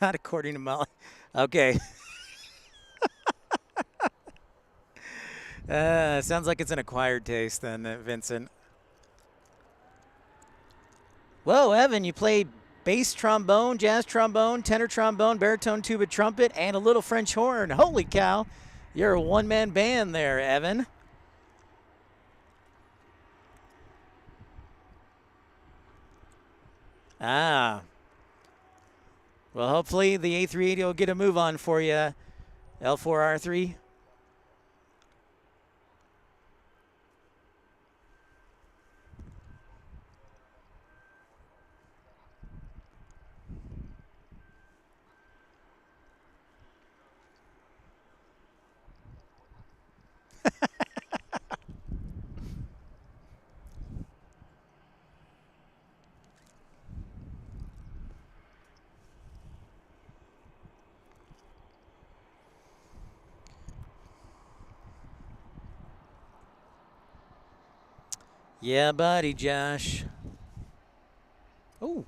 Not according to Molly. Okay. Sounds like it's an acquired taste then, Vincent. Whoa, Evan, you play bass trombone, jazz trombone, tenor trombone, baritone, tuba, trumpet, and a little French horn. Holy cow. You're a one-man band there, Evan. Ah. Well, hopefully the A380 will get a move on for you, L4R3. Yeah, buddy, Josh. Oh,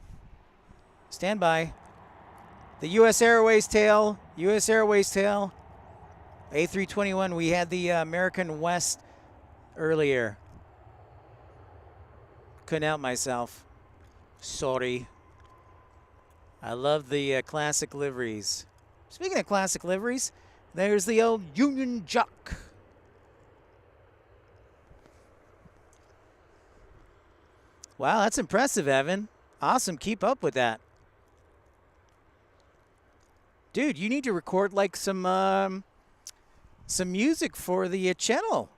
stand by. The U.S. Airways tail, U.S. Airways tail. A321, we had the American West earlier. Couldn't help myself. Sorry. I love the classic liveries. Speaking of classic liveries, there's the old Union Jack. Wow, that's impressive, Evan. Awesome. Keep up with that. Dude, you need to record like some music for the channel.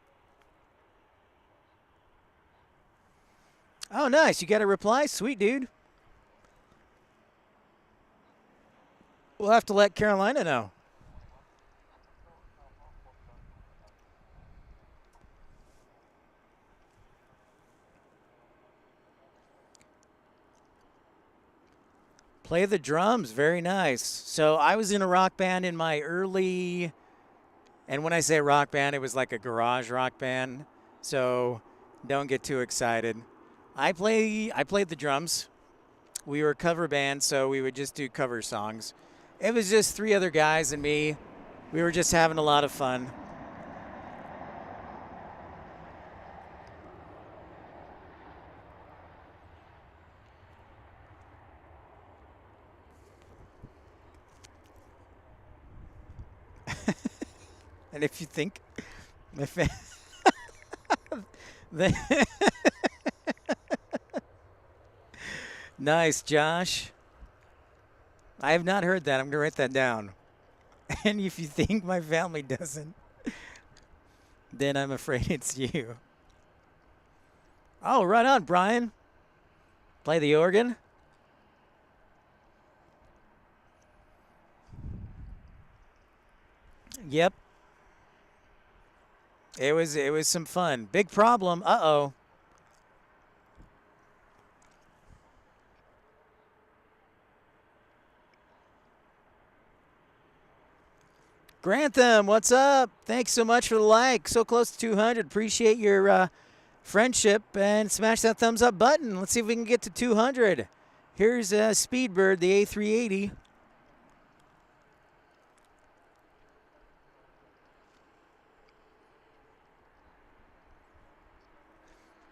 Oh, nice. You got a reply? Sweet, dude. We'll have to let Carolina know. Play the drums. Very nice. So I was in a rock band in my early, and when I say rock band, it was like a garage rock band. So don't get too excited. I played the drums. We were a cover band, so we would just do cover songs. It was just 3 other guys and me. We were just having a lot of fun. And if you think nice, Josh. I have not heard that. I'm going to write that down. And if you think my family doesn't, then I'm afraid it's you. Oh, right on, Brian. Play the organ. Yep. It was some fun. Big problem. Uh-oh. Grantham, what's up? Thanks so much for the like. So close to 200. Appreciate your friendship. And smash that thumbs up button. Let's see if we can get to 200. Here's Speedbird, the A380.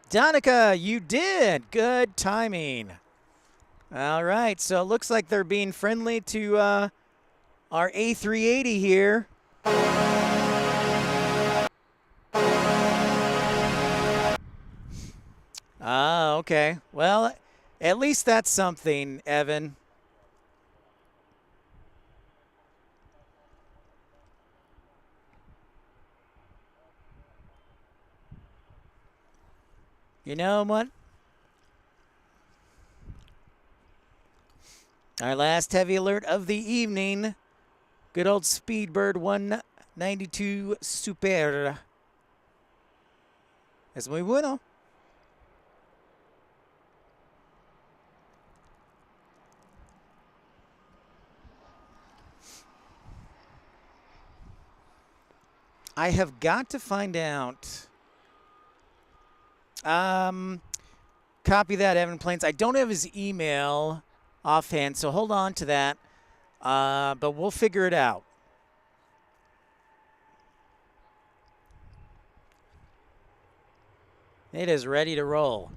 Donica, you did. Good timing. All right, so it looks like they're being friendly to our A380 here. Ah, okay. Well, at least that's something, Evan. You know what? Our last heavy alert of the evening. Good old Speedbird 192 Super. Es muy bueno. I have got to find out. Copy that, Evan Plains. I don't have his email offhand, so hold on to that. but we'll figure it out. It is ready to roll.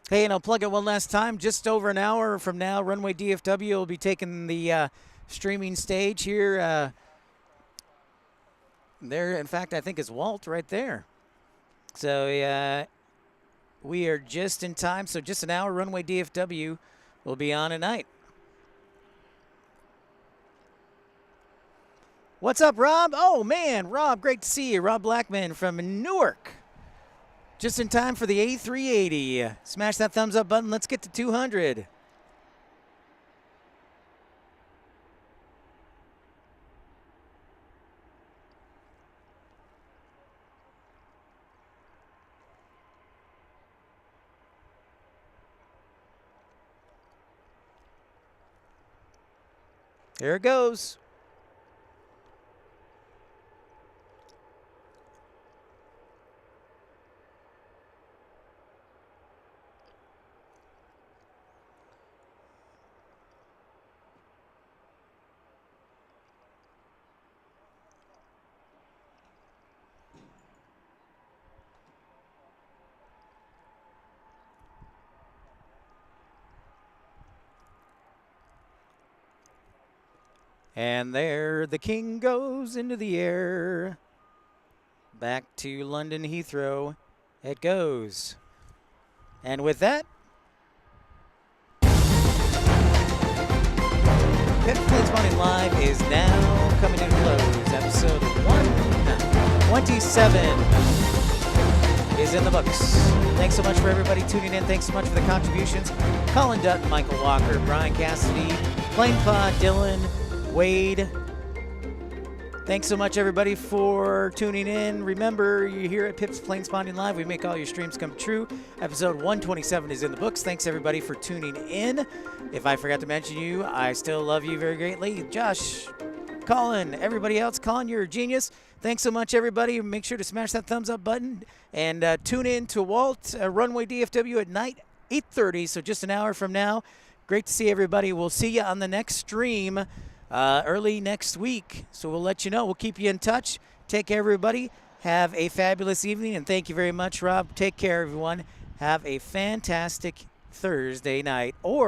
Hey, and I'll plug it one last time. Just over an hour from now, Runway DFW will be taking the streaming stage here. There, in fact, I think is Walt right there. So we are just in time. So just an hour, Runway DFW will be on tonight. What's up, Rob? Oh, man, Rob, great to see you. Rob Blackman from Newark. Just in time for the A380. Smash that thumbs up button. Let's get to 200. There it goes. And there the king goes into the air. Back to London Heathrow it goes. And with that, Pit Plains Morning Live is now coming to a close. Episode 127 is in the books. Thanks so much for everybody tuning in. Thanks so much for the contributions. Colin Dutton, Michael Walker, Brian Cassidy, Plain Pod, Dylan, Wade. Thanks so much, everybody, for tuning in. Remember, you're here at Pips Plains Ponding Live. We make all your streams come true. Episode 127 is in the books. Thanks, everybody, for tuning in. If I forgot to mention you, I still love you very greatly. Josh, Colin, everybody else. Colin, you're a genius. Thanks so much, everybody. Make sure to smash that thumbs up button. And tune in to Walt, Runway DFW at night, 8:30, so just an hour from now. Great to see everybody. We'll see you on the next stream. Early next week. So we'll let you know. We'll keep you in touch. Take care, everybody. Have a fabulous evening, and thank you very much, Rob. Take care, everyone. Have a fantastic Thursday night. Or